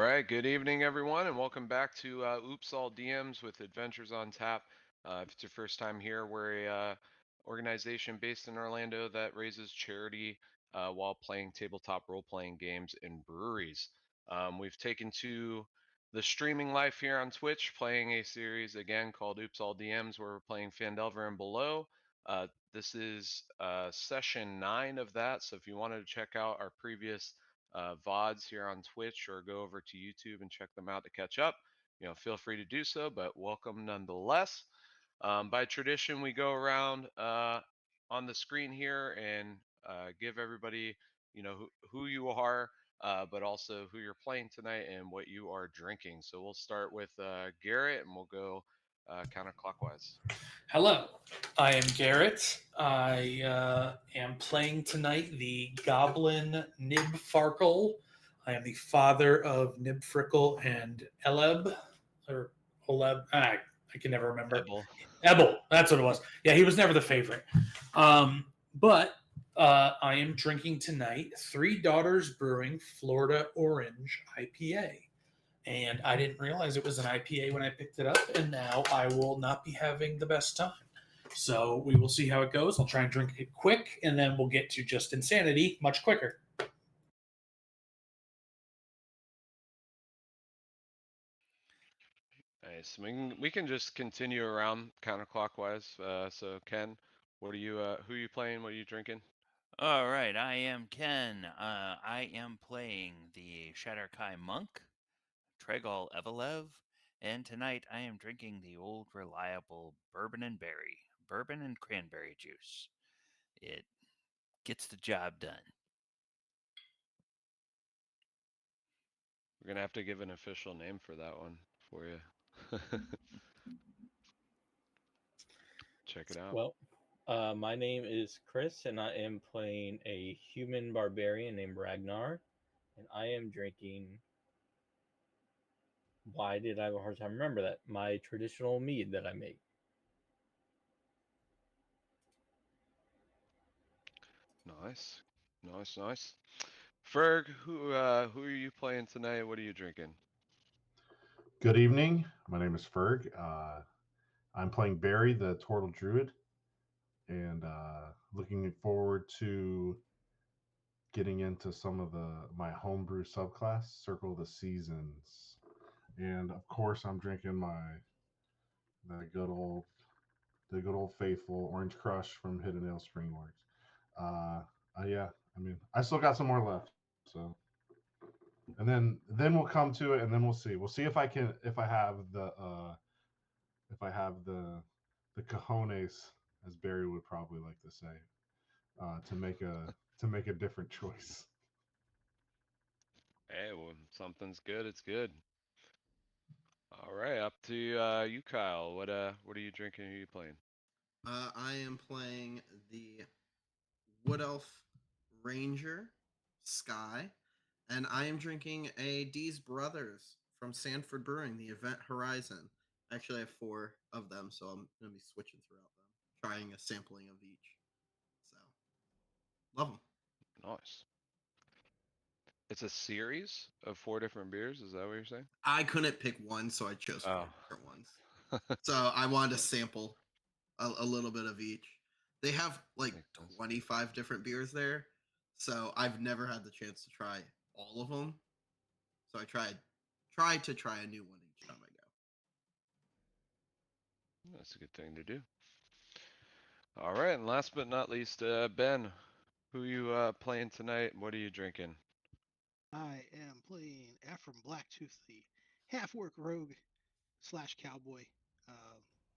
right, good evening, everyone, and welcome back to Oops All DMs with Adventures on Tap. If it's your first time here, we're a organization based in Orlando that raises charity while playing tabletop role-playing games in breweries. We've taken to the streaming life here on Twitch, playing a series again called Oops All DMs, where we're playing Phandelver and Below. This is session 9 of that, so if you wanted to check out our previous VODs here on Twitch or go over to YouTube and check them out to catch up, feel free to do so, but welcome nonetheless. By tradition, we go around on the screen here and give everybody, who you are, but also who you're playing tonight and what you are drinking. So we'll start with Garrett and we'll go counterclockwise. Hello, I am Garrett. I am playing tonight the Goblin Nibfarkle. I am the father of Nibfrickle and Eleb, or Oleb. I can never remember. Ebel. Ebel, that's what it was. Yeah, he was never the favorite. But I am drinking tonight Three Daughters Brewing Florida Orange IPA. And I didn't realize it was an IPA when I picked it up, and now I will not be having the best time. So we will see how it goes. I'll try and drink it quick, and then we'll get to just insanity much quicker. Nice. We can just continue around counterclockwise. So Ken, what are you? Who are you playing? What are you drinking? All right, I am Ken. I am playing the Shatterkai Monk, Tregol Evelev, and tonight I am drinking the old reliable bourbon and cranberry juice. It gets the job done. We're gonna have to give an official name for that one for you. Check it out. Well, my name is Chris, and I am playing a human barbarian named Ragnar, and I am drinking. Why did I have a hard time remember that? My traditional mead that I make. Nice, nice, nice. Ferg, who are you playing tonight? What are you drinking? Good evening. My name is Ferg. I'm playing Barry, the Turtle Druid, and looking forward to getting into some of my homebrew subclass, Circle of the Seasons, and of course, I'm drinking the good old the good old faithful Orange Crush from Hidden Ale Springworks. Uh, yeah, I mean, I still got some more left, so and then we'll come to it, and then we'll see. We'll see if I have the cojones, as Barry would probably like to say, to make a different choice. Hey, well, something's good. It's good. All right, up to you, Kyle. What are you drinking? Who are you playing? I am playing the Wood Elf Ranger Sky, and I am drinking a D's Brothers from Sanford Brewing, the Event Horizon. I actually have 4 of them, so I'm going to be switching throughout them, trying a sampling of each. So, love them. Nice. It's a series of 4 different beers. Is that what you're saying? I couldn't pick one, so I chose 4 Oh, different ones. So I wanted to sample a little bit of each. They have like makes sense. 25 different beers there, so I've never had the chance to try all of them. So I tried to try a new one each time I go. That's a good thing to do. All right, and last but not least, Ben, who you playing tonight? What are you drinking? I am playing Ephraim Blacktooth, the half-orc rogue slash cowboy,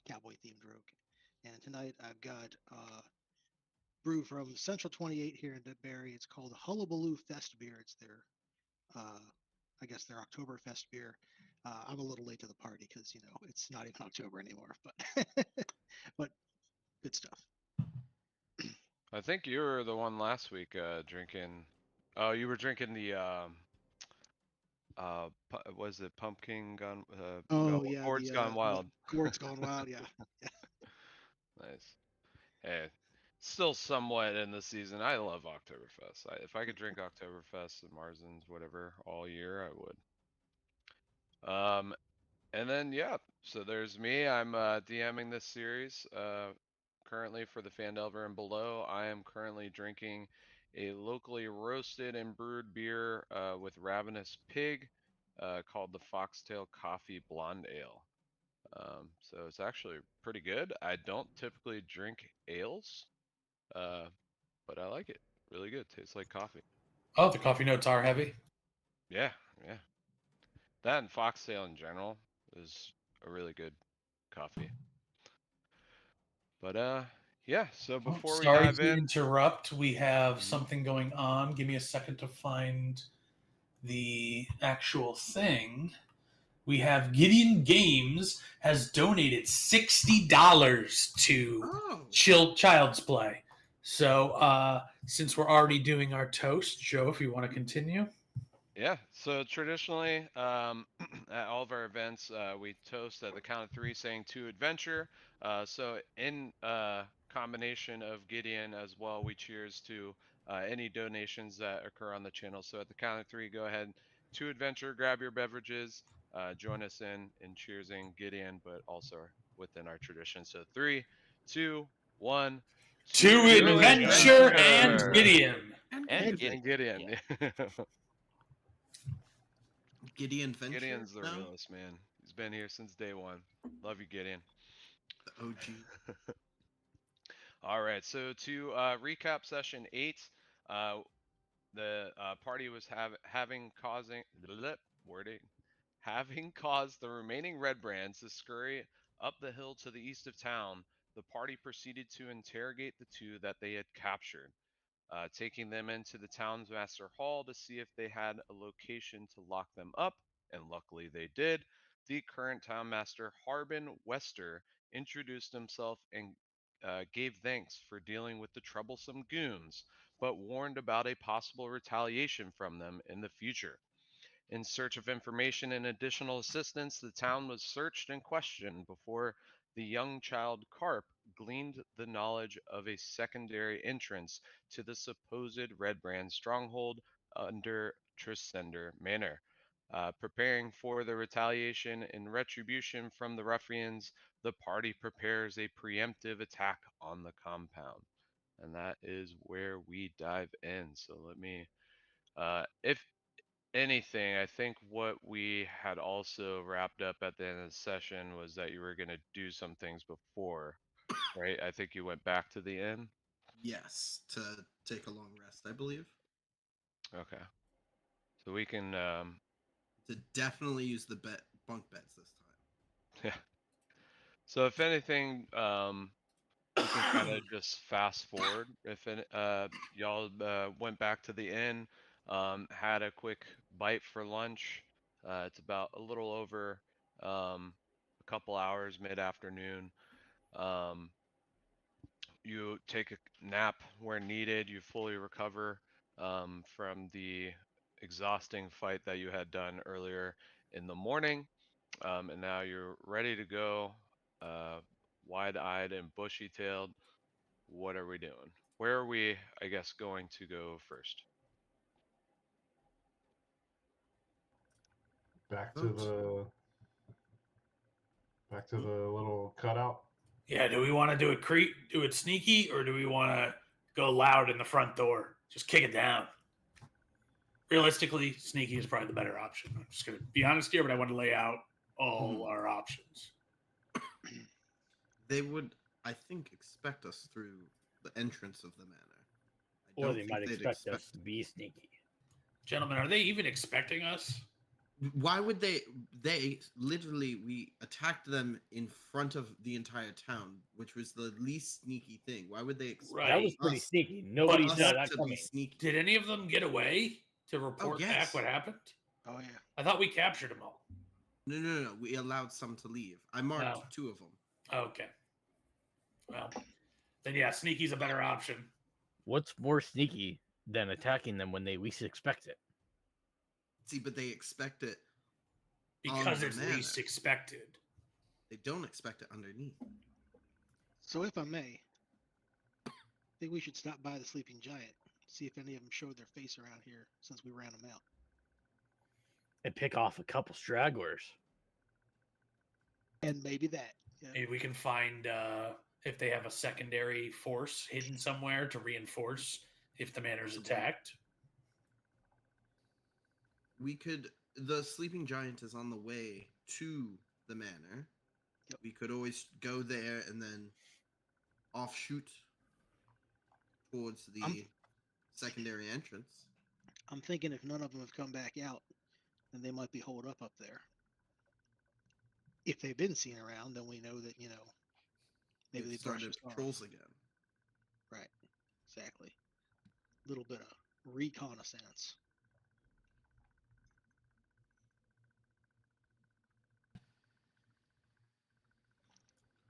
cowboy themed rogue. And tonight I've got brew from Central 28 here in Barry. It's called Hullabaloo Fest beer. It's their, uh, I guess their Oktoberfest beer. I'm a little late to the party because it's not even October anymore, but but good stuff. I think you were the one last week drinking. Oh, you were drinking the was it Pumpkin Gone? No, Oh yeah, Gourd's Gone the Wild. gourd's gone wild. Yeah, yeah. Nice. Hey, still somewhat in the season. I love Oktoberfest. If I could drink Oktoberfest and Marzens, whatever, all year, I would. Um, and then yeah, so there's me. I'm DMing this series currently for the Phandelver and Below. I am currently drinking a locally roasted and brewed beer with Ravenous Pig called the Foxtail Coffee Blonde Ale. So it's actually pretty good. I don't typically drink ales, uh, but I like it. Really good. Tastes like coffee. Oh, the coffee notes are heavy. Yeah, yeah. That and Foxtail in general is a really good coffee. But yeah. So Oh, before we sorry dive to in, interrupt. We have Mhm. something going on. Give me a second to find the actual thing. We have Gideon Games has donated $60 to Oh, Child's Play. So since we're already doing our toast, Joe, if you want to continue. Yeah, so traditionally, at all of our events, we toast at the count of three, saying to adventure. So in combination of Gideon as well, we cheers to any donations that occur on the channel. So at the count of three, go ahead to adventure, grab your beverages, join us in cheersing Gideon, but also within our tradition. So three, two, one, To to adventure and adventure Adventure Gideon. and and Gideon. Gideon. and Gideon. Yeah. Gideon Venture? Gideon's the No, realest, man. He's been here since day one. Love you, Gideon. the OG. All right, so to recap session 8, uh, the party was having causing wording having caused the remaining red brands to scurry up the hill to the east of town. The party proceeded to interrogate the two that they had captured, taking them into the town's master hall to see if they had a location to lock them up, and luckily they did. The current town master, Harbin Wester, introduced himself and gave thanks for dealing with the troublesome goons, but warned about a possible retaliation from them in the future. In search of information and additional assistance, the town was searched and questioned before the young child Carp gleaned the knowledge of a secondary entrance to the supposed Redbrand stronghold under Trisender Manor. Preparing for the retaliation and retribution from the ruffians, the party prepares a preemptive attack on the compound. And that is where we dive in. So let me, if anything, I think what we had also wrapped up at the end of the session was that you were going to do some things before, right? I think you went back to the inn. Yes, to take a long rest, I believe. Okay. So we can, To definitely use the bunk beds this yeah. So if anything, we can kind of time. just fast forward. If y'all went back to the inn, had a quick bite for lunch. It's about a little over a couple hours mid-afternoon. Um, you take a nap where needed. You fully recover from the exhausting fight that you had done earlier in the morning, and now you're ready to go, uh, wide-eyed and bushy-tailed. What are we doing? Where are we, I guess, going to go first? Back to Vote. the little cutout. Yeah, do we want to do it sneaky, or do we want to go loud in the front door? Just kick it down. Realistically, sneaky is probably the better option. I'm just going to be honest here, but I want to lay out all Mhm. our options. They would, I think, expect us through the entrance of the manor. I Or don't they think might they'd expect us to be sneaky. Gentlemen, are they even expecting us? Why would they? They literally, we attacked them in front of the entire town, which was the least sneaky thing. Why would they expect That was Right. pretty us, sneaky. But Nobody us saw that to be coming. sneaky? did any of them get away to Oh report back yes. what happened? Oh yeah. I thought we captured them all. No. We allowed some to leave. I marked Oh, 2 of them. okay. Well, then yeah, sneaky's a better option What's more sneaky than attacking them when they least expect it? See, but they expect it on because the it's manor. least expected. They don't expect it underneath. So if I may, I think we should stop by the Sleeping Giant, see if any of them showed their face around here since we ran them out. and pick off a couple stragglers. And maybe that. Yeah. Maybe we can find if they have a secondary force hidden somewhere to reinforce if the manor's attacked. We could. The sleeping giant is on the way to the manor. Yep. We could always go there and then offshoot towards the secondary entrance. I'm thinking if none of them have come back out, then they might be holed up there. If they've been seen around, then we know that, maybe they brushed started us off. patrols again. Right. Exactly. A little bit of reconnaissance.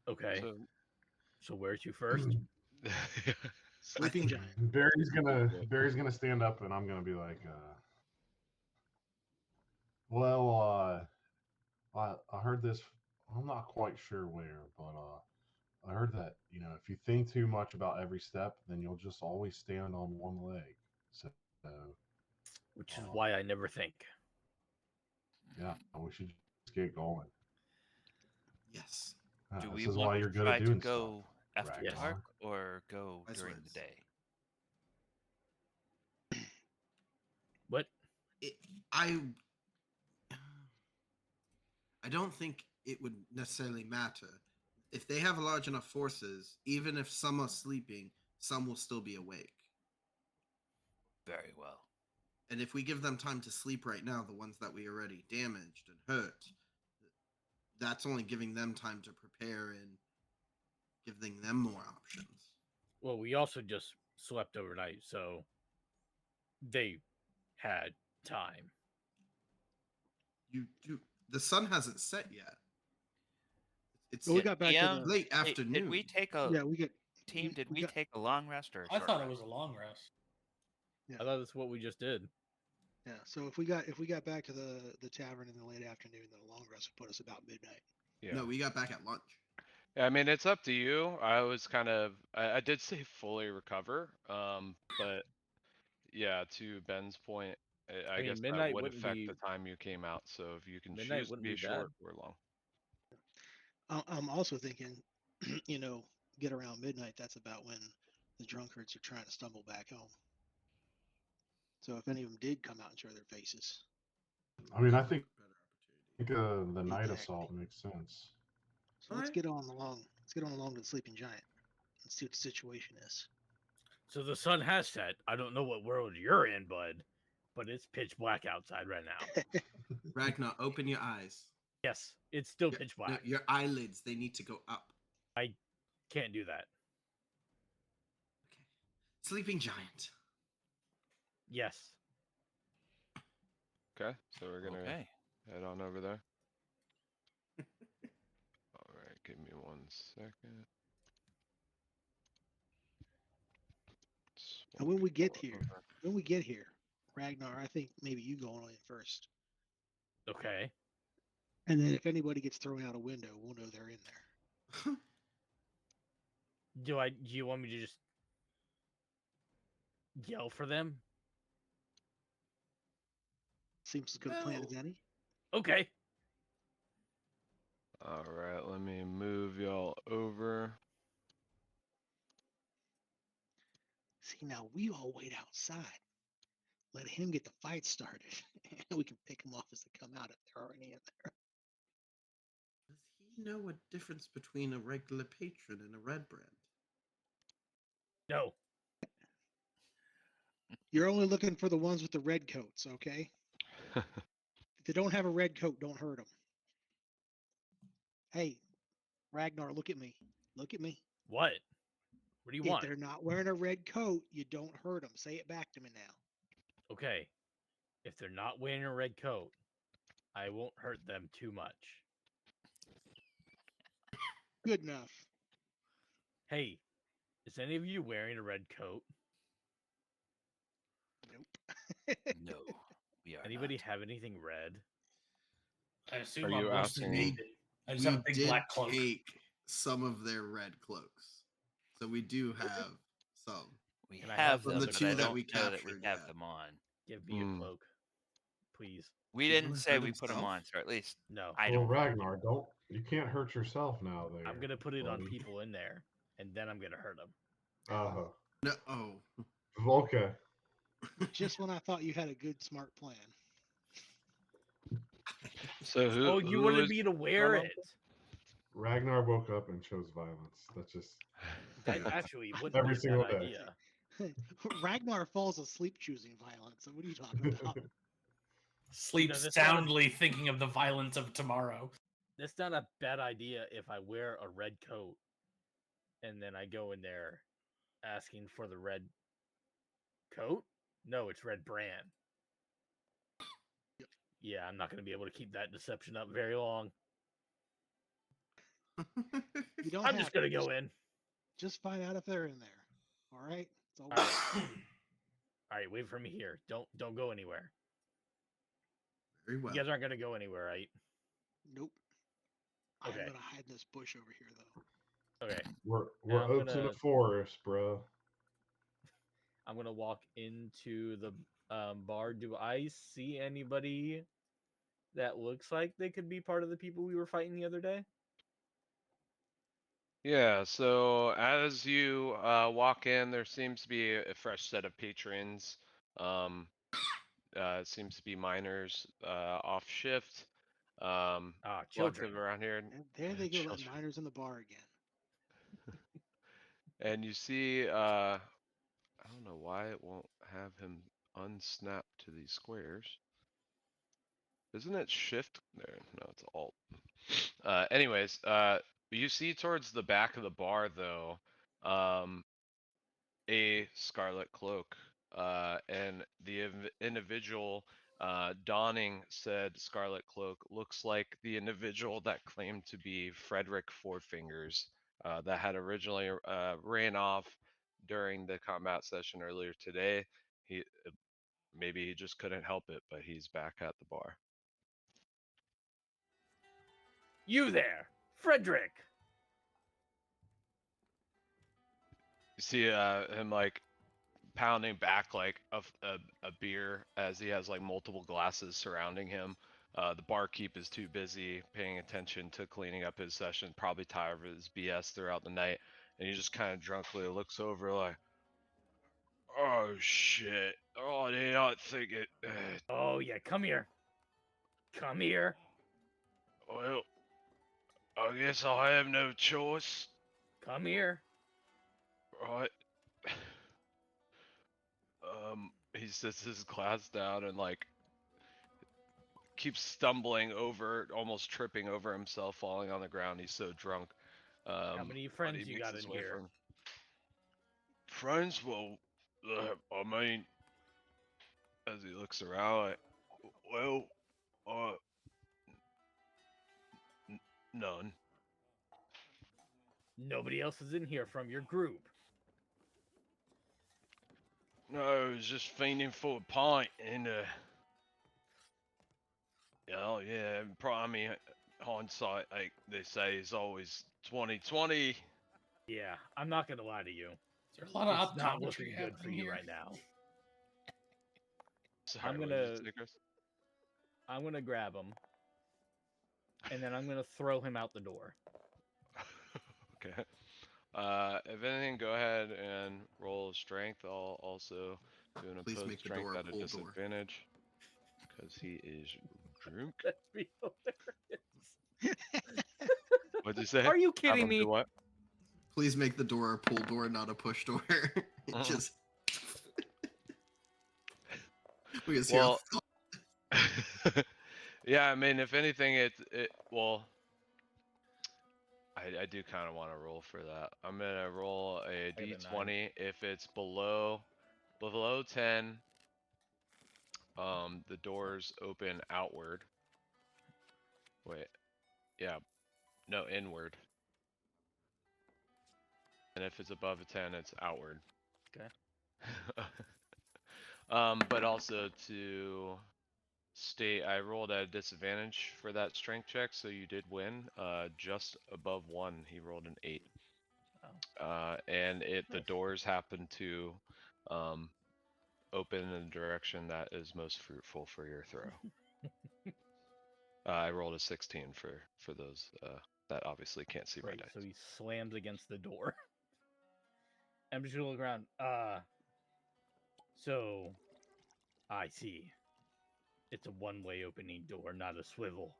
Okay. So, So where's you first? Sleeping giant. Barry's gonna stand up, and I'm gonna be like, well, I heard this. I'm not quite sure where, but I heard that if you think too much about every step, then you'll just always stand on one leg. So Which is why I never think. yeah, we should just get going. Yes. Do This we is why want you're to good try at to doing go stuff. after Yes. dark or go That's during what the it's- day? What? I don't think it would necessarily matter. If they have large enough forces, even if some are sleeping, some will still be awake. Very well. And if we give them time to sleep right now, the ones that we already damaged and hurt, that's only giving them time to prepare and giving them more options. Well, we also just slept overnight, so they had time. The sun hasn't set yet. It's Well, we got back to Yeah. the. late Hey, afternoon. did we take a Yeah, we get. team? Did we got- take a long rest or a I short thought it rest? was a long rest. Yeah. I thought that's what we just did. Yeah. So if we got back to the tavern in the late afternoon, then a long rest would put us about midnight. yeah. No, we got back at lunch. Yeah, I mean, it's up to you. I was I did say fully recover, but yeah, to Ben's point, I I mean, guess that midnight would wouldn't affect be- the time you came out. So if you can Midnight choose to wouldn't be be short bad. or long. I'm also thinking, get around midnight. That's about when the drunkards are trying to stumble back home. So if any of them did come out and show their faces, I mean, I Better think opportunity. the night Exactly. assault makes sense. so let's Alright. get on along. Let's get on along to the sleeping giant and see what the situation is. So the sun has set. I don't know what world you're in, bud, but it's pitch black outside right now. Ragnar, open your eyes. Yes, it's still Your- pitch no, black. your eyelids, they need to go up. Can't do that. Okay. Sleeping giant. Yes. Okay, so we're gonna Okay. head on over there. All right, give me 1 second. And when we get Swap here, Ragnar, I think maybe you go on in first. Okay. And then if anybody gets thrown out a window, we'll know they're in there. Do you want me to just yell for them? Seems as good a plan as Well- any. Okay. All right, let me move y'all over. See, now we all wait outside. Let him get the fight started. And we can pick him off as they come out if they're already in there. Does he know a difference between a regular patron and a Redbrand? No. You're only looking for the ones with the red coats, okay? If they don't have a red coat, don't hurt them. Hey, Ragnar, look at me. Look at me. What? What do you If want? they're not wearing a red coat, you don't hurt them. Say it back to me now. Okay. If they're not wearing a red coat, I won't hurt them too much. Good enough. Hey, is any of you wearing a red coat? Nope. No, we are Anybody not. have anything red? I assume Are I'm you mostly asking- naked. I just We have a big did black cloak. take some of their red cloaks. So we do have some. We Can I have have them, them? The but two I that don't we know that we captured, have yeah. them on. Give me Hmm. a cloak, please. We He's didn't gonna say hurt we put him himself? on, so at least No, I Well, don't. Ragnar, you can't hurt yourself now. There, I'm gonna put it on buddy. people in there, and then I'm gonna hurt them. Uh No. Oh. huh. Okay. Just when I thought you had a good, smart plan. So Oh, you wanted is me to wear going on? it. Ragnar woke up and chose violence. That's just That Yeah. actually wouldn't every be a bad single day. idea. Ragnar falls asleep choosing violence. So what are you talking about? Sleep that's not a- soundly thinking of the violence of tomorrow. That's not a bad idea if I wear a red coat and then I go in there asking for the red coat. No, it's Redbrand. Yeah, I'm not going to be able to keep that deception up very long. You don't I'm have just going to to. go in. Just find out if they're in there. All right. It's all. All right. All right, wait for me here. Don't go anywhere. Very well. You guys aren't going to go anywhere, right? Nope. Okay. I'm gonna hide in this bush over here, though. Okay. We're I'm out to gonna- the forest, bro. I'm going to walk into the bar. Do I see anybody that looks like they could be part of the people we were fighting the other day? Yeah, so as you walk in, there seems to be a fresh set of patrons. It seems to be miners off shift. Lots Children. of around here. And there they go, letting Children. miners in the bar again. And you see, I don't know why it won't have him unsnap to these squares. Isn't it shift? There, no, it's alt. Anyways, you see towards the back of the bar though, a scarlet cloak, and the individual donning said scarlet cloak looks like the individual that claimed to be Frederick Four Fingers, that had originally ran off during the combat session earlier today. He maybe he just couldn't help it, but he's back at the bar. You there, Frederick. You see him like pounding back like a beer as he has like multiple glasses surrounding him. The barkeep is too busy paying attention to cleaning up his session, probably tired of his BS throughout the night, and he just kind of drunkenly looks over like, "Oh shit! Oh, I did not think it. Oh yeah, come here. Come here. Well, I guess I have no choice, Come here. right?" He sets his glass down and like keeps stumbling over, almost tripping over himself, falling on the ground. He's so drunk. How many But friends he you makes got his in way here? from friends. Well, I mean, as he looks around, like, well, uh, none. Nobody else is in here from your group. No, I was just fiending for a pint, and oh yeah, I mean, hindsight, like they say, is always 20/20. Yeah, I'm not gonna lie to you. There's a lot of It's not optometry looking good for happening you here. right now. Sorry, what gonna- did you say, Chris? I'm gonna grab him, and then I'm gonna throw him out the door. Okay. If anything, go ahead and roll strength. I'll also do an Please opposed make the strength door a at a pull door. disadvantage because he is drunk. That'd be hilarious. What'd you say? Are you Have kidding him me? do what? Please make the door a pull door, not a push door. It Uh-uh. just we just hear. Well, yeah. I mean, if anything, it well, I do kind of want to roll for that. I'm gonna roll a got a d20. If it's below 10, the doors open outward. Wait, yeah, no, inward. And if it's above a 10, it's outward. Okay. But also to state, I rolled at a disadvantage for that strength check, so you did win. Just above 1, he rolled an 8. And the Nice. doors happen to open in the direction that is most fruitful for your throw. I rolled a 16 for those that obviously can't see my Right, dice. so he slams against the door. I'm just gonna look around. So I see. It's a one-way opening door, not a swivel.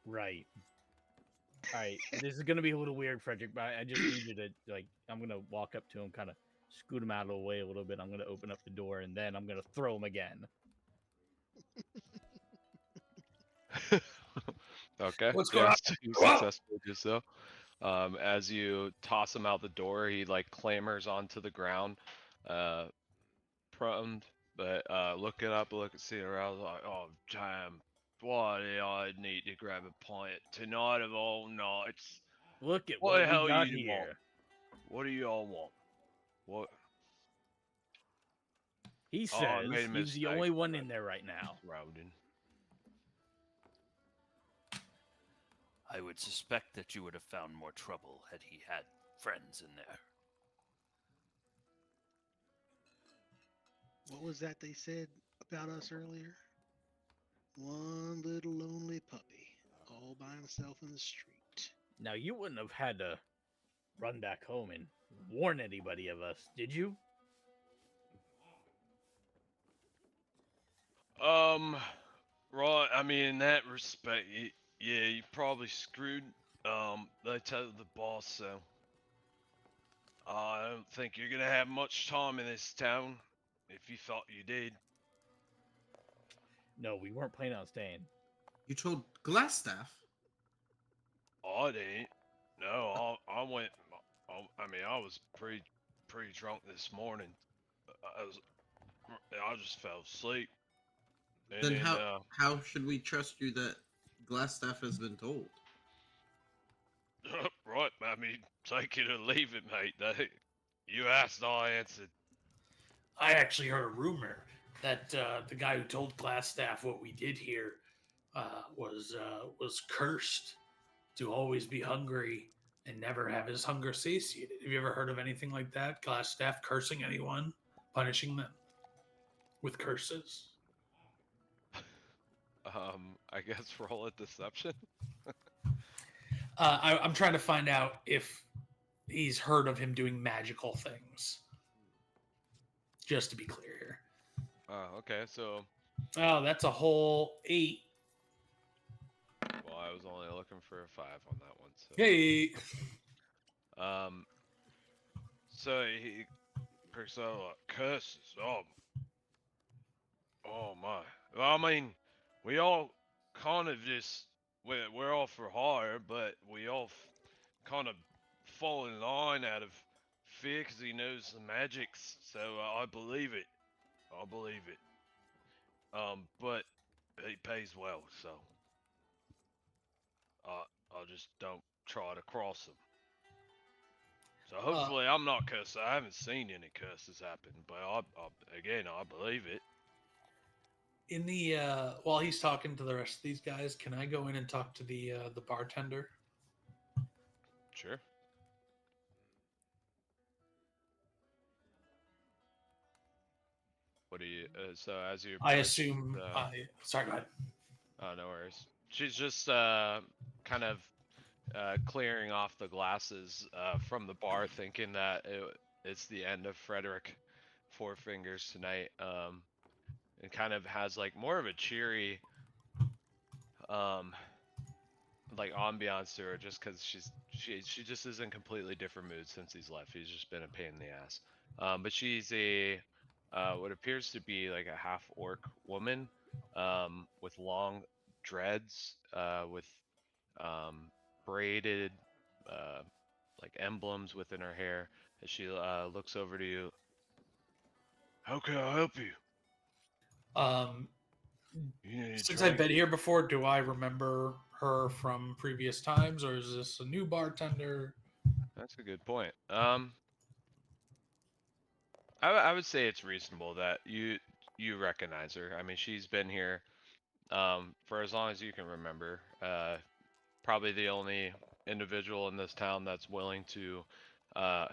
Right. All right. This is gonna be a little weird, Frederick, but I just need you to I'm gonna walk up to him, kind of scoot him out of the way a little bit. I'm gonna open up the door, and then I'm gonna throw him again. Okay. What's going on? Yes, you successfully do so. As you toss him out the door, he like clambers onto the ground, uh, prone. But looking up, seeing around, like, oh damn, why do I need to grab a pint tonight of all nights? Look at What what the we hell got you want? here. What do y'all want? What? He Oh, I says made a he's the mistake. only one in there right now. Rowden. I would suspect that you would have found more trouble had he had friends in there. What was that they said about us earlier? One little lonely puppy, all by himself in the street. Now you wouldn't have had to run back home and warn anybody of us, did you? Right. I mean, in that respect, yeah, you probably screwed. They tell the boss so. I don't think you're gonna have much time in this town. If you thought you did. No, we weren't planning on staying. You told Glassstaff. I didn't. No, I went. I mean, I was pretty drunk this morning. I just fell asleep. And Then then, how should we trust you that Glassstaff has been told? right, I mean, take it or leave it, mate. You asked, I answered. I actually heard a rumor that the guy who told Glassstaff what we did here was cursed to always be hungry and never have his hunger satiated. Have you ever heard of anything like that? Glassstaff cursing anyone, punishing them with curses? I guess roll a deception. I'm trying to find out if he's heard of him doing magical things. Just to be clear here. Oh, okay. So, Oh, that's a whole 8. well, I was only looking for a 5 on that one. So, Hey. um, so he picks out like curses. Oh my. Well, I mean, we all kind of just we're all for hire, but we all kind of fall in line out of fear because he knows the magics. So I believe it. I believe it. But he pays well, so I just don't try to cross him. So hopefully I'm not cursed. I haven't seen any curses happen, but again I believe it. In the while he's talking to the rest of these guys, can I go in and talk to the bartender? Sure. What do you? So as you I approach, assume. Sorry, go ahead. oh, no worries. She's just kind of clearing off the glasses from the bar, thinking that it's the end of Frederick Four Fingers tonight. And kind of has like more of a cheery um like ambiance to her, just because she just is in completely different mood since he's left. He's just been a pain in the ass. But she's a what appears to be like a half orc woman with long dreads with braided like emblems within her hair. As she looks over to you, how can I help you? Um, You need a since I've drink? been here before, do I remember her from previous times, or is this a new bartender? That's a good point. I would say it's reasonable that you recognize her. I mean, she's been here for as long as you can remember. Probably the only individual in this town that's willing to uh,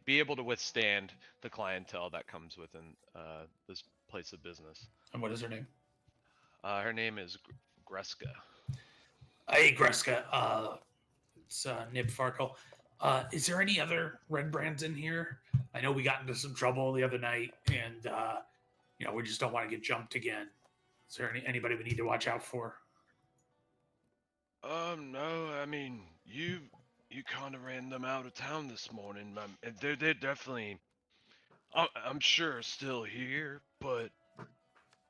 be able to withstand the clientele that comes within this place of business. And what is her name? Her name is Greska. Hey, Greska. It's Nib Farkle. Is there any other red brands in here? I know we got into some trouble the other night, and we just don't want to get jumped again. Is there anybody we need to watch out for? No, I mean you kind of ran them out of town this morning. They're definitely, I'm sure, still here, but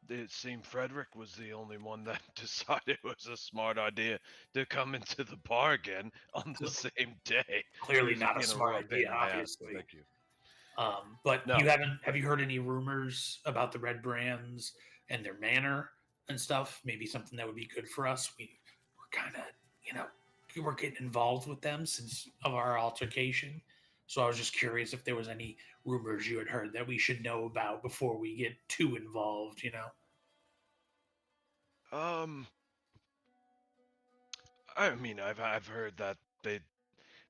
it seemed Frederick was the only one that decided it was a smart idea to come into the bar again on the same day. Clearly He was not a being smart real pain idea, in my ass. obviously. Thank you. But No. have you heard any rumors about the red brands and their manner and stuff? Maybe something that would be good for us. We're kind of, we're getting involved with them since of our altercation. So I was just curious if there was any rumors you had heard that we should know about before we get too involved, I mean, I've heard that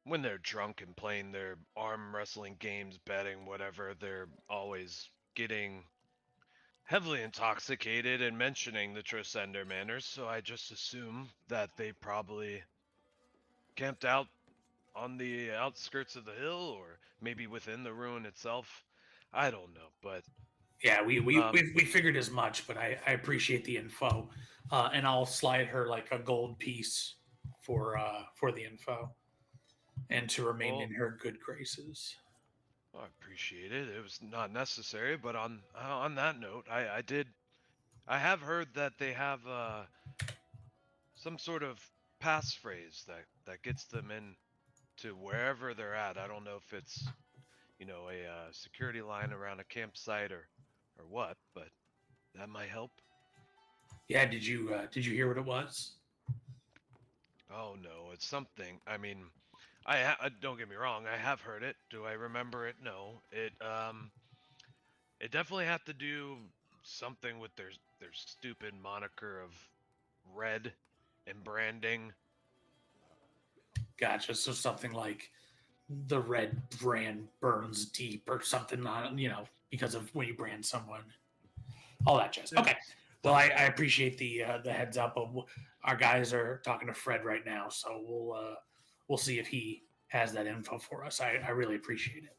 when they're drunk and playing their arm wrestling games, betting, whatever, they're always getting heavily intoxicated and mentioning the Trosender manners. So I just assume that they probably camped out on the outskirts of the hill, or maybe within the ruin itself. I don't know, but Yeah, we figured as much, but I appreciate the info, and I'll slide her like a gold piece for the info, and to remain in her good graces. I appreciate it. It was not necessary, but on that note, I have heard that they have some sort of passphrase that gets them in to wherever they're at. I don't know if it's a security line around a campsite or what, but that might help. Yeah, did you hear what it was? Oh no, it's something. I mean, don't get me wrong. I have heard it. Do I remember it? No. It definitely had to do something with their stupid moniker of red and branding. Gotcha. So something like the red brand burns deep or something on, because of when you brand someone. All that jazz. Okay. Well, I appreciate the heads up. Of our guys are talking to Fred right now, so we'll see if he has that info for us. I really appreciate it.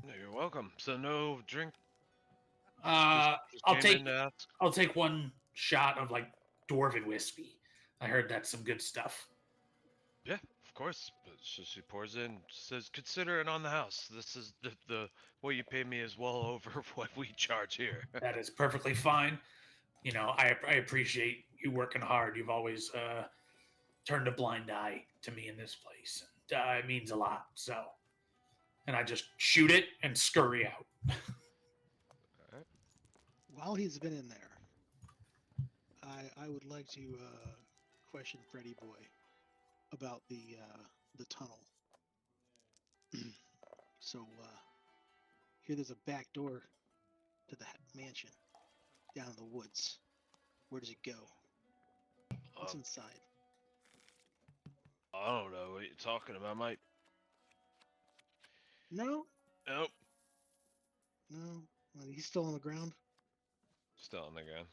No, you're welcome. So no drink. Uh, Just I'll came take in to ask. I'll take one shot of like dwarven whiskey. I heard that's some good stuff. Yeah, of course. But so she pours in, says, "Consider it on the house. This is the what you pay me is well over what we charge here." That is perfectly fine. I appreciate you working hard. You've always turned a blind eye to me in this place, and it means a lot. So, and I just shoot it and scurry out. Alright. While he's been in there, I would like to question Freddy Boy about the tunnel. So here there's a back door to the mansion down in the woods. Where does it go? What's Um, inside? I don't know what you're talking about, mate. No, Nope. no. He's still on the ground. Still on the ground.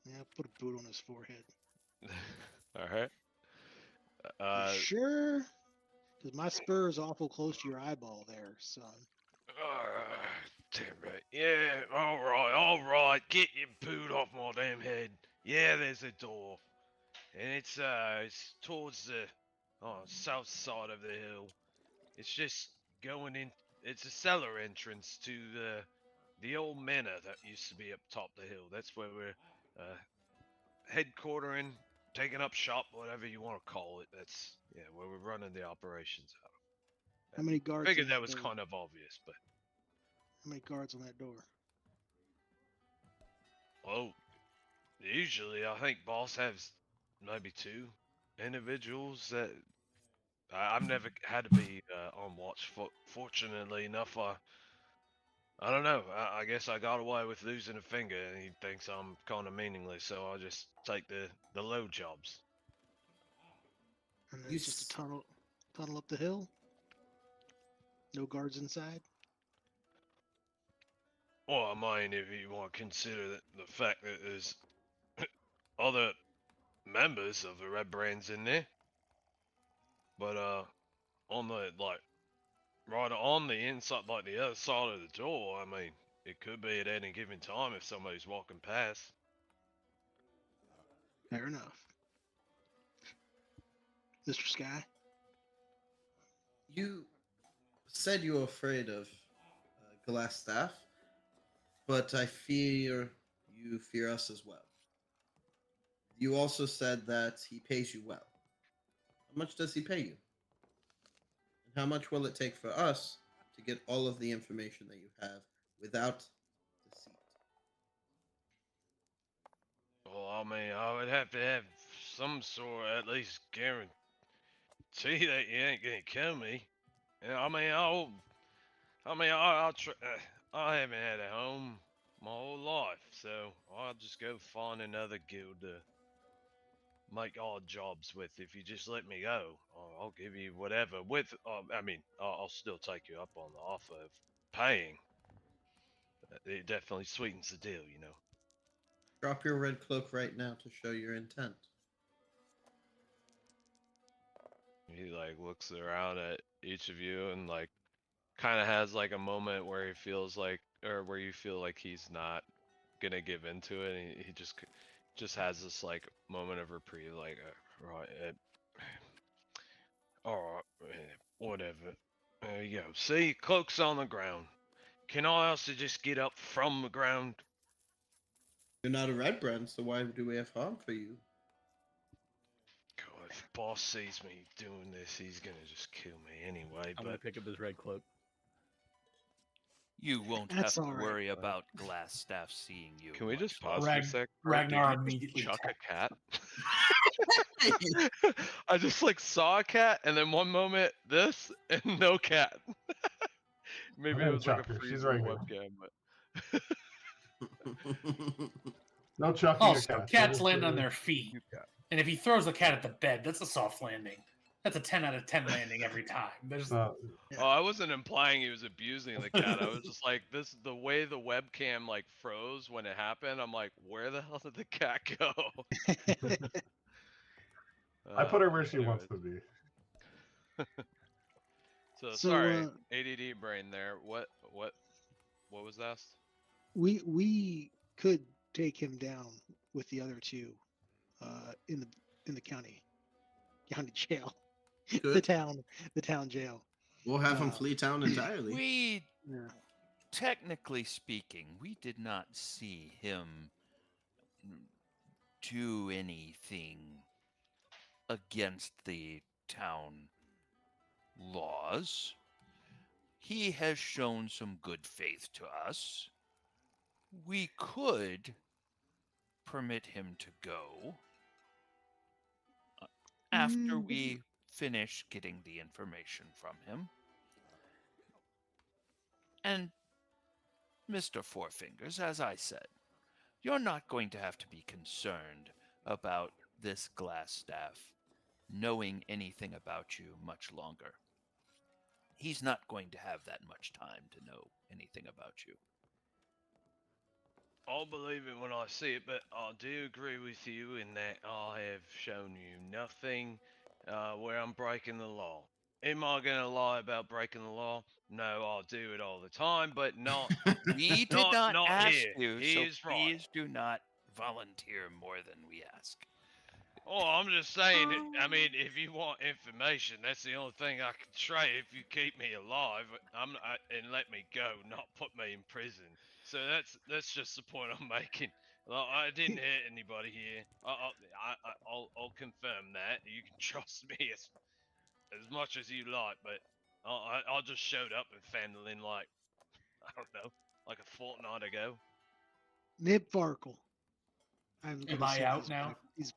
Yeah, put a boot on his forehead. All right. You sure? Because my spur is awful close to your eyeball there, son. Damn right. Yeah. All right. Get your boot off my damn head. Yeah, there's a door, and it's towards the south side of the hill. It's just going in. It's a cellar entrance to the old manor that used to be up top the hill. That's where we're headquartering, taking up shop, whatever you want to call it. That's where we're running the operations out of. How many guards? Figured on that that was door? kind of obvious, but How many guards on that door? oh, usually I think boss has maybe two individuals that I've never had to be on watch. Fortunately enough, I don't know. I guess I got away with losing a finger, and he thinks I'm kind of meaningless, so I'll just take the low jobs. And You it's just a tunnel up the hill. No guards inside. Well, I mean, if you want to consider the fact that there's other members of the Redbrands in there, but on the right on the inside, like the other side of the door, I mean, it could be at any given time if somebody's walking past. Fair enough. Mr. Sky. You said you were afraid of Glass Staff, but I fear you fear us as well. You also said that he pays you well. How much does he pay you? And how much will it take for us to get all of the information that you have without deceit? Well, I mean, I would have to have some sort of at least guarantee that you ain't gonna kill me. And I'll try. I haven't had a home my whole life, so I'll just go find another guild to make odd jobs with. If you just let me go, I'll give you whatever. I'll still take you up on the offer of paying. It definitely sweetens the deal, you know. Drop your red cloak right now to show your intent. He looks around at each of you and kind of has a moment where he feels or where you feel like he's not gonna give into it, and he just has this moment of reprieve, right, all right, whatever. There you go. See, cloak's on the ground. Can I also just get up from the ground? You're not a Redbrand, so why do we have harm for you? God, if boss sees me doing this, he's gonna just kill me anyway. I'm gonna But pick up his red cloak. You won't That's have to all right. worry about Glass Staff seeing you. can we much just pause for a Rag- sec? Ragnar Did you immediately just chuck a cat? Hey, I just saw a cat, and then one moment this, and no cat. Maybe it gonna was like a chuck her. freeze She's in the right webcam, but No chucking your Also, cat. cats land on their feet. you cat. And if he throws the cat at the bed, that's a soft landing. That's a 10 out of 10 landing every time. There's So, Oh, I wasn't implying he was abusing the cat. I was just the way the webcam froze when it happened. I'm like, where the hell did the cat go? I put her where she wants anyways. to be. So So, sorry, ADD brain there. What was asked? we could take him down with the other two in the county jail. the Good. town jail. We'll have him Uh, flee town entirely. We, Yeah. technically speaking, we did not see him do anything against the town laws. He has shown some good faith to us. We could permit him to go after Mm, we finish getting the information from him. And Mr. Four Fingers, as I said, you're not going to have to be concerned about this Glass Staff knowing anything about you much longer. He's not going to have that much time to know anything about you. I'll believe it when I see it, but I do agree with you in that I have shown you nothing where I'm breaking the law. Am I gonna lie about breaking the law? No, I'll do it all the time, but not We did not not ask here. you, He so is right. please do not volunteer more than we ask. Oh, I'm just saying. I mean, if you want information, that's the only thing I can trade. If you keep me alive, and let me go, not put me in prison. So that's just the point I'm making. Well, I didn't hurt anybody here. I'll confirm that. You can trust me as much as you like, but I just showed up in Phandelver I don't know, like a fortnight ago. Nib Farkle. I'm Am gonna I assume out now? He's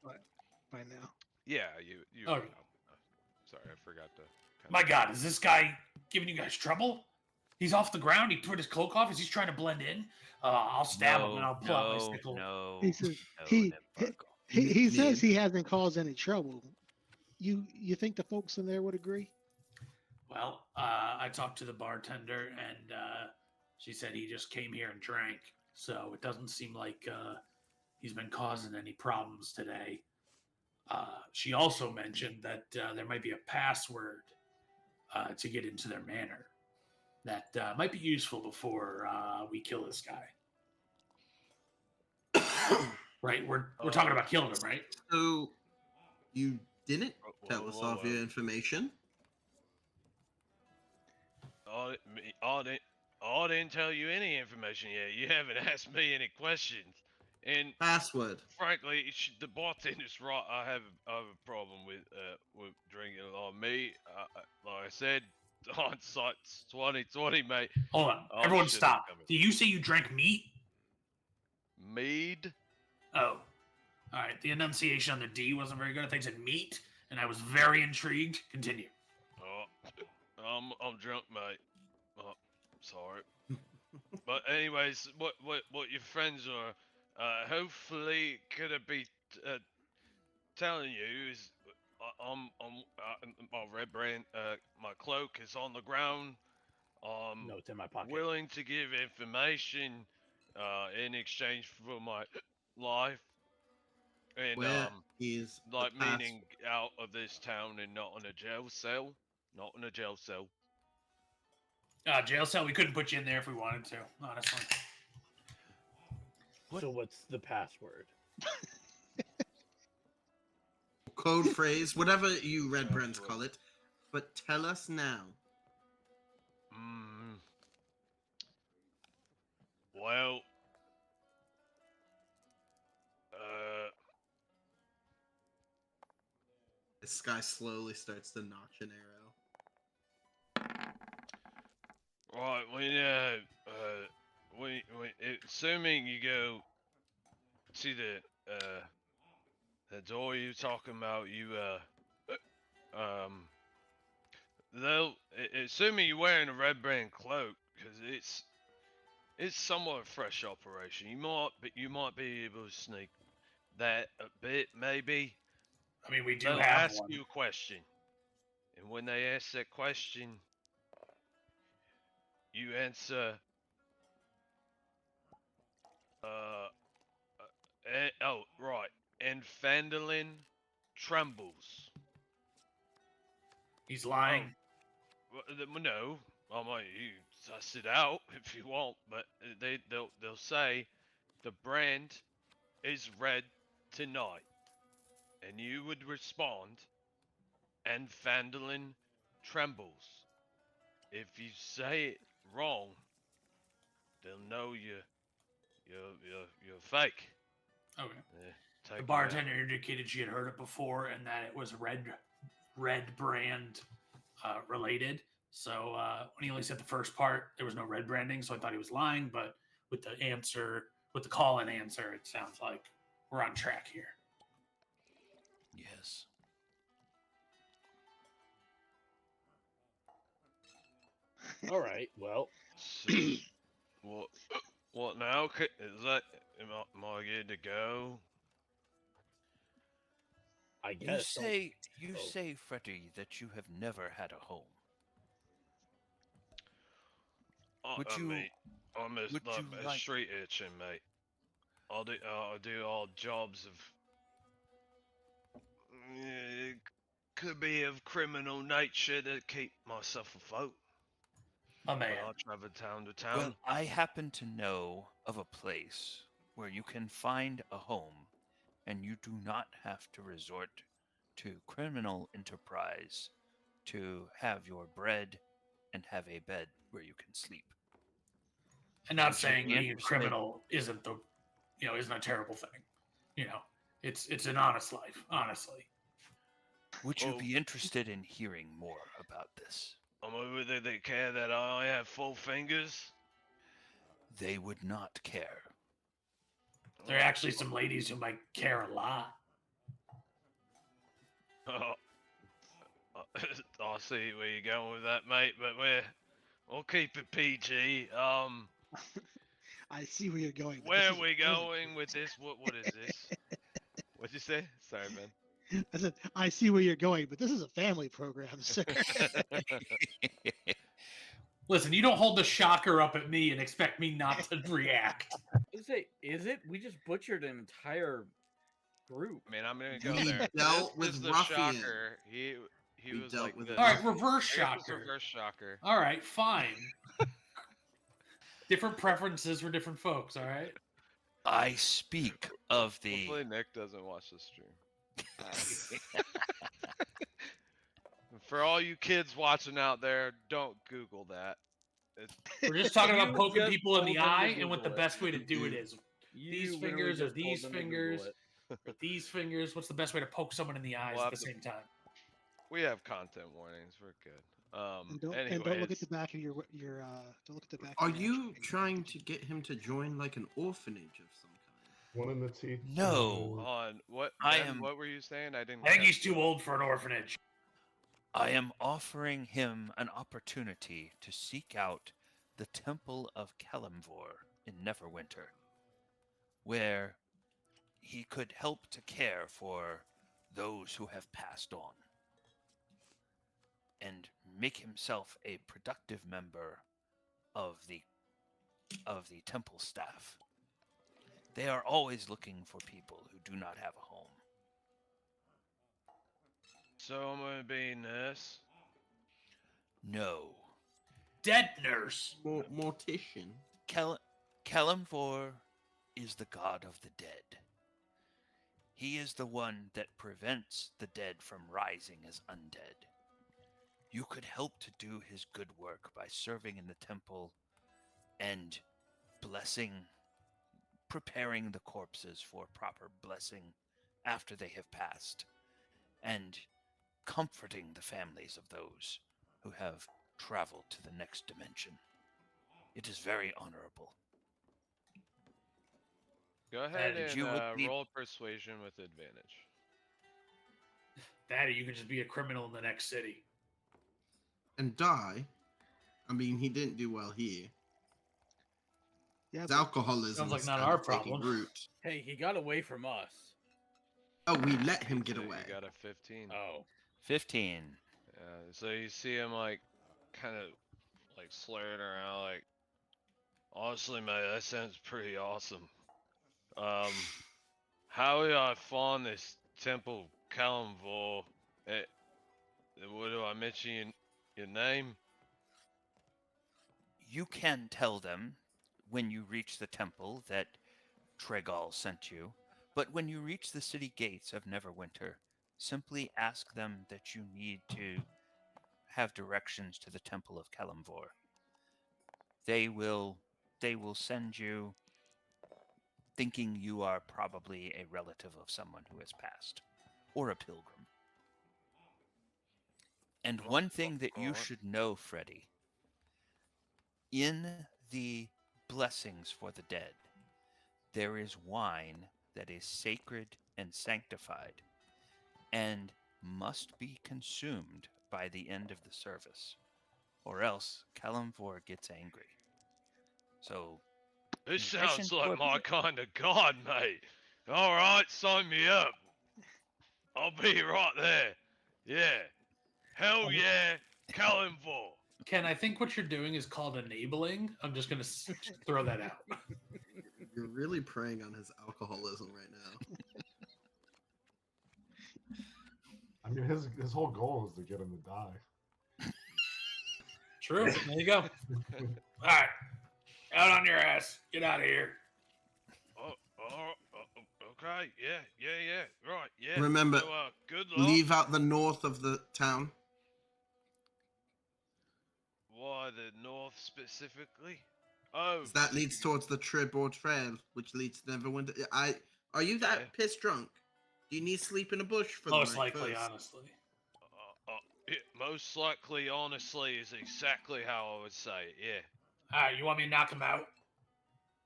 by now. Yeah, you. Okay. Sorry, I forgot to. My God, is this guy giving you guys trouble? He's off the ground. He put his cloak off. Is he trying to blend in? I'll stab him and I'll pull out my sickle. No, He says no, he Nimbarkle. he says Nib. he hasn't caused any trouble. You think the folks in there would agree? Well, I talked to the bartender, and she said he just came here and drank. So it doesn't seem like he's been causing any problems today. She also mentioned that there might be a password to get into their manor that might be useful before we kill this guy. Right? We're talking about killing him, right? So you didn't tell us Whoa, all of your whoa. information. I didn't tell you any information yet. You haven't asked me any questions. And Password. frankly, the bartender's right. I have a problem with drinking a lot of meat. Like I said, hindsight's 2020, mate. Hold on. I Everyone should have stop. come. Did you say you drank meat? Mead? Oh. All right. The enunciation on the D wasn't very good. I think it said meat, and I was very intrigued. Continue. Oh, I'm drunk, mate. Oh, sorry. But anyways, what your friends are, hopefully gonna be telling you is, my red brand, my cloak is on the ground. No, I'm it's in my pocket. willing to give information, in exchange for my life, and Where is the like pass? meaning out of this town and not in a jail cell, not in a jail cell. Jail cell. We couldn't put you in there if we wanted to, honestly. So what's the password? Code phrase, whatever you red brands Password. call it. But tell us now. Mm, well, uh, This guy slowly starts to notch an arrow. right, assuming you go to the door you're talking about, um, though, assuming you're wearing a red brand cloak, because it's somewhat a fresh operation. You might be able to sneak that a bit, maybe. I mean, we do They'll have ask one. you a question, and when they ask that question, you answer. Uh, oh, right. And Phandelin trembles. He's Oh, lying. no. I mean, you suss it out if you want, but they'll say the brand is red tonight, and you would respond, and Phandelin trembles. If you say it wrong, they'll know you're fake. Okay. The Take you out. bartender indicated she had heard it before and that it was red brand related. So when he only said the first part, there was no red branding, so I thought he was lying. But with the call-in answer, it sounds like we're on track here. Yes. All right. Well, So, what? What now? Is that? Am I good to go? I You guess. say you Oh. say, Freddy, that you have never had a home. Would you Mate, I'm would you a like street urchin, mate. I do all jobs of. It could be of criminal nature to keep myself afloat. My But man. I travel town to Well, town. I happen to know of a place where you can find a home and you do not have to resort to criminal enterprise to have your bread and have a bed where you can sleep. And not Would you saying be being a interested? criminal isn't isn't a terrible thing. It's an honest life, honestly. Would you Well, be interested in hearing more about this? I'm over there. They care that I have 4 fingers. They would not care. There are actually some ladies who might care a lot. I see where you're going with that, mate. But we'll keep it PG. I see where you're going. But Where this are is we really going with crazy. this? What is this? What'd you say? Sorry, man. I said, I see where you're going, but this is a family program, sir. Listen, you don't hold the shocker up at me and expect me not to react. Say, is it? We just butchered an entire group. I mean, I'm gonna go We there. dealt This is with the ruffians. shocker. He We was dealt like with this. a All right, ruffian. reverse I guess it's shocker. reverse shocker. All right, fine. Different preferences for different folks, all right? I speak of the. Hopefully Nick doesn't watch the stream. For all you kids watching out there, don't Google that. We're just talking about You poking just people in told the them to eye and what the Google it. best way to do it is. You These literally fingers or just told these them to Google fingers it. or these fingers. What's the best way to poke someone in the eyes We'll at have the to- same time? We have content warnings. We're good. And don't look at the back of your don't look at the back. Are of your you actual trying package. to get him to join like an orphanage of some kind? One in the teeth. No. On what? I Ben, am- What were you saying? I didn't. I think catch he's too old for an orphanage. I am offering him an opportunity to seek out the Temple of Kalimvor in Neverwinter, where he could help to care for those who have passed on and make himself a productive member of the temple staff. They are always looking for people who do not have a home. So I'm gonna be nurse. No. Dead nurse. Mortician. Kalimvor is the god of the dead. He is the one that prevents the dead from rising as undead. You could help to do his good work by serving in the temple and preparing the corpses for proper blessing after they have passed, and comforting the families of those who have traveled to the next dimension. It is very honorable. Go ahead Did and you would be- roll persuasion with advantage. That or you could just be a criminal in the next city. And die. I mean, he didn't do well here. Yeah, His but alcoholism Sounds like is not kind our of taking problem. root. Hey, he got away from us. Oh, we let him get So away. You got a 15. Oh. 15. So you see him like, kind of, like slurring around, like, honestly, mate, that sounds pretty awesome. How do I find this temple, Kalimvor? What do I mention your name? You can tell them when you reach the temple that Tregal sent you, but when you reach the city gates of Neverwinter, simply ask them that you need to have directions to the Temple of Kalimvor. They will send you thinking you are probably a relative of someone who has passed, or a pilgrim. And one thing that you should know, Freddy, in the blessings for the dead, there is wine that is sacred and sanctified and must be consumed by the end of the service, or else Kalimvor gets angry. So, This Mission sounds like for- my kind of god, mate. All right, sign me up. I'll be right there. Yeah. Hell yeah, Kalimvor. Ken, I think what you're doing is called enabling. I'm just going to throw that out. You're really preying on his alcoholism right now. I mean, his whole goal is to get him to die. True. There you go. All right. Out on your ass. Get out of here. Okay. Yeah. Right. Yeah. Remember, So, good luck. Leave out the north of the town. Why the north specifically? Oh. 'Cause that leads towards the Trebor Trail, which leads to Neverwinter. Are you that Yeah. pissed drunk? Do you need sleep in a bush for the Most night likely, first? honestly. Most likely, honestly, is exactly how I would say it. Yeah. All right. You want me to knock him out?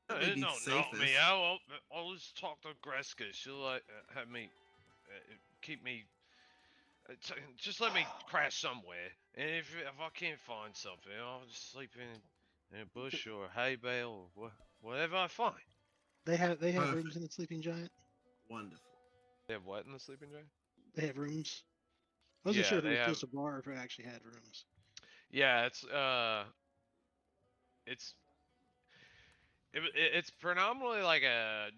That'd be No, the knock me safest. out. I'll just talk to Greska. She'll like have me keep me. Just let me crash somewhere, and if I can't find something, I'll just sleep in a bush or a hay bale or whatever I find. they have rooms Perfect. in the Sleeping Giant. Wonderful. They have what in the sleeping giant? They have rooms. I wasn't Yeah, sure if it they was have. just a bar or if it actually had rooms. Yeah, it's it's predominantly like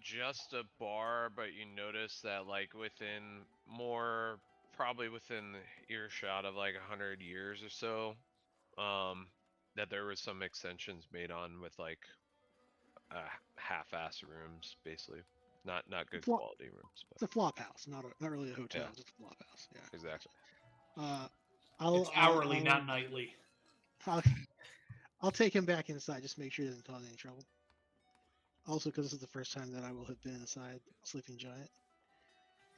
just a bar, but you notice that like within more probably within earshot of like 100 years or so, that there was some extensions made on with like half-ass rooms, basically, not good Flop, quality rooms, but it's a flop house, not really a hotel. yeah, It's just a flop house. Yeah. exactly. Uh, It's hourly, not nightly. I'll, I'll take him back inside. Just make sure he doesn't cause any trouble. Also, because this is the first time that I will have been inside Sleeping Giant,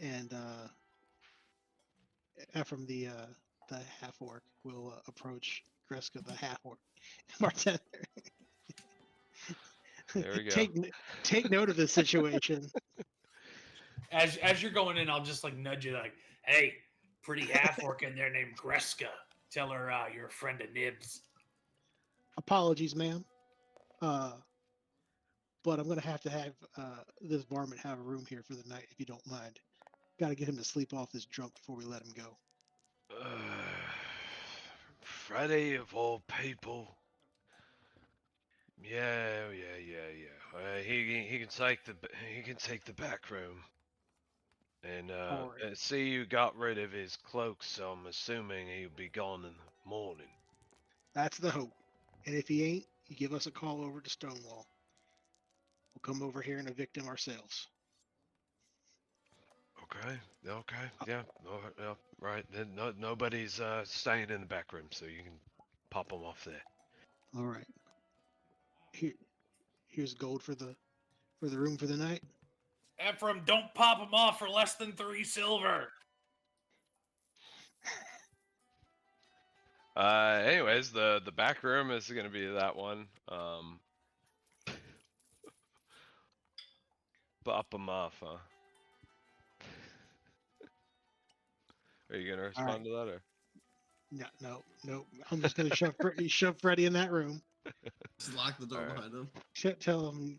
and Ephraim, the half orc, will approach Greska, the half orc bartender. There we go. take note of this situation. As you're going in, I'll just like nudge you, like, "Hey, pretty half orc in there named Greska. Tell her you're a friend of Nibs." Apologies, ma'am. But I'm gonna have this barman have a room here for the night, if you don't mind. Got to get him to sleep off this drunk before we let him go. Friday of all people. Yeah. He can take the back room. And All right, see, you got rid of his cloak, so I'm assuming he'll be gone in the morning. that's the hope. And if he ain't, you give us a call over to Stonewall. We'll come over here and evict him ourselves. Okay, yeah, right. Then nobody's staying in the back room, so you can pop them off there. All right. Here's gold for the room for the night. Ephraim, don't pop him off for less than 3 silver. Anyways, the back room is gonna be that one. Pop them off, huh? Are you gonna respond to that, or? No. I'm just gonna shove Freddy in that room. Just lock the door All right. behind him. Tell him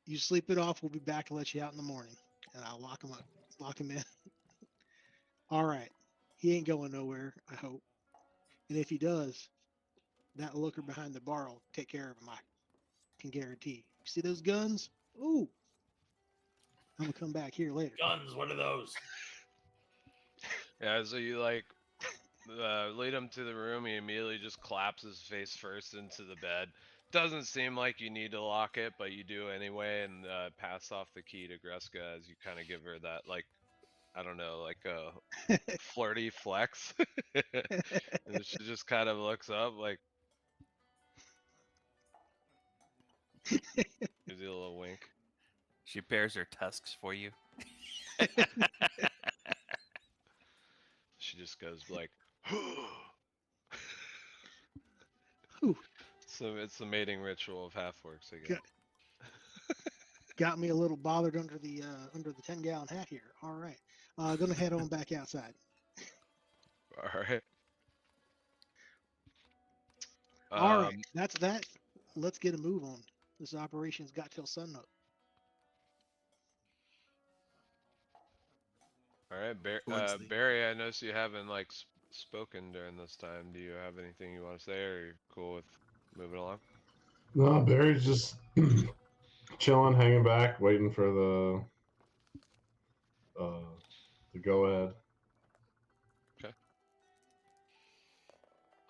you sleep it off. We'll be back to let you out in the morning, and I'll lock him up, lock him in. All right. He ain't going nowhere, I hope. And if he does, that looker behind the bar will take care of him. I can guarantee. See those guns? Ooh. I'm gonna come back here later. Guns, what are those? Yeah, so you like lead him to the room. He immediately just claps his face first into the bed. Doesn't seem like you need to lock it, but you do anyway, and pass off the key to Greska as you kind of give her that, like, I don't know, like a flirty flex. And she just kind of looks up, like, gives you a little wink. She bears her tusks for you. She just goes like, Ooh, so it's the mating ritual of half orcs, I guess. got me a little bothered under the 10-gallon hat here. All right. Gonna head on back outside. All right. All right. That's that. Let's get a move on. This operation's got till sun up. All right, Towards the- Barry. I noticed you haven't like spoken during this time. Do you have anything you want to say, or are you cool with moving along? No, Barry's just chilling, hanging back, waiting for the go ahead. Okay.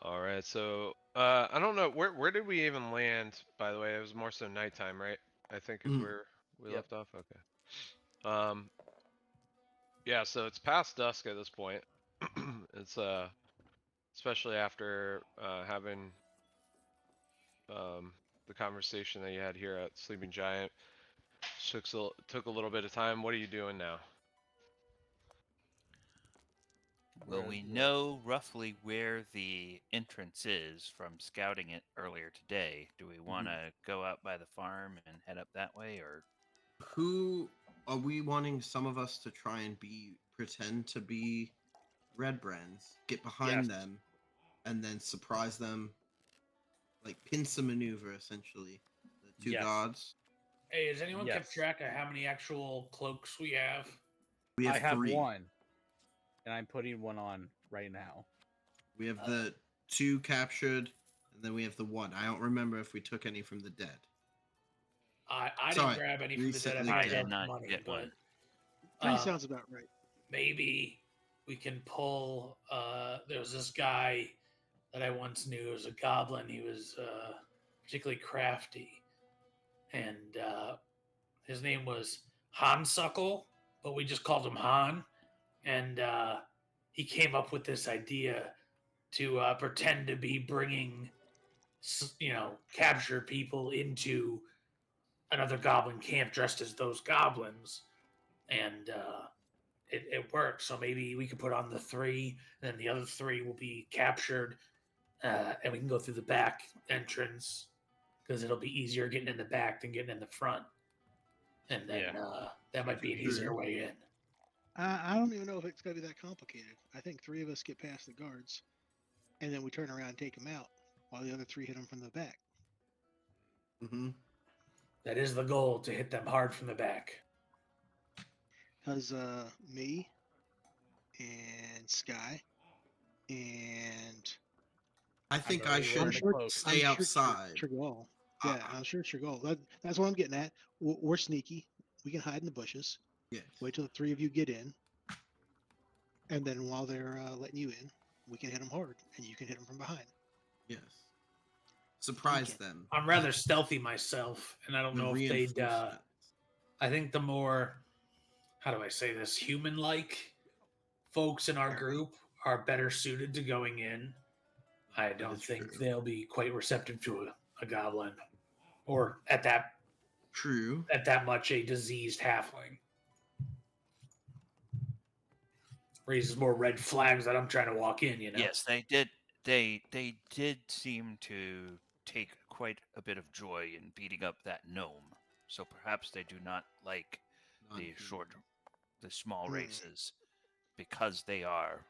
All right. So I don't know where did we even land. By the way, it was more so nighttime, right? I think is Mhm. where we Yep. left off. Okay. Yeah. So it's past dusk at this point. It's especially after having the conversation that you had here at Sleeping Giant. Took a little bit of time. What are you doing now? Well, we know roughly where the entrance is from scouting it earlier today. Do we want to go out by the farm and head up that way, or? Who are we wanting? Some of us to try and pretend to be Redbrands, get behind Yes. them, and then surprise them, like pincer maneuver essentially. The two Yes. guards. Hey, has anyone kept Yes. track of how many actual cloaks we have? We have I have 3. one. and I'm putting one on right now. We have the 2 captured, and then we have the 1. I don't remember if we took any from the dead. I Sorry, didn't grab any from the dead. I recently think I I dead. did grabbed not money, get but one. 3 uh, sounds about right. maybe we can pull. There was this guy that I once knew as a goblin. He was particularly crafty, and his name was Hansuckle, but we just called him Han. And he came up with this idea to pretend to be bringing, captured people into another goblin camp dressed as those goblins, and it worked. So maybe we could put on the 3, and then the other 3 will be captured, and we can go through the back entrance because it'll be easier getting in the back than getting in the front, and then that might be an easier True. way in. I don't even know if it's going to be that complicated. I think 3 of us get past the guards, and then we turn around and take them out, while the other 3 hit them from the back. Mm-hmm. That is the goal, to hit them hard from the back. Because me and Sky and I think already I I'm should sure stay outside. Trigol. Yeah, I'm sure Trigol. That's what I'm getting at. We're sneaky. We can hide in the bushes. Yes. Wait till the 3 of you get in, and then while they're letting you in, we can hit them hard, and you can hit them from behind. Yes. Surprise Sneak in. them. I'm rather stealthy myself, and I don't The know if they'd. reinforcements. I think the more, how do I say this, human-like folks in our group are better suited to going in. I don't is think true. they'll be quite receptive to a goblin, or at that True. much a diseased halfling. Raises more red flags that I'm trying to walk in. Yes, they did. They did seem to take quite a bit of joy in beating up that gnome. So perhaps they do not like the small Hmm. races because they are.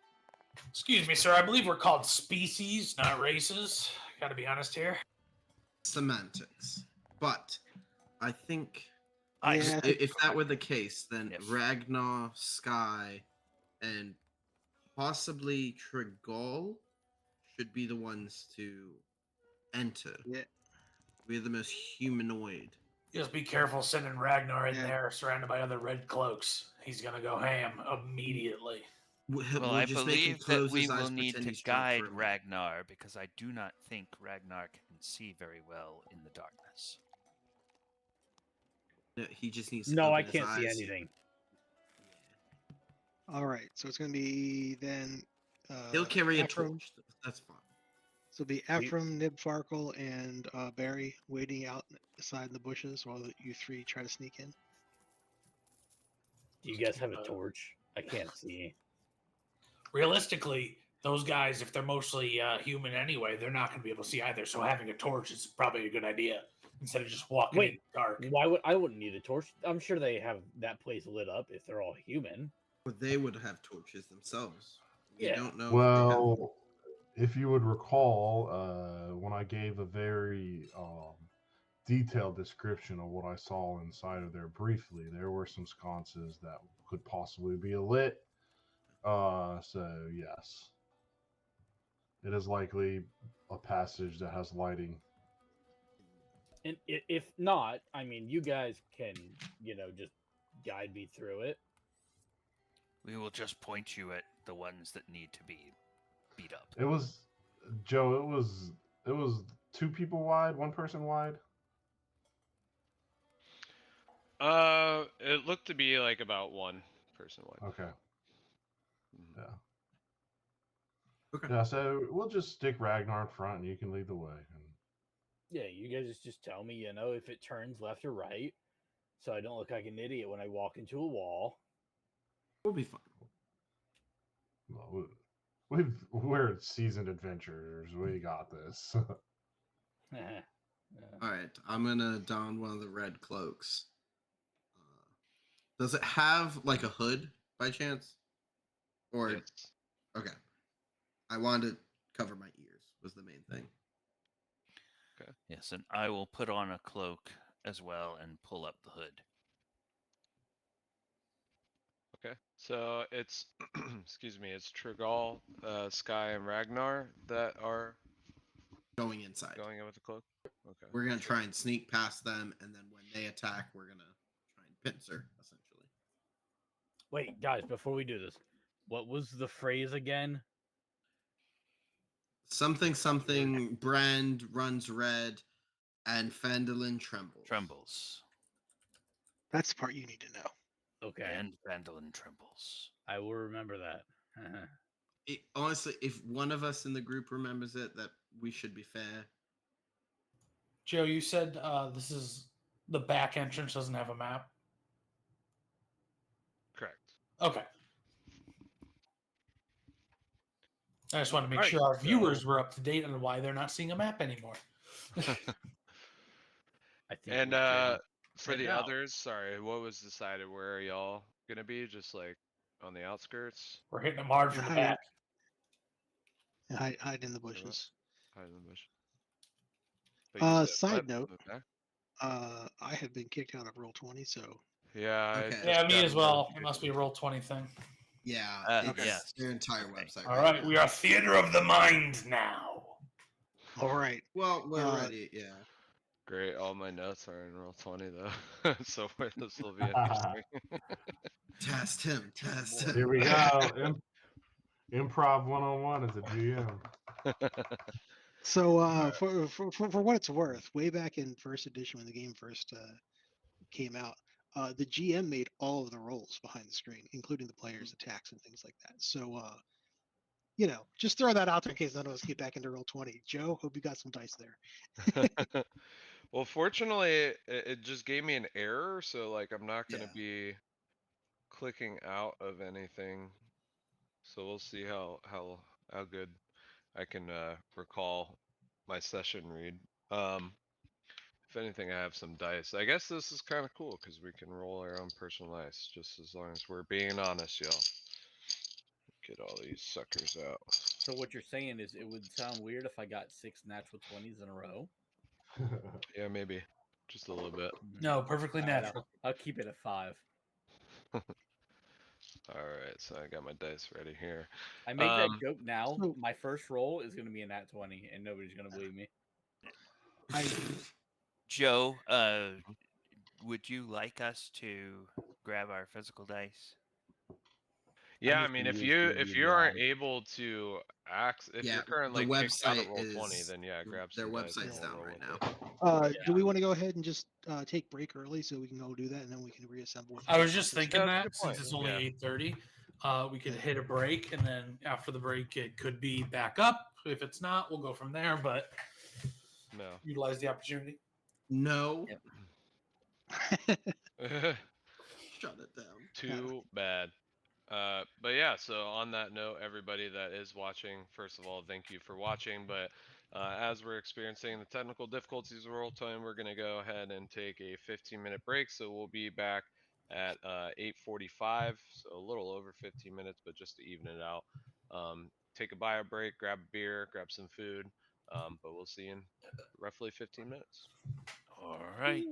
Excuse me, sir. I believe we're called species, not races. Got to be honest here. Semantics. But I think Yeah. if that were the case, then If- Ragnar, Sky, and possibly Trigol should be the ones to enter. Yeah. We're the most humanoid. Just be careful sending Ragnar in Yeah. there surrounded by other red cloaks. He's going to go ham immediately. Well, I just make him believe that close we his eyes, will need pretend to he's drunk guide for a minute. Ragnar because I do not think Ragnar can see very well in the darkness. No, he just needs to No, open I his can't see eyes. anything. All right. So it's going to be then. He'll carry a Ephraim. torch. That's fine. So it'll be Ephraim, Nibfarkle, and Barry waiting outside in the bushes while you 3 try to sneak in. Do you guys have a torch? I can't see. Realistically, those guys, if they're mostly human anyway, they're not going to be able to see either. So having a torch is probably a good idea instead of just walking in the dark. Why would I wouldn't need a torch? I'm sure they have that place lit up if they're all human. But they would have torches themselves. We Yeah. don't know. Well, if you would recall, when I gave a very detailed description of what I saw inside of there briefly, there were some sconces that could possibly be lit. So yes, it is likely a passage that has lighting. And if not, I mean, you guys can, just guide me through it. We will just point you at the ones that need to be beat up. It was Joe. It was 2 people wide, 1 person wide. It looked to be like about 1 person wide. Okay. Mhm. Yeah. Okay. Yeah. So we'll just stick Ragnar in front, and you can lead the way. And Yeah, you guys just tell me, if it turns left or right, so I don't look like an idiot when I walk into a wall. We'll be fine. well, we're seasoned adventurers. We got this. All right, I'm gonna don one of the red cloaks. Does it have like a hood by chance? Or Yes. okay, I wanted to cover my ears. Was the main thing. Yes, and I will put on a cloak as well and pull up the hood. Okay. So it's, excuse me, it's Trigal, Sky, and Ragnar that are Going inside. going in with the cloak. Okay. We're gonna try and sneak past them, and then when they attack, we're gonna try and pincer essentially. Wait, guys, before we do this, what was the phrase again? Something. Brand runs red, and Phandelin trembles. Trembles. That's the part you need to know. Okay, And Phandelin trembles. I will remember that. Honestly, if one of us in the group remembers it, that we should be fair. Joe, you said this is the back entrance doesn't have a map. Correct. Okay. I just wanted to make Alright, sure our viewers so- were up to date on why they're not seeing a map anymore. I think And we can for head the out. others, sorry, what was decided? Where are y'all gonna be? Just like on the outskirts? We're hitting them hard from the Hide, back. hide in the bushes. Hide in the bush. But you said Side what? note, In the back? I have been kicked out of Roll20, so Yeah. Okay. Yeah, me got as a well. It must notification. be a Roll20 thing. Yeah, it's yes. their entire Okay. website. All right right, now. we are theater of the mind now. all right. Well, we're ready. Yeah. Great. All my notes are in Roll20 though, so this will be interesting. Test him. Test him. Here we go. Improv 101 as a GM. So for what it's worth, way back in first edition when the game first came out, the GM made all of the rolls behind the screen, including the players' attacks and things like that. So just throw that out there in case none of us get back into Roll20. Joe, hope you got some dice there. Well, fortunately, it just gave me an error, so like I'm not gonna Yeah. be clicking out of anything. So we'll see how good I can recall my session read. If anything, I have some dice. I guess this is kind of cool because we can roll our own personal dice, just as long as we're being honest, y'all. Get all these suckers out. So what you're saying is it would sound weird if I got 6 natural 20s in a row? Yeah, maybe. Just a little bit. No, perfectly Alright, natural. I'll keep it at 5. Alright, so I got my dice ready here. I make that joke now. so- My first roll is going to be a nat 20, and nobody's going to believe me. Joe, would you like us to grab our physical dice? Yeah, I just mean, gonna if use you the if you aren't blind. able to if Yeah, you're currently the kicked out of website Roll20, is- then yeah, grab their some dice and website's we'll down roll right with now. it. Do we want to go ahead and just take break early so we can go do that and then we can reassemble? With I was just thinking Yeah, that's a that good since point. it's only Yeah. 8:30, we could hit a break, and then after the break, it could be back up. If it's not, we'll go from there. But No. utilize the opportunity. No. Yep. Shut it down. Too bad. But yeah, so on that note, everybody that is watching, first of all, thank you for watching. But as we're experiencing the technical difficulties of roll time, we're going to go ahead and take a 15-minute break. So we'll be back at 8:45, so a little over 15 minutes, but just to even it out. Take a bio break, grab a beer, grab some food, but we'll see you in roughly 15 minutes. All right.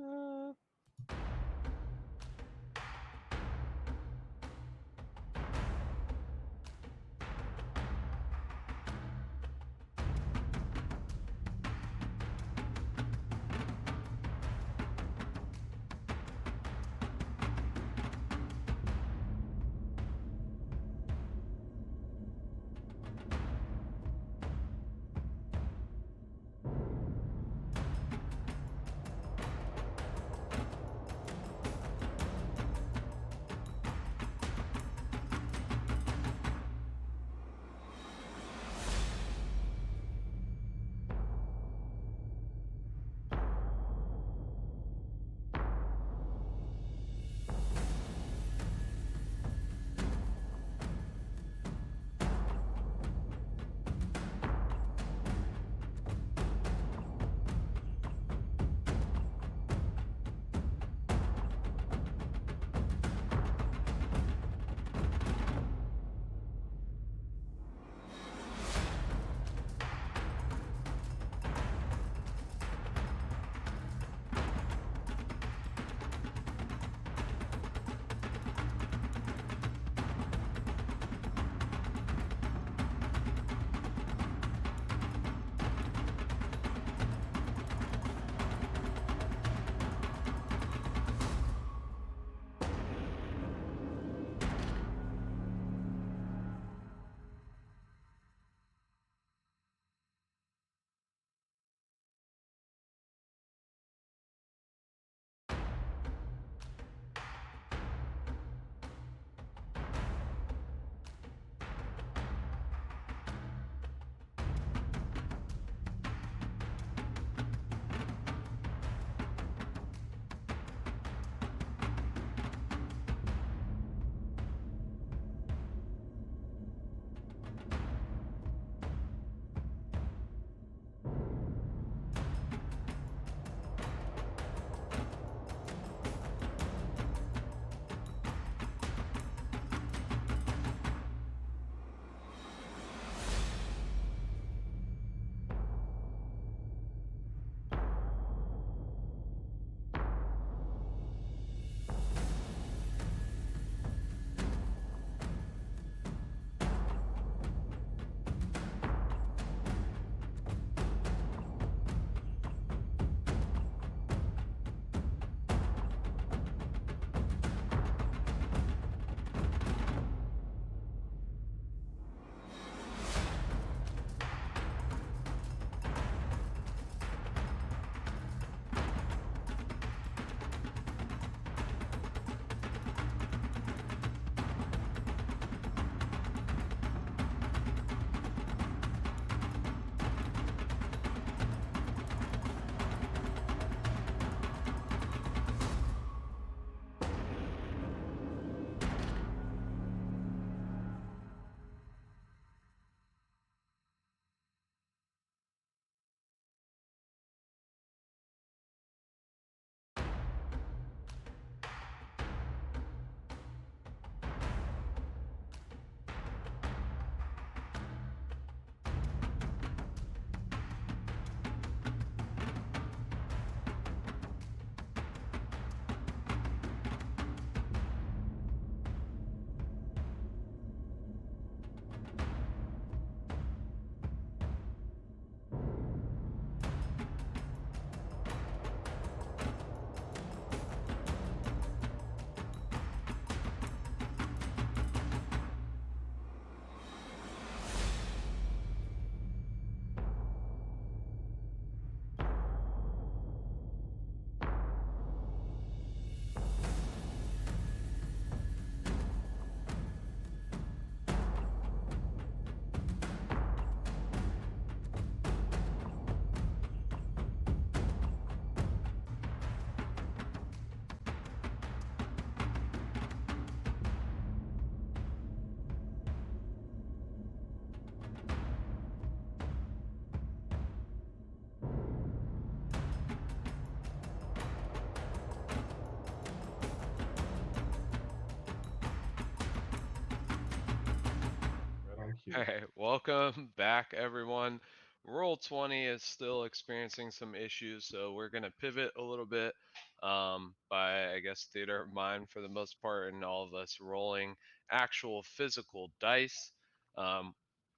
you. All right, welcome back, everyone. Roll 20 is still experiencing some issues, so we're going to pivot a little bit by, I guess, theater of mind for the most part, and all of us rolling actual physical dice, um,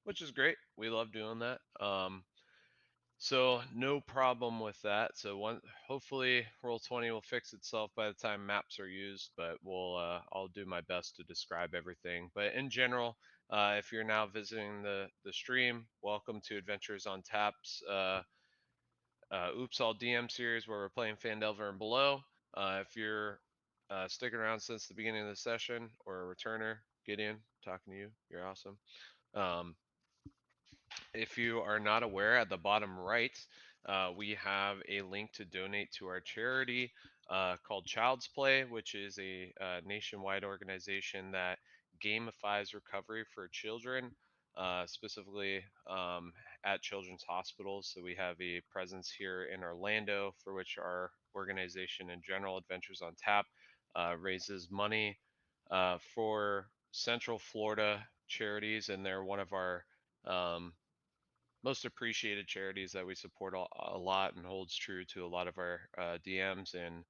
which is great. We love doing that. So no problem with that. So hopefully Roll20 will fix itself by the time maps are used, but I'll do my best to describe everything. But in general, if you're now visiting the stream, welcome to Adventures on Tap's Oops All DM series where we're playing Phandelver and Below. If you're sticking around since the beginning of the session or a returner, Gideon, talking to you, you're awesome. Um, if you are not aware, at the bottom right, we have a link to donate to our charity called Child's Play, which is a nationwide organization that gamifies recovery for children, specifically at children's hospitals. So we have a presence here in Orlando, for which our organization in general, Adventures on Tap, raises money for Central Florida charities, and they're one of our um, most appreciated charities that we support a lot and holds true to a lot of our DMs and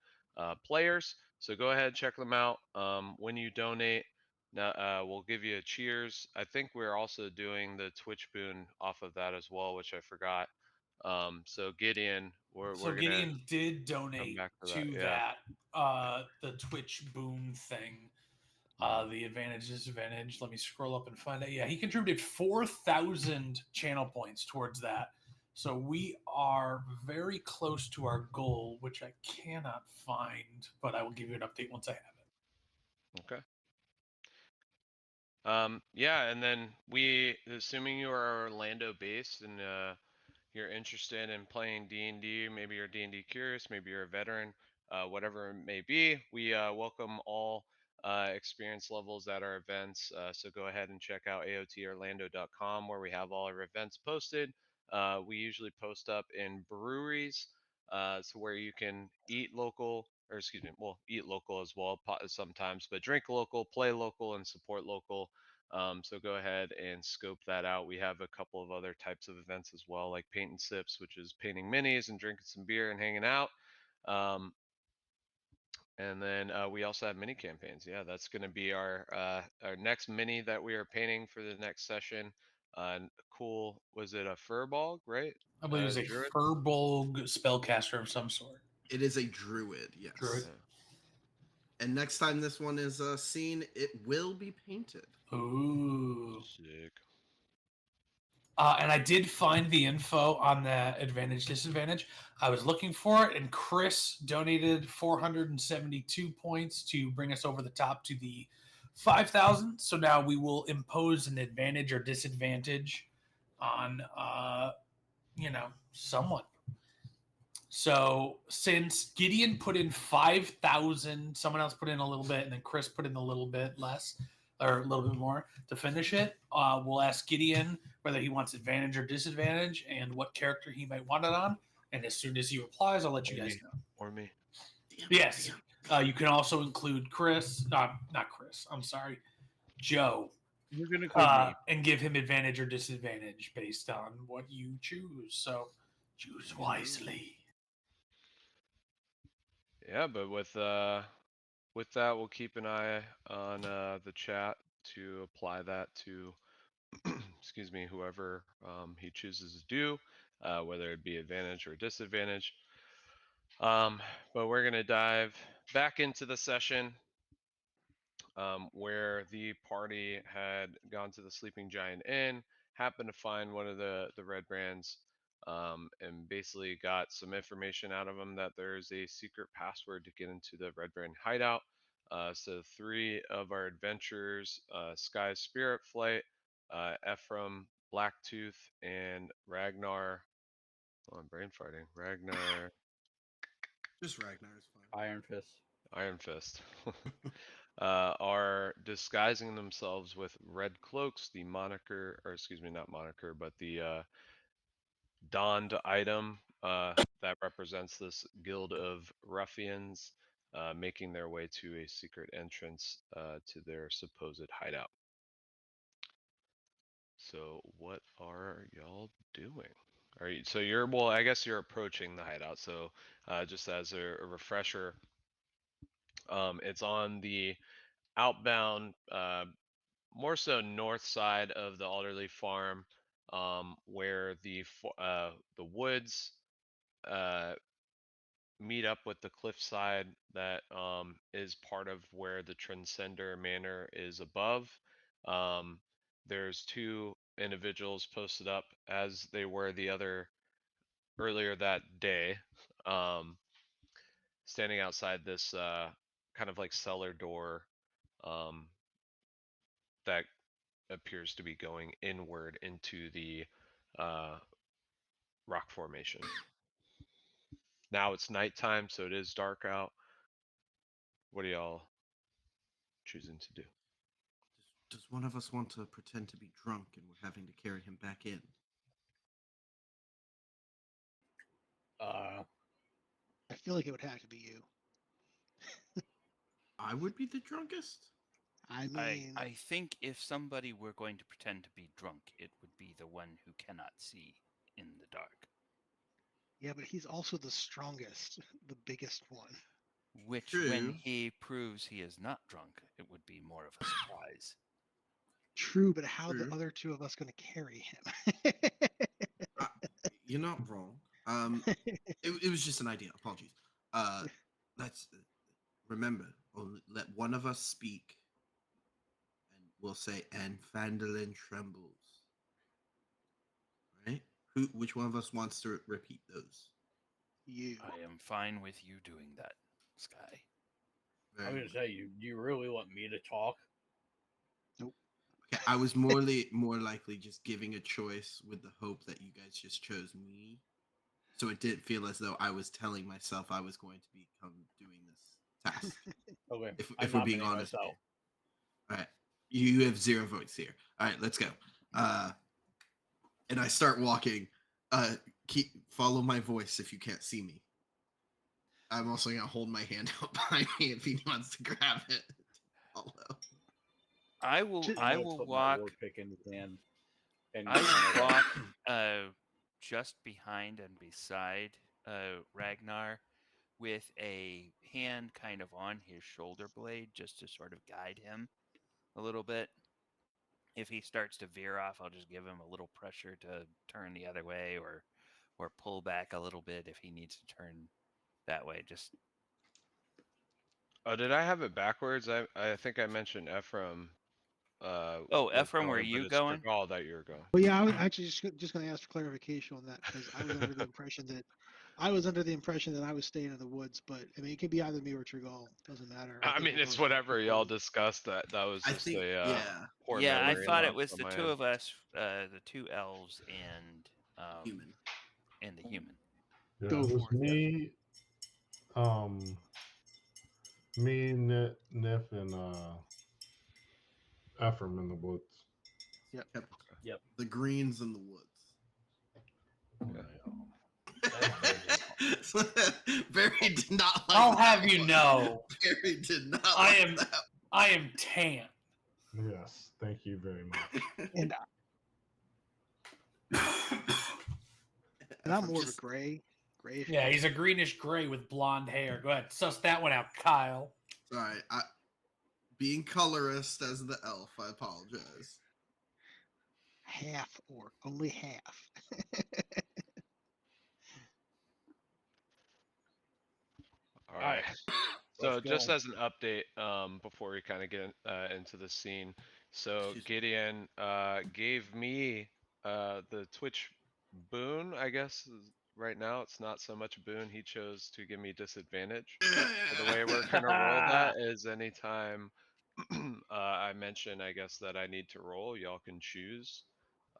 players. So go ahead, check them out. When you donate, we'll give you a cheers. I think we're also doing the Twitch boon off of that as well, which I forgot. So Gideon, So we're gonna Gideon did come donate back to that. to Yeah. that the Twitch boom thing. The advantage disadvantage. Let me scroll up and find out. Yeah, he contributed 4,000 channel points towards that. So we are very close to our goal, which I cannot find, but I will give you an update once I have it. Okay. Yeah, and then assuming you are Orlando based and you're interested in playing D&D, maybe you're D&D curious, maybe you're a veteran, whatever it may be, we welcome all experience levels at our events. So go ahead and check out aotorlando.com where we have all our events posted. We usually post up in breweries, so where you can eat local, or excuse me, well, eat local as well sometimes, but drink local, play local, and support local. So go ahead and scope that out. We have a couple of other types of events as well, like Paint and Sips, which is painting minis and drinking some beer and hanging out. And then we also have mini campaigns. Yeah, that's going to be our next mini that we are painting for the next session. Cool. Was it a Furbolg, right? I believe it was a Druid. Furbolg spellcaster of some sort. It is a druid, yes. Druid. And next time this one is seen, it will be painted. Ooh. Sick. And I did find the info on the advantage disadvantage. I was looking for it, and Chris donated 472 points to bring us over the top to the 5,000. So now we will impose an advantage or disadvantage on, someone. So since Gideon put in 5,000, someone else put in a little bit, and then Chris put in a little bit less or a little bit more to finish it. We'll ask Gideon whether he wants advantage or disadvantage and what character he might want it on. And as soon as he replies, I'll let you guys know. Or me. Yes. You can also include Chris, not Chris, I'm sorry, Joe. You're going to include me. And give him advantage or disadvantage based on what you choose. So choose wisely. Yeah, but with that, we'll keep an eye on the chat to apply that to, excuse me, whoever he chooses to do, whether it be advantage or disadvantage. But we're gonna dive back into the session where the party had gone to the Sleeping Giant Inn, happened to find one of the Redbrands, and basically got some information out of them that there's a secret password to get into the Redbrand hideout. So three of our adventurers, Sky's Spirit Flight, Ephraim, Blacktooth, and Ragnar. Oh, I'm brain farting. Ragnar. Just Ragnar is fine. Iron Fist. Iron Fist. Are disguising themselves with red cloaks, the moniker, or excuse me, not moniker, but the donned item that represents this guild of ruffians, making their way to a secret entrance to their supposed hideout. So what are y'all doing? Are you, so you're well, I guess you're approaching the hideout. So just as a refresher, it's on the outbound, more so north side of the Alderley farm, where the woods uh, meet up with the cliffside that is part of where the Transcender Manor is above. Um, there's two individuals posted up as they were the other earlier that day, um, standing outside this kind of like cellar door um, that appears to be going inward into the uh, rock formation. Now it's nighttime, so it is dark out. What are y'all choosing to do? Does one of us want to pretend to be drunk and we're having to carry him back in? Uh, I feel like it would have to be you. I would be the drunkest. I I mean, I think if somebody were going to pretend to be drunk, it would be the one who cannot see in the dark. yeah, but he's also the strongest, the biggest one. Which, when True. he proves he is not drunk, it would be more of a surprise. True, but how are the True. other two of us going to carry him? Uh, you're not wrong. It was just an idea. Apologies. Uh, let's remember. Only let one of us speak, and we'll say, "And Phandelin trembles." Right? Who? Which one of us wants to repeat those? You. I am fine with you doing that, Sky. I'm Very gonna well. say, you really want me to talk? Nope. Okay, I was more likely just giving a choice with the hope that you guys just chose me, so it didn't feel as though I was telling myself I was going to become doing this task. Okay, If I we're being nominate honest myself. here, all right, you have 0 votes here. All right, let's go. Uh, and I start walking. Keep follow my voice if you can't see me. I'm also gonna hold my hand out behind me if he wants to grab it. Follow. I will. Ju- I'm I gonna will put my war walk. pick in his hand and I will kind of walk just behind and beside Ragnar, with a hand kind of on his shoulder blade, just to sort of guide him a little bit. If he starts to veer off, I'll just give him a little pressure to turn the other way, or pull back a little bit if he needs to turn that way. Just Oh, did I have it backwards? I think I mentioned Ephraim oh, was Ephraim, where are going, but you it's going? Dragal that you're going. Well, yeah, I was actually just going to ask for clarification on that because I was under the impression that I was staying in the woods, but I mean, it could be either me or Trigal. Doesn't matter. I I think mean, we're it's both going whatever to y'all go. discussed. That was I just think, a yeah, poor Yeah, I memory thought it lost was on the my two end. of us, the two elves human. and the human. Yeah, Go it was for it. um, me, Nif, and Ephraim in the woods. Yep. Kept yep. the greens in the woods. Yeah. Barry did not like I'll that have you one. know, Barry did not I like am I am tan. Yes, thank you very much. that. And I'm Ephraim more of a just grayish Yeah, gray. he's a greenish gray with blonde hair. Go ahead, suss that one out, Kyle. sorry. Being colorist as the elf, I apologize. Half orc, only half. All All right. right, let's So just go. as an update, before we kind of get into the scene, so Excuse me. Gideon gave me the Twitch boon. I guess right now it's not so much a boon. He chose to give me disadvantage. So the way we're gonna roll that is anytime I mention, I guess, that I need to roll, y'all can choose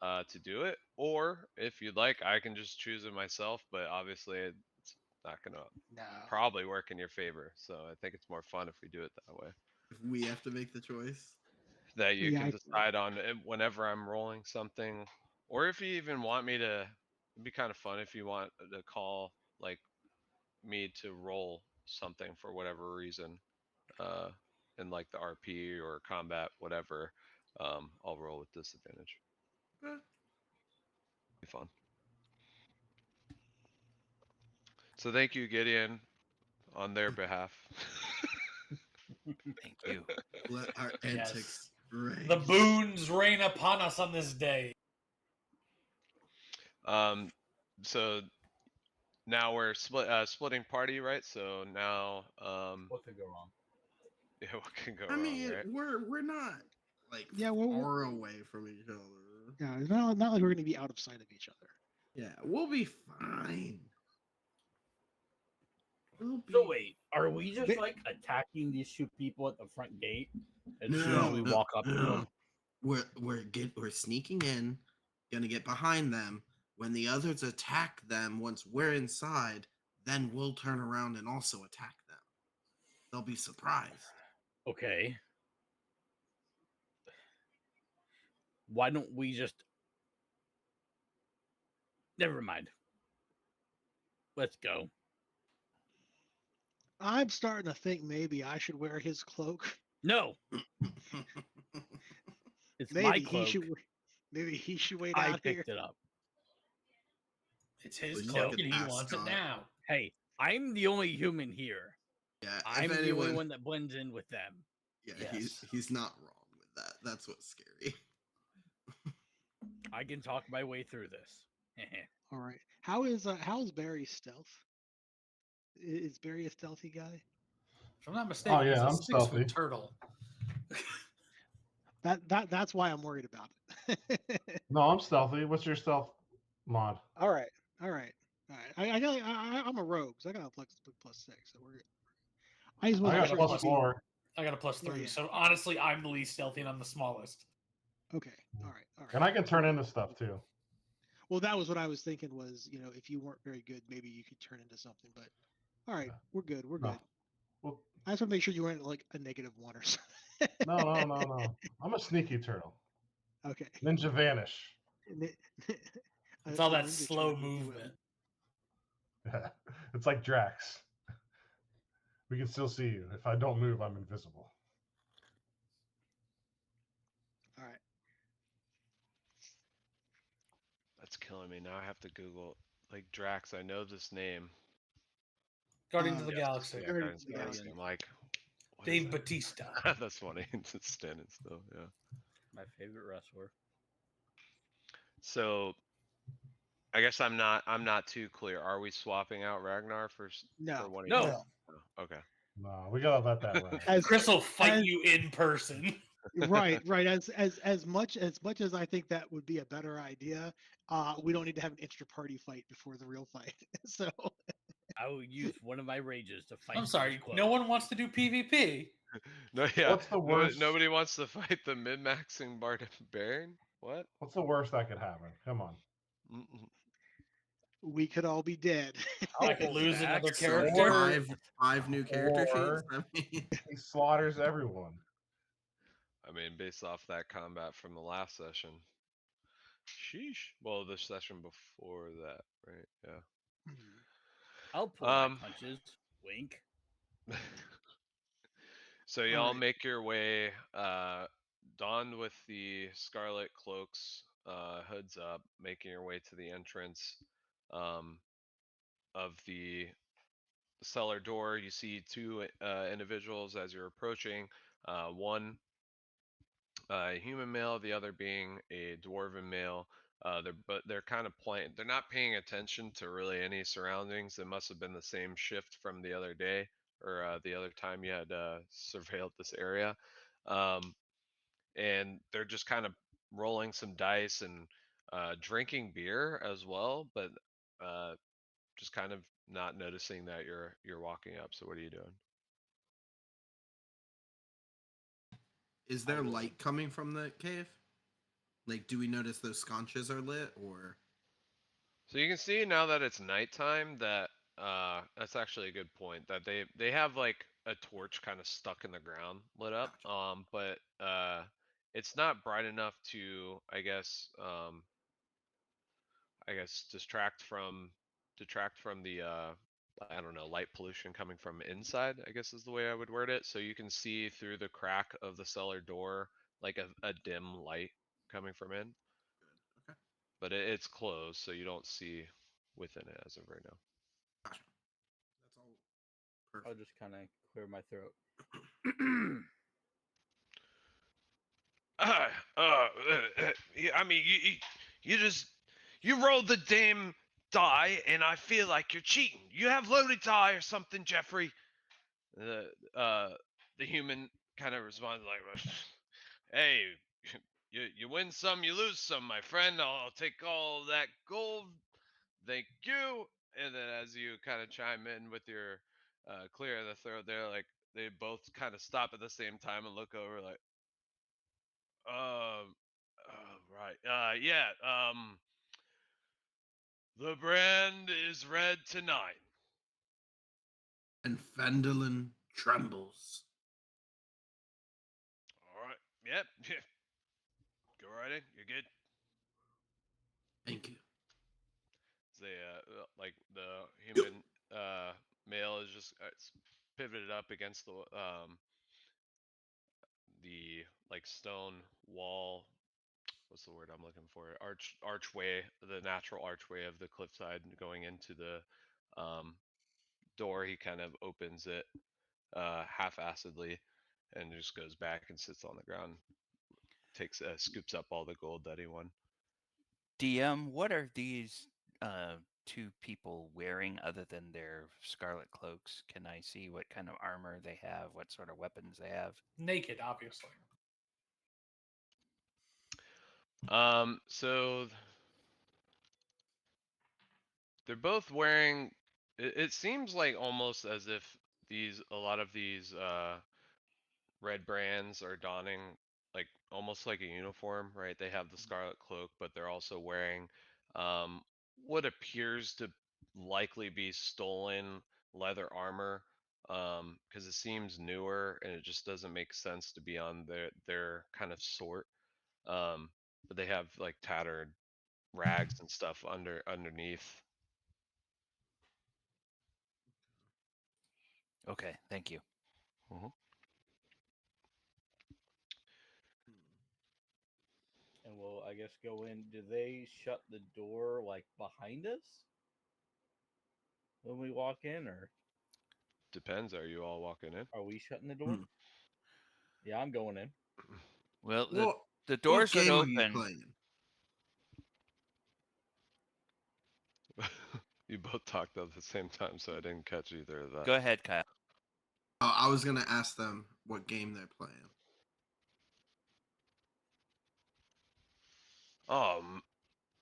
to do it, or if you'd like, I can just choose it myself. But obviously, it's not gonna No. probably work in your favor. So I think it's more fun if we do it that way. If we have to make the choice. That you Yeah. can decide on it whenever I'm rolling something, or if you even want me to. It'd be kind of fun if you want to call like me to roll something for whatever reason, uh, in like the RP or combat, whatever. I'll roll with disadvantage. Be fun. So thank you, Gideon, on their behalf. Thank you. Let our Yes. antics rain. The boons rain upon us on this day. So now we're splitting party, right? So now, What could go wrong? yeah, what can go I wrong, mean, right? we're not like Yeah, we're far away from each other. yeah, it's not like we're gonna be out of sight of each other. Yeah, we'll be fine. We'll be So wait, are we just They- like attacking these two people at the front gate as no, soon as we walk up to no. them? We're sneaking in, gonna get behind them. When the others attack them, once we're inside, then we'll turn around and also attack them. They'll be surprised. Okay. Why don't we just? Never mind. Let's go. I'm starting to think maybe I should wear his cloak. No, it's my Maybe cloak. maybe he should wait I out here. picked it up. It's his Please cloak look and at he that, wants it Scott. now. Hey, I'm the only human here. Yeah, I'm if the anyone, only one that blends in with them. yeah, Yes. he's not wrong with that. That's what's scary. I can talk my way through this. All right. How's Barry's stealth? Is Barry a stealthy guy? If I'm not mistaken, Oh, yeah, he's a I'm 6-foot stealthy. turtle. That's why I'm worried about it. No, I'm stealthy. What's your stealth mod? All right. All right. All right. I'm a rogue, so I got a plus 6, so we're good. I just I wasn't got sure. plus If 4. I got a plus Yeah, 3. yeah. So honestly, I'm the least stealthy and I'm the smallest. Okay. All right. All right. And I can turn into stuff too. Well, that was what I was thinking was, if you weren't very good, maybe you could turn into something. But all right, we're good. We're No. good. Well, I just want to make sure you weren't like a -1 or something. no. I'm a sneaky turtle. Okay. Ninja vanish. It's all The that ninja slow turtle, if you will. movement. Yeah. It's like Drax. We can still see you. If I don't move, I'm invisible. All right. That's killing me. Now I have to Google like Drax. I know this name. Guardians of the Yes. Galaxy. Yeah, Guardians Guardians of of the the Galaxy. Galaxy. I'm like, what is Dave that? Batista. That's funny. It's just standing still. Yeah. My favorite wrestler. So I guess I'm not too clear. Are we swapping out Ragnar for No. one of No. y'all? No. Okay. No, we gotta let that ride. As Chris will fight as- you in person. right. As much as I think that would be a better idea, we don't need to have an extra party fight before the real fight. So I will use one of my rages to fight. I'm for sorry, this quote. no one wants to do PvP. No, yeah. What's the worst? Nobody wants to fight the min-maxing barbarian. What? What's the worst that could happen? Come on. Mm-mm. we could all be dead. I could hold lose back. another So character. Five new character Or- sheets. I mean, He slaughters everyone. I mean, based off that combat from the last session. Sheesh. Well, the session before that, right? Yeah. I'll pull Um, my punches. Wink. So y'all right. make your way, donned with the scarlet cloaks, hoods up, making your way to the entrance of the cellar door. You see two individuals as you're approaching. One human male, the other being a dwarven male. They're kind of playing. They're not paying attention to really any surroundings. It must have been the same shift from the other day or the other time you had surveilled this area, and they're just kind of rolling some dice and drinking beer as well, but just kind of not noticing that you're walking up. So what are you doing? is there light coming from the cave? Like, do we notice those sconces are lit, or So you can see now that it's nighttime that that's actually a good point that they have like a torch kind of stuck in the ground lit up, Gotcha. but it's not bright enough to I guess detract from the I don't know, light pollution coming from inside, I guess is the way I would word it. So you can see through the crack of the cellar door like a dim light coming from in. but it's closed, so you don't see within it as of right now. Gotcha. That's all I'll perfect. just kind of clear my throat. I mean, you just you rolled the damn die, and I feel like you're cheating. You have loaded die or something, Jeffrey. The human kind of responds like, "Hey, you win some, you lose some, my friend. I'll take all that gold. Thank you." And then as you kind of chime in with your clear of the throat, they're like they both kind of stop at the same time and look over like, right, yeah, the brand is red tonight. And Phandelver trembles. All right, yep, go right in. You're good. Thank you. They like the human male is just it's pivoted up against the like stone wall. What's the word I'm looking for? Archway, the natural archway of the cliffside going into the um, door. He kind of opens it half-assedly and just goes back and sits on the ground. Takes scoops up all the gold that he won. DM, what are these two people wearing other than their scarlet cloaks? Can I see what kind of armor they have? What sort of weapons they have? Naked, obviously. So they're both wearing. It seems like almost as if a lot of these red brands are donning like almost like a uniform, right? They have the scarlet cloak, but they're also wearing um, what appears to likely be stolen leather armor because it seems newer and it just doesn't make sense to be on their kind of sort. Um, but they have like tattered rags and stuff underneath. Okay, thank you. Mhm. And we'll, I guess, go in. Do they shut the door like behind us when we walk in, or Depends. Are you all walking in? are we shutting the door? Hmm. Yeah, I'm going in. Well, What the what doors would game are you open. playing? You both talked at the same time, so I didn't catch either of that. Go ahead, Kyle. I was gonna ask them what game they're playing.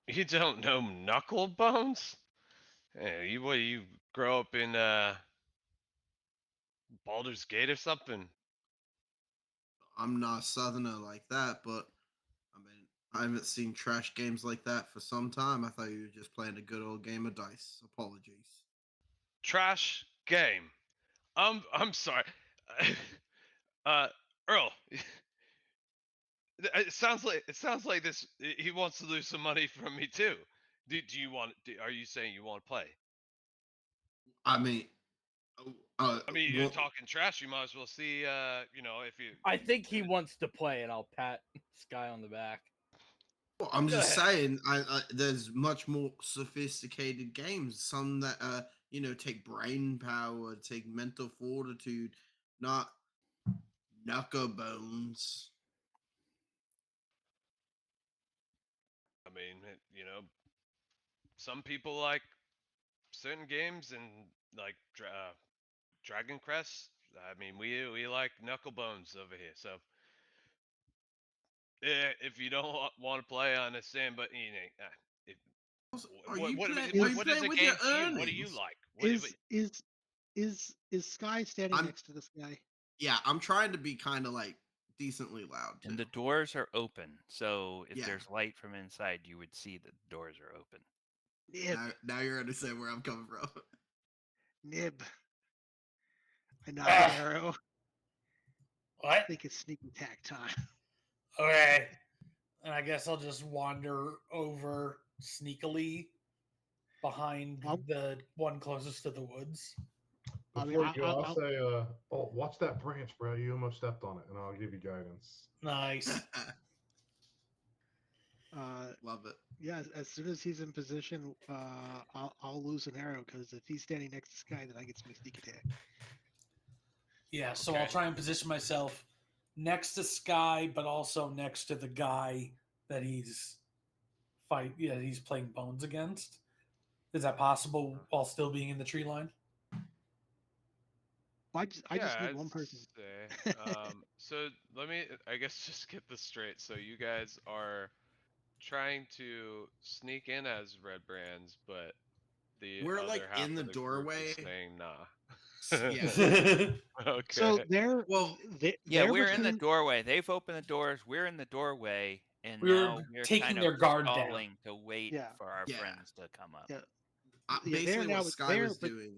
You don't know Knuckle Bones? Hey, you grow up in Baldur's Gate or something? I'm not a southerner like that, but I mean, I haven't seen trash games like that for some time. I thought you were just playing a good old game of dice. Apologies. Trash game. I'm sorry. uh, Earl. It sounds like this. He wants to lose some money from me too. Do you want? Are you saying you want to play? I mean, I mean, you're well, talking trash. You might as well see. If you. I think he wants to play, and I'll pat Sky on the back. I'm Go just ahead. saying. There's much more sophisticated games. Some that take brain power, take mental fortitude, not knuckle bones. I mean, some people like certain games and like Dragon Crest. I mean, we like Knuckle Bones over here. So if you don't want to play, I understand. But if, Also, Are you what is playing a with your game to you? What do you earnings? like? Is Sky standing I'm next to this guy? Yeah. I'm trying to be kind of like decently loud too. And the doors are open, so if Yeah. there's light from inside, you would see that the doors are open. Nib, Now you're understand where I'm coming from. Nib. I knock Ah. Barrow. I What? think it's sneak attack time. Okay. And I guess I'll just wander over sneakily behind I'll, the one closest to the woods. I mean, Before you go, I'll say, oh, watch that branch, bro. You almost stepped on it, and I'll give you guidance. Nice. Love it. Yeah, as soon as he's in position, I'll lose an arrow because if he's standing next to Sky, then I get my sneak attack. Yeah, so I'll Okay. try and position myself next to Sky, but also next to the guy that he's he's playing Bones against. Is that possible while still being in the tree line? I just Yeah, need I'd one person. say. So let me, I guess, just get this straight. So you guys are trying to sneak in as Redbrands, but the We're like other half in the of the group is doorway. saying nah. Yeah. So Okay. Yeah, they're we're in the between. doorway. They've opened the doors. We're in the doorway, and We were now we're taking kind of their guard down. stalling to wait Yeah. for our Yeah. friends to come up. Yeah, they're Basically, now. what Sky They're was but doing,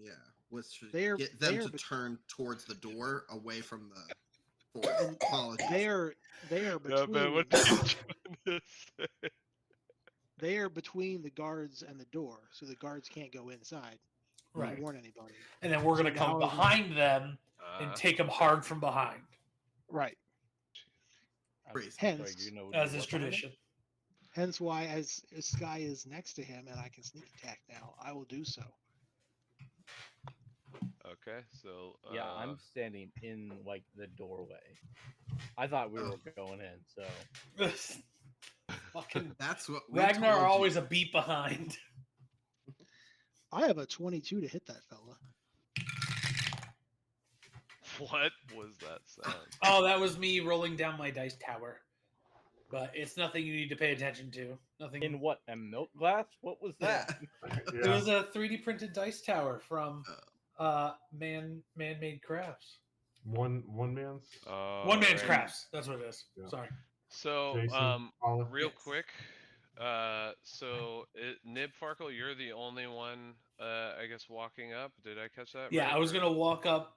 was to they're get them they're to bet- turn towards the door, away from the forest. and Apologies. they are Yeah, man, what between. did you trying to say? They are between the guards and the door, so the guards can't go inside to Right. warn anybody. And then we're So going to come now is my- behind them and take them hard from behind, Right. Crazy. Hence, as is tradition. Hence why, as Sky is next to him and I can sneak attack now, I will do so. Okay, so Yeah, I'm standing in like the doorway. I thought we were going in, so Fucking That's what we Ragnar told you. always a beat behind. I have a 22 to hit that fella. what was that sound? Oh, that was me rolling down my dice tower. But it's nothing you need to pay attention to. Nothing. in what, a milk glass? What was that? It was a 3D printed dice tower from Man-Made Crafts. One man's. One Man's right. Crafts. That's what it is. Yeah. Sorry. So, Jason, Paula? real Yes. quick, Nib Farkle, you're the only one, I guess, walking up. Did I catch that? Yeah, right? I was gonna walk up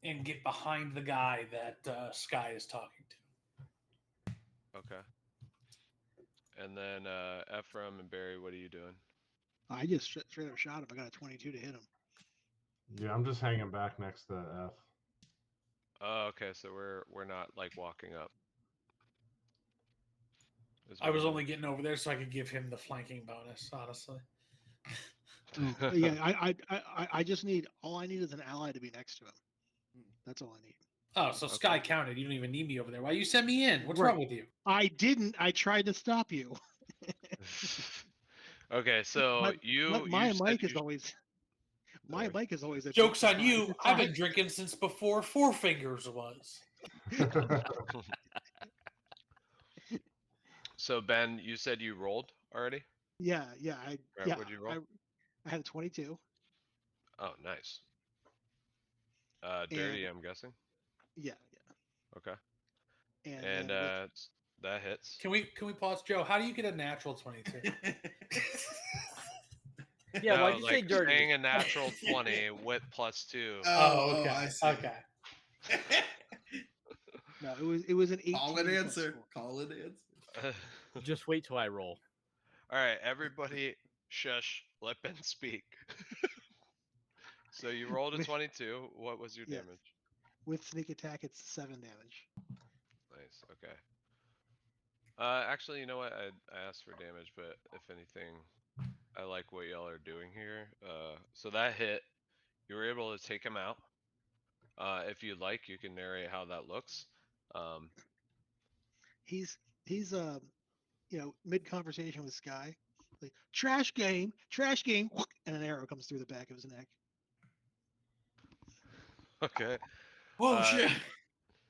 and get behind the guy that Sky is talking to. Okay. And then Ephraim and Barry, what are you doing? I just straight up shot him. I got a 22 to hit him. Yeah, I'm just hanging back next to F. Oh, okay. So we're not like walking up. Is I what was you only getting over there so I could give him the flanking bonus, honestly. meant? Yeah, I just need all I need is an ally to be next to him. That's all I need. Oh, so Sky Okay. counted. You don't even need me over there. Why you send me in? What's Right. wrong with you? I didn't. I tried to stop you. Okay, so my you said mic is you- always my Sorry. mic is always a Joke's bit on you. behind. I've been drinking since before Four Fingers was. So Ben, you said you rolled already? Yeah, Right, yeah. what'd you roll? I had a 22. Oh, nice. Dirty, I'm guessing. Yeah. Okay. And And then that hits. Can we pause, Joe? How do you get a natural 22? Yeah, No, why'd you say like dirty? saying a natural 20 with +2. okay. I see. Okay. no, it was an 18. Call an plus answer. 4. Call an answer. Just wait till I roll. All right, everybody, shush. Let Ben speak. So you rolled a 22. What was your Yeah. damage? With sneak attack, it's 7 damage. Nice. Okay. Actually, you know what? I asked for damage, but if anything, I like what y'all are doing here. So that hit. You were able to take him out. If you'd like, you can narrate how that looks. He's mid conversation with Sky, like trash game, and an arrow comes through the back of his neck. Okay. Oh shit.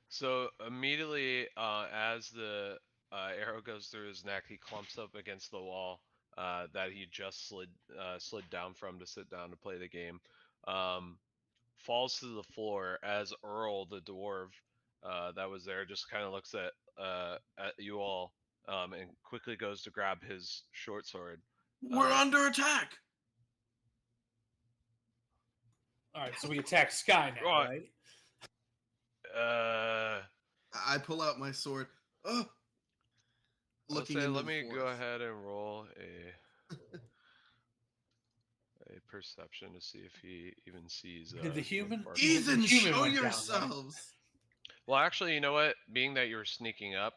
So immediately, as the arrow goes through his neck, he clumps up against the wall that he just slid down from to sit down to play the game. Falls to the floor as Earl, the dwarf that was there, just kind of looks at you all and quickly goes to grab his short sword. We're under attack. All right, so we attack Sky now, Right. right? I pull out my sword. Oh, Let's looking say, into let the me go forest. ahead and roll a perception to see if he even sees. Did the human? Farkle. He- Ethan, human show went down, right? yourselves. Well, actually, you know what? Being that you were sneaking up,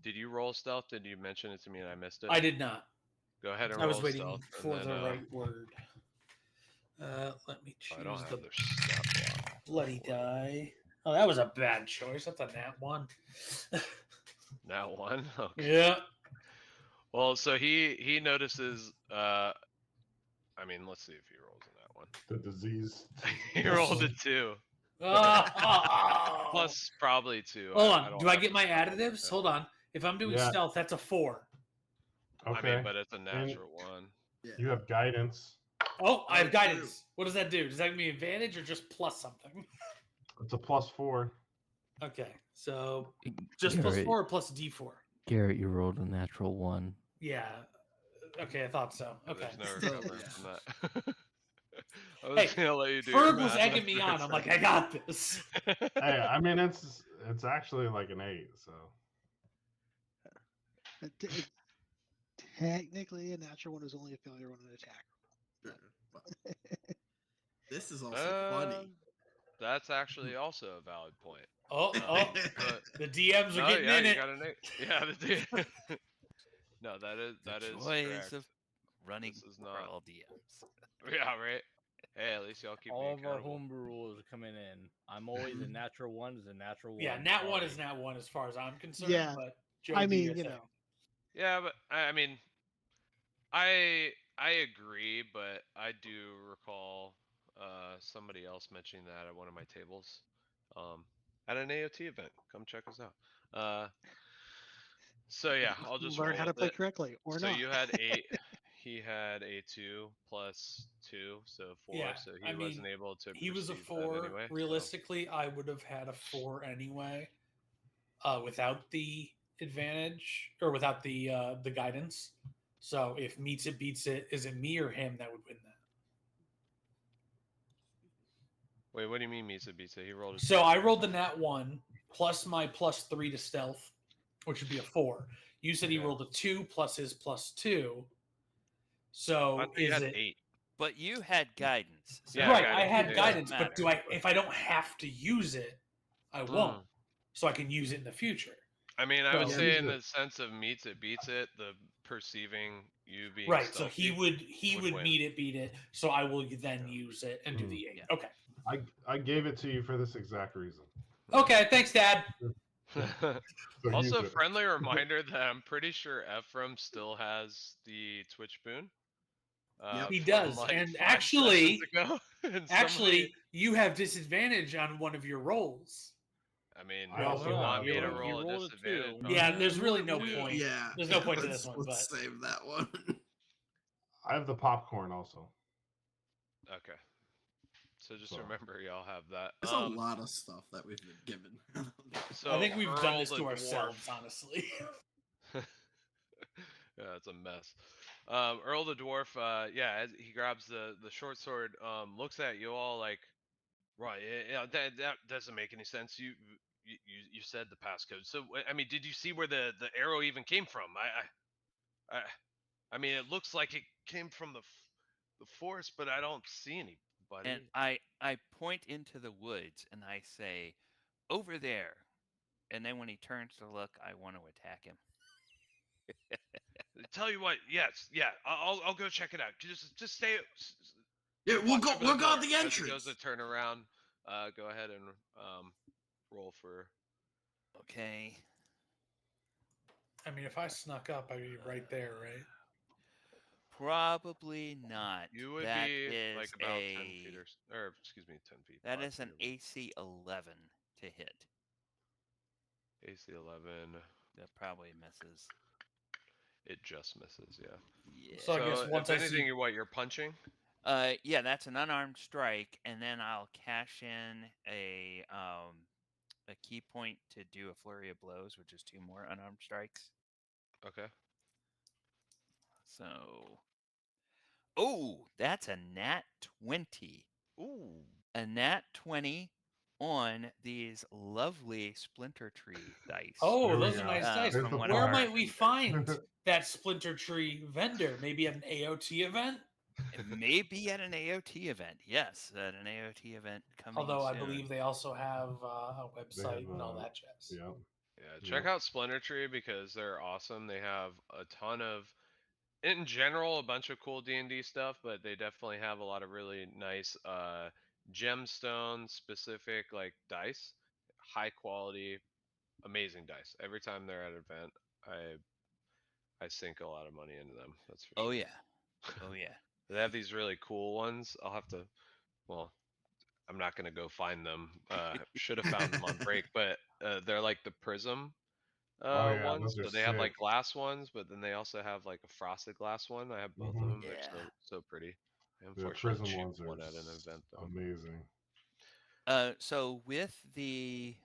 did you roll stealth? Did you mention it to me and I missed it? I did not. Go ahead and I was roll waiting stealth. for and the then, right word. Let me I don't choose have the their stat block. bloody die. Oh, that was a bad choice. That's a nat 1. Nat 1? Okay. Yeah. Well, so he notices. I mean, let's see if he rolls in that one. The disease. He rolled a 2. Oh. Plus probably 2. Hold I on. don't Do I have get the my stat block additives? yet. Hold on. If I'm doing Yeah. stealth, that's a 4. Okay. I mean, but it's a natural 1. Yeah. You have guidance. Oh, I have Oh, guidance. What does that do? Does that give me advantage or just plus something? It's a +4. Okay, so just plus Garrett, 4 or plus D4? Garrett, you rolled a natural 1. Yeah. Okay, I thought so. Yeah, Okay. there's no Still, recovering yeah. from that. I was Hey, gonna let you do your Ferg was math egging me for a on. I'm like, I second. got this. Hey, I mean it's actually like an 8. So Technically, a natural 1 is only a failure on an attack. Sure. Well, this is also funny. That's actually also a valid point. Oh, But the DMs are no, getting yeah, in you it. got an 8. Yeah, the No, that is joys correct. of running This is for not. all DMs. Yeah, right. Hey, at least y'all keep me All of our accountable. homebrew rules are coming in. I'm always a natural 1 is a natural 1. Yeah, nat 1 is Sorry. nat 1 as far as I'm concerned. Yeah, But Joe, I do mean, your you thing. know, Yeah, but I mean, I agree, but I do recall somebody else mentioning that at one of my tables, at an AOT event. Come check us out. So yeah, I'll just learn roll how to with play it. correctly or So not. you had 8. He had a 2 plus 2, so 4. Yeah, So I he mean, wasn't able to. he was a perceive 4. That anyway. Realistically, I would have had a 4 anyway, without the advantage or without the guidance. So if meets it beats it, is it me or him that would win that? Wait, what do you mean Misa beats it? He rolled a 2. So I rolled the nat 1 plus my +3 to stealth, which would be a 4. You said he Yeah. rolled a 2 plus his +2. So I thought you is had it 8. But you had guidance. So Yeah, right? guidance. I had Yeah, guidance, doesn't but do matter. I? If I don't have to use it, I won't. So I can use it in the future. I mean, I would So- say in the sense of meets it beats it, the perceiving you being Right. So stealthy he would win. meet it, beat it. So I will then use it and do Mm. the 8. Yeah. Okay. I gave it to you for this exact reason. Okay. Thanks, Dad. So Also, use it. friendly reminder that I'm pretty sure Ephraim still has the Twitch boon. Yep. He from, does, like, and 5 actually, sessions ago. And actually, you have disadvantage on one of your rolls. I mean, I also you want have, me to he roll a rolled a disadvantage? 2. on Yeah, that? there's really no Yeah. point. Yeah. There's no point to let's- this one, Let's but save that one. I have the popcorn also. Okay. So just So. remember, y'all have that. There's a lot of stuff that we've been given. So I think we've done Earl this the to dwarf- ourselves, honestly. Yeah, it's a mess. Earl the dwarf, as he grabs the short sword, looks at you all like, right, yeah, that doesn't make any sense. You said the passcode. So I mean, did you see where the arrow even came from? I mean, it looks like it came from the forest, but I don't see anybody. And I point into the woods and I say, over there. And then when he turns to look, I want to attack him. Tell you what, yes, yeah, I'll go check it out. Just stay. Yeah, we'll watch go. over We'll the go door. at the As he entrance. goes to turn around, go ahead and roll for. Okay. I mean, if I snuck up, I'd be right there, right? Probably not. You would That be is like about 10 feet or excuse me, 10 feet. That 5 is an feet away. AC 11 to hit. AC 11. That probably misses. It just misses, yeah. Yeah. So I guess once if I anything, see, you're punching. Yeah, that's an unarmed strike, and then I'll cash in a key point to do a flurry of blows, which is 2 more unarmed strikes. Okay. So, oh, that's a nat 20. Ooh. A nat 20 on these lovely splinter tree dice. oh, There we those are go. nice Uh, dice. There's from the one of Where our plaque. might we find that Splinter Tree vendor? Maybe at an AOT event? It may be at an AOT event. Yes, at an AOT event coming Although I soon. believe they also have a They have website and all that jazz. yeah. Yeah, check Yep. out Splinter Tree because they're awesome. They have a ton of, in general, a bunch of cool D&D stuff, but they definitely have a lot of really nice gemstone specific like dice, high quality, amazing dice. Every time they're at an event, I sink a lot of money into them. That's for Oh sure. yeah. Oh yeah. They have these really cool ones. I'll have to, well, I'm not gonna go find them. Should have found them on break, but they're like the prism Oh yeah, ones. those are So they have sick. like glass ones, but then they also have like a frosted glass one. I have both of them. They're Yeah. so pretty. I The unfortunately prism choose ones are one at an event though. amazing. So with the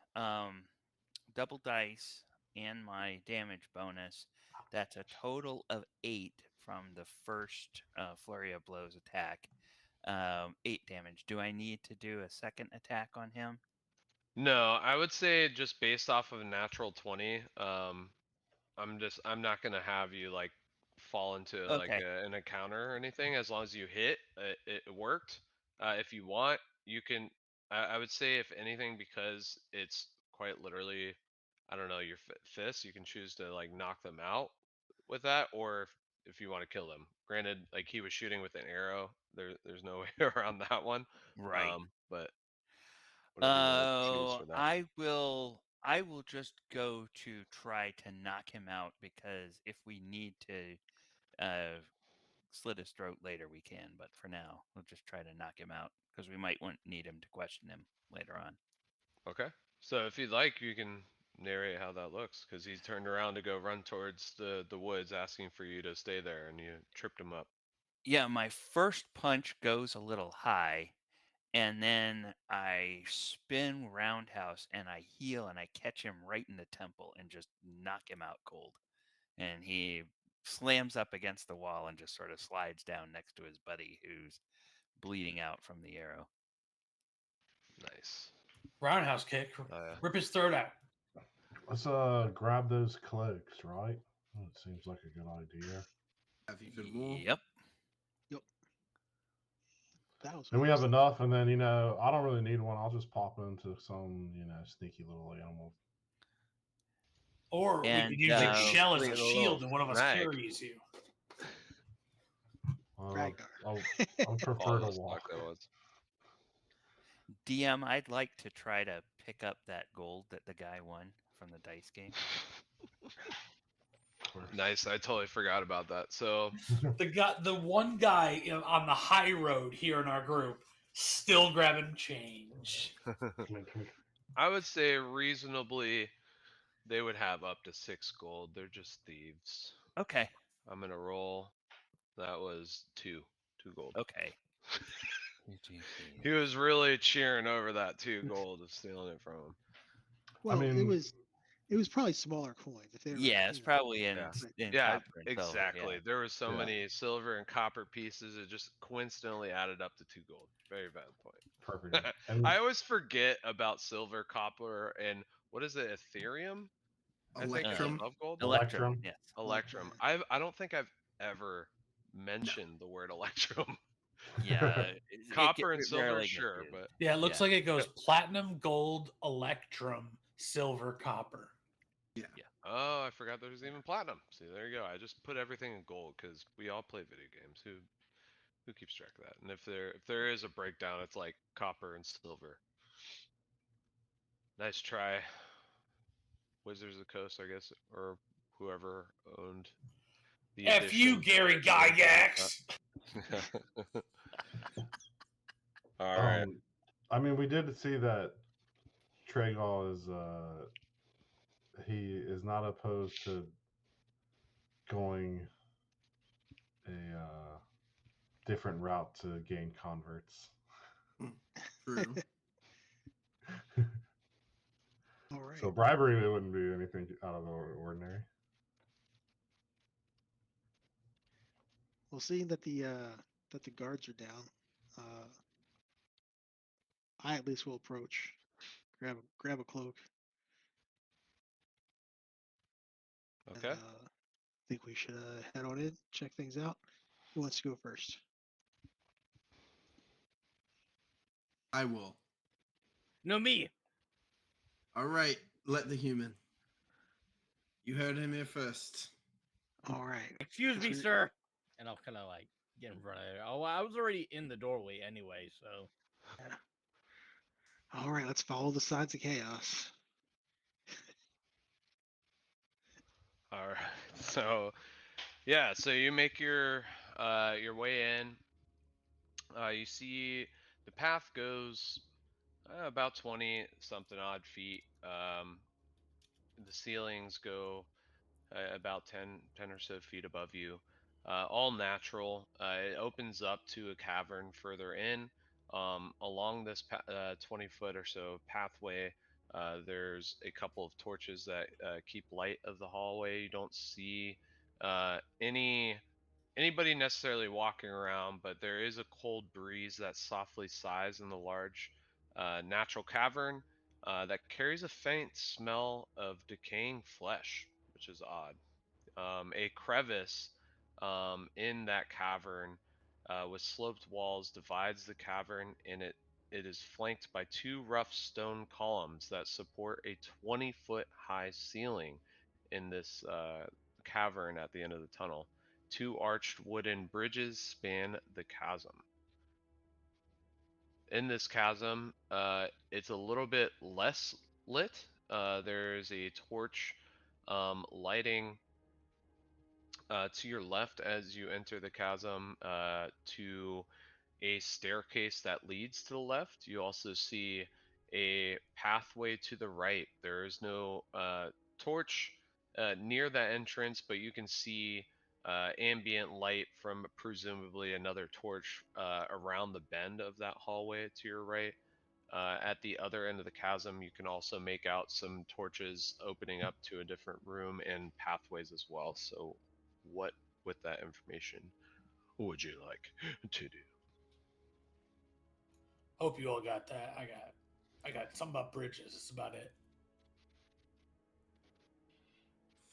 double dice and my damage bonus, that's a total of 8 from the first flurry of blows attack. 8 damage. Do I need to do a second attack on him? No, I would say just based off of a natural 20. I'm not gonna have you like fall into like Okay. an encounter or anything. As long as you hit, it worked. If you want, you can. I would say if anything, because it's quite literally, I don't know, your fists. You can choose to like knock them out with that, or if you want to kill them. Granted, like he was shooting with an arrow. There's no way around that one. Right. But whatever you want to choose for that. I will just go to try to knock him out because if we need to slit his throat later, we can. But for now, we'll just try to knock him out because we might need him to question him later on. Okay. So if you'd like, you can narrate how that looks, because he's turned around to go run towards the woods, asking for you to stay there, and you tripped him up. Yeah, my first punch goes a little high, and then I spin roundhouse and I heal and I catch him right in the temple and just knock him out cold. And he slams up against the wall and just sort of slides down next to his buddy who's bleeding out from the arrow. Nice. Roundhouse kick. Uh, Rip his throat out. Let's grab those cloaks, right? It seems like a good idea. If you could roll. Yep. Yep. That was And what we I have was enough, and then I don't really need one. I'll just pop into some sneaky little animal. Or we And could use your shell as Bring a in a little shield and one of us snag. carries you. Ragnar. I'll prefer to Follow walk. stock that was. DM, I'd like to try to pick up that gold that the guy won from the dice game. Nice. I totally forgot about that. So The one guy on the high road here in our group still grabbing change. Come here, come here. I would say reasonably they would have up to 6 gold. They're just thieves. Okay. I'm gonna roll. That was 2 gold. Okay. He was really cheering over that 2 gold of stealing it from him. Well, mean- it was probably smaller coins. If they were, Yeah, it's probably in, Yeah. in Yeah, copper and silver. exactly. Yeah. There was so Yeah. many silver and copper pieces, it just coincidentally added up to 2 gold. Very valid point. Perfect. And I always forget about silver, copper, and what is it, Ethereum? I think is Electrum. above gold. Electrum. Electrum. Yes. Electrum. I don't think I've ever mentioned the word Electrum. Yeah. Copper and silver, rarely gets sure, used. but Yeah, it looks Yeah. like it goes platinum, gold, electrum, silver, copper. oh, I forgot there was even platinum. See, there you go. I just put everything in gold because we all play video games. Who keeps track of that? And if there is a breakdown, it's like copper and silver. Nice try, Wizards of the Coast, I guess, or whoever owned the F you, edition. Gary Gygax. All right. I mean, we did see that Tregall is he is not opposed to going a different route to gain converts. True. all right. So bribery, it wouldn't be anything out of the ordinary. Well, seeing that the guards are down, I at least will approach, grab a cloak. Okay. And, think we should head on in, check things out. Who wants to go first? I will. No, me. All right, let the human. You heard him here first. All right. Excuse Guess me, we're- sir. And I'll kind of like get in front of it. Oh, I was already in the doorway anyway, so. Yeah. All right, let's follow the signs of chaos. All right. So yeah, so you make your way in. You see the path goes about 20 something odd feet. The ceilings go about 10 or so feet above you. All natural. It opens up to a cavern further in. Along this 20-foot or so pathway, there's a couple of torches that keep light of the hallway. You don't see anybody necessarily walking around, but there is a cold breeze that softly sighs in the large natural cavern that carries a faint smell of decaying flesh, which is odd. A crevice in that cavern with sloped walls divides the cavern, and it is flanked by two rough stone columns that support a 20-foot high ceiling in this cavern at the end of the tunnel. Two arched wooden bridges span the chasm. In this chasm, it's a little bit less lit. There's a torch lighting to your left as you enter the chasm to a staircase that leads to the left. You also see a pathway to the right. There is no torch near that entrance, but you can see ambient light from presumably another torch around the bend of that hallway to your right. At the other end of the chasm, you can also make out some torches opening up to a different room and pathways as well. So, what with that information would you like to do? Hope you all got that. I got something about bridges. That's about it.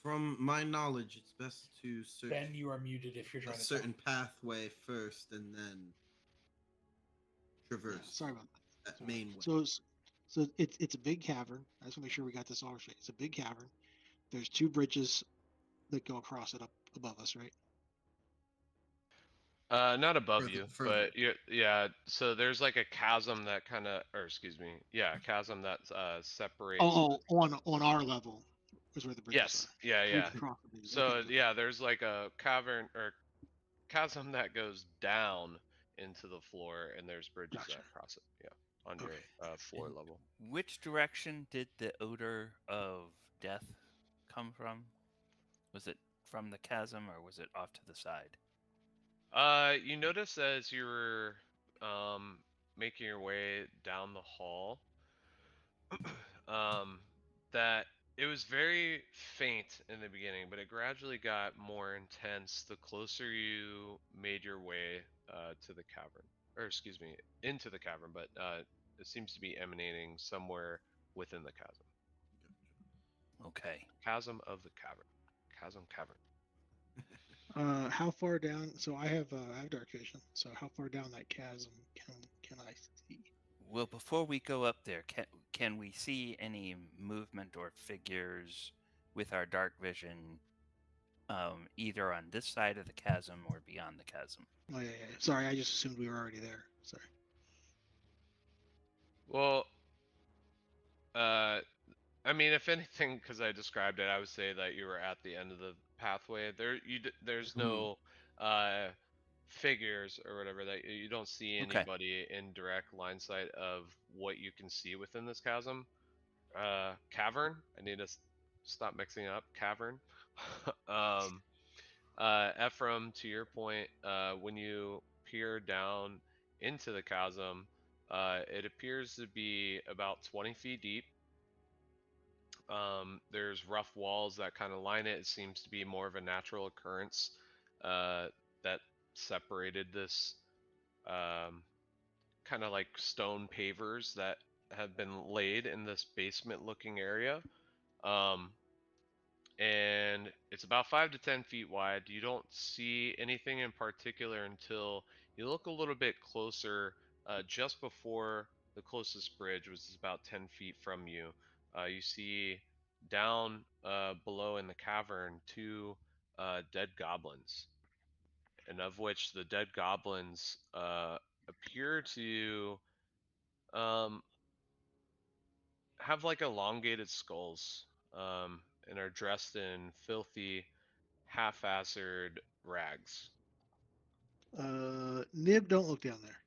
From my knowledge, it's best to search Ben, you are muted if you're a trying to certain talk. pathway first and then Yeah, traverse sorry about that. that Sorry. main way. So it's a big cavern. I just want to make sure we got this all straight. It's a big cavern. There's two bridges that go across it up above us, right? Not above you, Further. but yeah. So there's like a chasm that kind of, or excuse me, yeah, a chasm that separates. On our level is where the bridges Yes, are. yeah, We yeah. can cross the bridges. So Okay. yeah, there's like a cavern or chasm that goes down into the floor, and there's bridges Gotcha. that cross it. Yeah, on Okay. your floor And level. which direction did the odor of death come from? Was it from the chasm or was it off to the side? You notice as you were making your way down the hall, um, that it was very faint in the beginning, but it gradually got more intense the closer you made your way to the cavern, or excuse me, into the cavern. But it seems to be emanating somewhere within the chasm. Okay. Chasm of the cavern. Chasm cavern. How far down? So I have dark vision. So how far down that chasm can I see? Well, before we go up there, can we see any movement or figures with our dark vision, either on this side of the chasm or beyond the chasm? Oh yeah. Sorry, I just assumed we were already there. Sorry. Well, I mean, if anything, because I described it, I would say that you were at the end of the pathway. There's no figures or whatever that you don't see Okay. anybody in direct line sight of what you can see within this chasm. Cavern. I need to stop mixing up cavern. um, Ephraim, to your point, when you peer down into the chasm, it appears to be about 20 feet deep. There's rough walls that kind of line it. It seems to be more of a natural occurrence that separated this kind of like stone pavers that have been laid in this basement looking area. Um, and it's about 5 to 10 feet wide. You don't see anything in particular until you look a little bit closer just before the closest bridge, which is about 10 feet from you. You see down below in the cavern two dead goblins, and of which the dead goblins appear to um, have like elongated skulls, and are dressed in filthy, half-assered rags. Nib, don't look down there.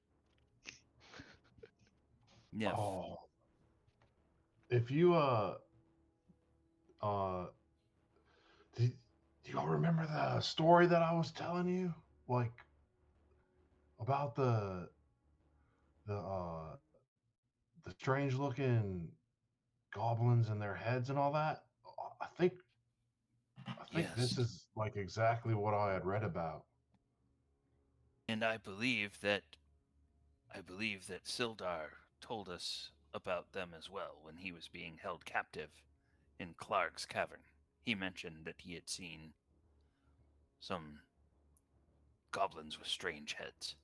Yeah. Oh, if you uh, do y'all remember the story that I was telling you, like about the the strange looking goblins and their heads and all that? I think I think Yes. this is like exactly what I had read about. And I believe that Sildar told us about them as well when he was being held captive in Clark's cavern. He mentioned that he had seen some goblins with strange heads.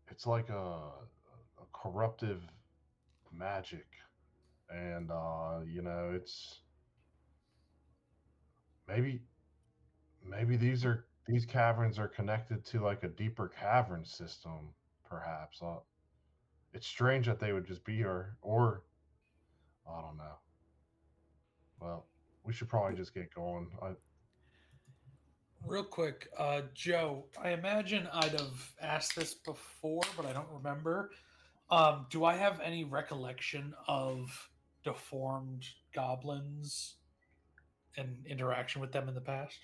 It's like a corruptive magic, and it's maybe maybe these caverns are connected to like a deeper cavern system, perhaps. It's strange that they would just be here, or I don't know. Well, we should probably just get going. Real quick, Joe, I imagine I'd have asked this before, but I don't remember. Do I have any recollection of deformed goblins and interaction with them in the past?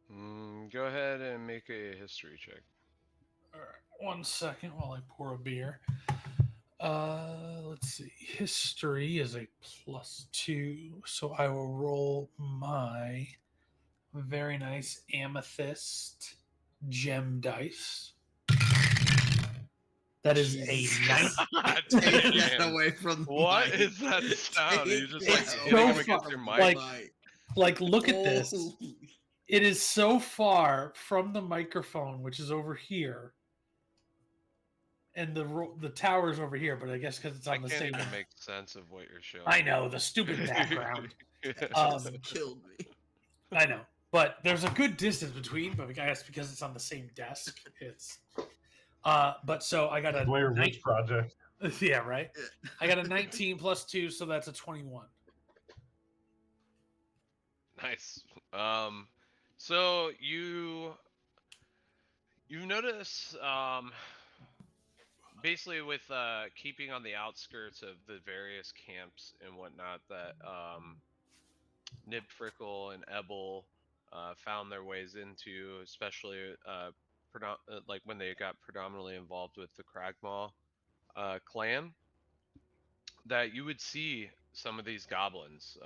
Go ahead and make a history check. All right, 1 second while I pour a beer. Let's see. History is a +2, so I will roll my very nice amethyst gem dice. That is Jesus. a 9. God Take damn. that away from the What mic. is that sound? Are you just It's like so hitting him far- against your mic? Like, look at this. Holy- It is so far from the microphone, which is over here, and the tower's over here. But I guess because it's I on the can't same. even make sense of what you're showing. I know the stupid background. That Um, just killed me. I know, but there's a good distance between. But I guess because it's on the same desk, it's. But so I got a Blair Witch Project. yeah, right. I got a 19 +2, so that's a 21. Nice. So you notice basically with keeping on the outskirts of the various camps and whatnot that Nib Frickle and Ebel found their ways into, especially like when they got predominantly involved with the Kragmaw clan, that you would see some of these goblins.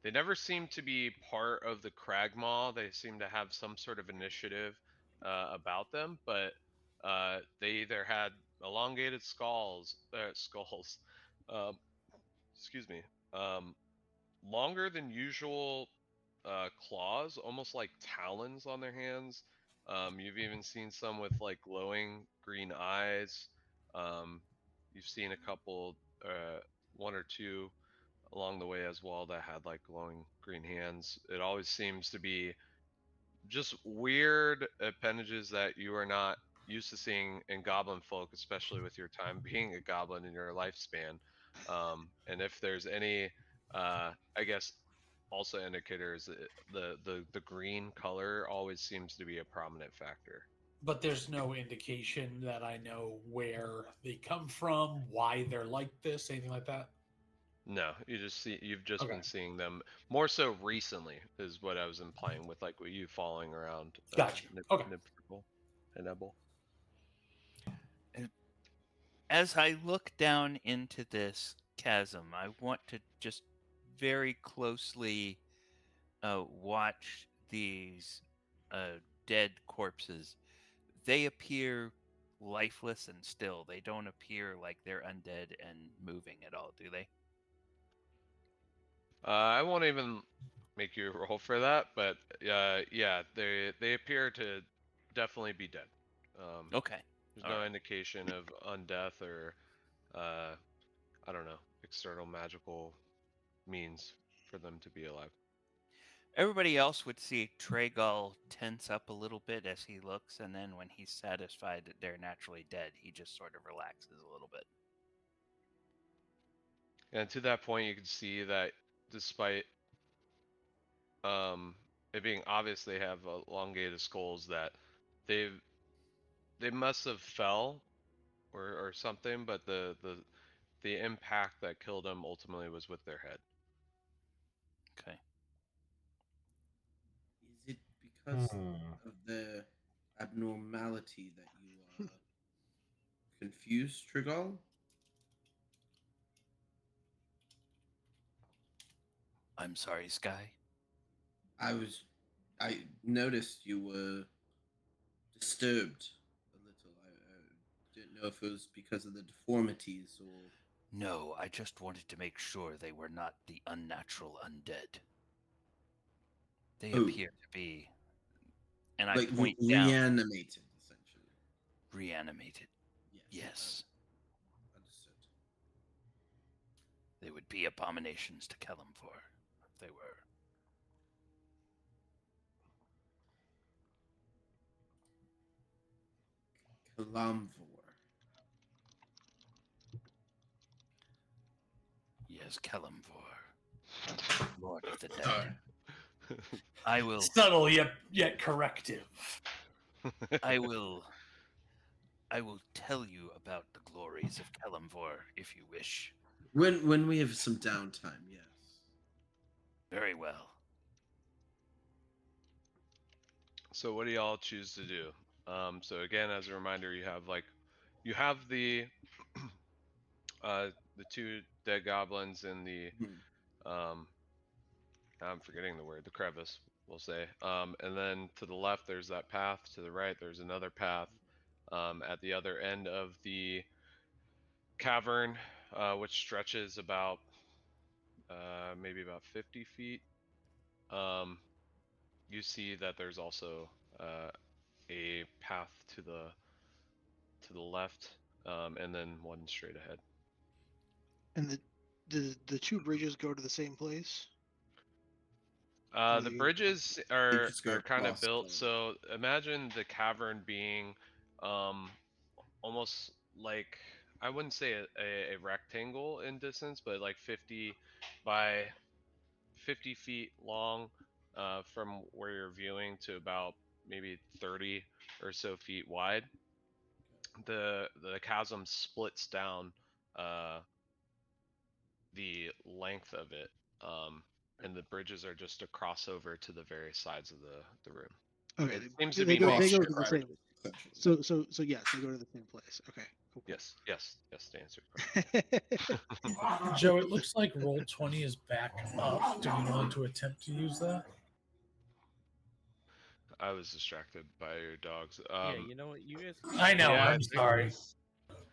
They never seem to be part of the Kragmaw. They seem to have some sort of initiative about them, but they either had elongated skulls, um, excuse me, um, longer than usual claws, almost like talons on their hands. You've even seen some with like glowing green eyes. Um, you've seen a couple, one or two along the way as well that had like glowing green hands. It always seems to be just weird appendages that you are not used to seeing in goblin folk, especially with your time being a goblin in your lifespan. And if there's any, I guess, also indicators, the green color always seems to be a prominent factor. But there's no indication that I know where they come from, why they're like this, anything like that. No, you've just Okay. been seeing them more so recently, is what I was implying with like what you following around Gotcha. Okay. Nipfrikle and Ebel. As I look down into this chasm, I want to just very closely watch these dead corpses. They appear lifeless and still. They don't appear like they're undead and moving at all, do they? I won't even make you roll for that, but yeah, they appear to definitely be dead. Okay. There's All no right. indication of undeath or, I don't know, external magical means for them to be alive. Everybody else would see Tragal tense up a little bit as he looks, and then when he's satisfied that they're naturally dead, he just sort of relaxes a little bit. And to that point, you can see that despite it being obvious they have elongated skulls, that they must have fell or something, but the impact that killed them ultimately was with their head. Okay. Is it because Hmm. of the abnormality that you confused Trigal? I'm sorry, Sky. I noticed you were disturbed a little. I didn't know if it was because of the deformities or No, I just wanted to make sure they were not the unnatural undead. They oh, appear to be, and I like point down, reanimated essentially. reanimated. Yes. Yes. Understood. They would be abominations to Kellamfor if they were. Kalamvor. Yes, Kellamfor, Lord of the Dead. Alright. I will Subtle yet corrective. I will tell you about the glories of Kellamvor if you wish. When we have some downtime, yes. Very well. So what do y'all choose to do? So again, as a reminder, you have the two dead goblins in the Mhm. I'm forgetting the word, the crevice, we'll say. And then to the left, there's that path. To the right, there's another path. At the other end of the cavern, which stretches about maybe about 50 feet, you see that there's also a path to the left, and then one straight ahead. And the two bridges go to the same place. The bridges are just go kind of across built, the- so imagine the cavern being um, almost like, I wouldn't say a rectangle in distance, but like 50 by 50 feet long, from where you're viewing to about maybe 30 or so feet wide. The chasm splits down uh, the length of it, and the bridges are just a crossover to the various sides of the room. Okay, It seems to they be go made to for the private same. use. essentially. So yes, they go to the same place. Okay, cool. Yes, to answer your question. Joe, it looks like Roll20 is back up. Do we want to attempt to use that? I was distracted by your dogs. Yeah, you know what? You guys. I know, Yeah, I'm sorry.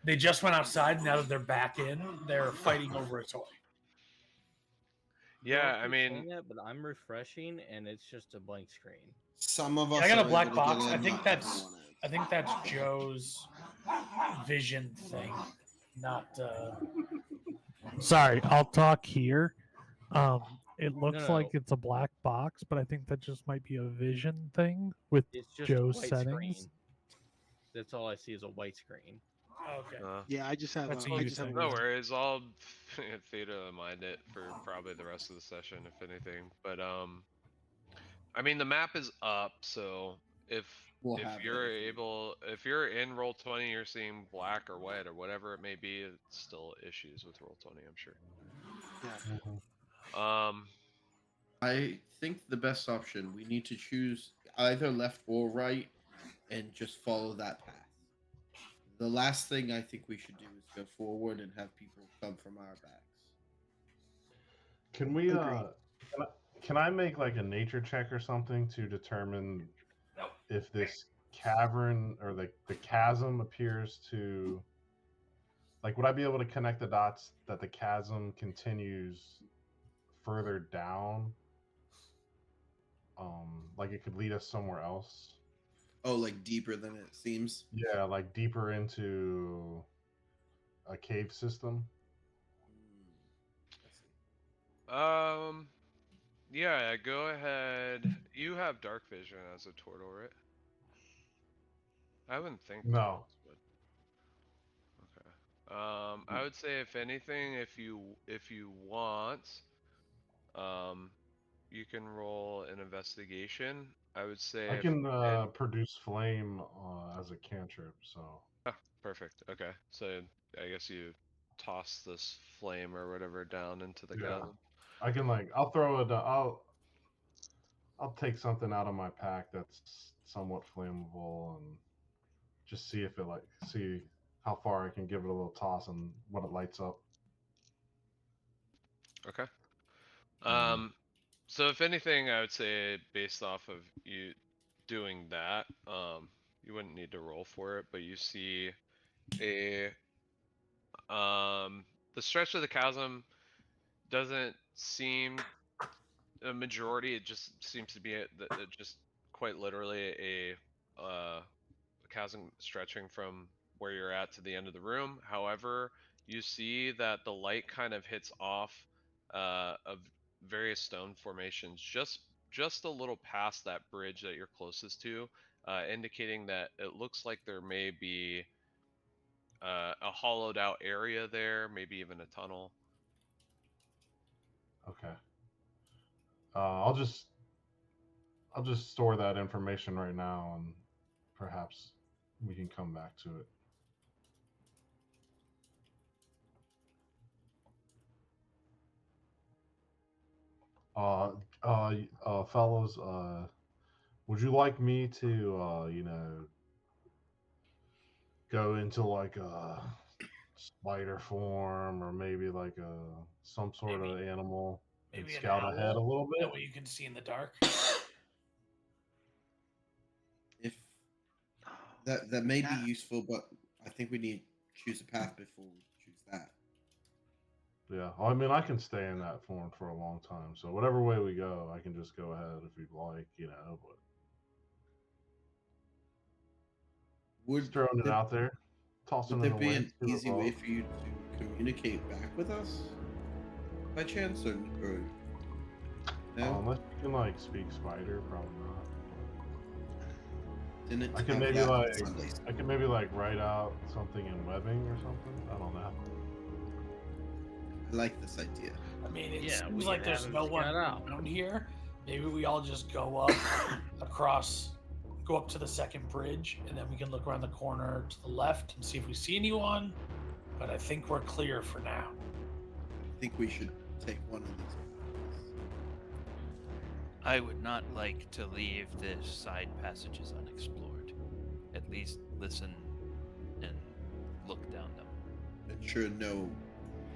They just went outside. Now that they're back in, they're fighting over a toy. Yeah, Y'all I keep mean, saying that, but I'm refreshing and it's just a blank screen. Some of us I got a are black able to get box. in, not everyone is. I think that's Joe's vision thing, not. Sorry, I'll talk here. It looks No. like it's a black box, but I think that just might be a vision thing with It's just Joe's white settings. screen. That's all I see is a white screen. Okay. Yeah, I just have That's a. what I you just have a. think. no worries. I'll theta mind it for probably the rest of the session, if anything. But I mean, the map is up, so if We'll if have you're it. if you're in Roll20, you're seeing black or white or whatever it may be, it's still issues with Roll20, I'm sure. Yeah. I think the best option, we need to choose either left or right and just follow that path. The last thing I think we should do is go forward and have people come from our backs. Can we Agreed. can I make like a nature check or something to determine if this cavern or the chasm appears to, like, would I be able to connect the dots that the chasm continues further down? Like it could lead us somewhere else. Oh, like deeper than it seems. Yeah, like deeper into a cave system. I see. Yeah, go ahead. You have dark vision as a turtle, right? I wouldn't think No. turtles would. Okay. I would say if anything, if you want, um, you can roll an investigation. I would say I if can and produce flame as a cantrip, so perfect. Okay. So I guess you toss this flame or whatever down into the yeah. chasm. I can like I'll throw it. I'll take something out of my pack that's somewhat flammable and just see if it see how far I can give it a little toss and what it lights up. Okay. Mm. So if anything, I would say based off of you doing that, you wouldn't need to roll for it, but you see a the stretch of the chasm doesn't seem a majority. It just seems to be just quite literally a chasm stretching from where you're at to the end of the room. However, you see that the light kind of hits off of various stone formations just a little past that bridge that you're closest to, indicating that it looks like there may be a hollowed out area there, maybe even a tunnel. Okay. I'll just store that information right now, and perhaps we can come back to it. Uh, fellows, would you like me to, go into like a spider form or maybe like some sort of animal and Maybe an scout ahead a owl. little That bit? way you can see in the dark. If that may be Yeah. useful, but I think we need to choose a path before we choose that. Yeah. I mean, I can stay in that form for a long time. So whatever way we go, I can just go ahead if you'd like, but just Would throwing it there, out there, would tossing there in the be wind, an see what easy way blows. for you to communicate back with us by chance, or no? Unless you can like speak spider, probably not. Didn't I can have maybe that on like Sundays. write out something in webbing or something. I don't know. I like this idea. I mean, it Yeah, we seems can like have there's him no one scout out. around here. Maybe we all just go up go up to the second bridge, and then we can look around the corner to the left and see if we see anyone. But I think we're clear for now. I think we should take one of these paths. I would not like to leave the side passages unexplored. At least listen and look down them. Ensure no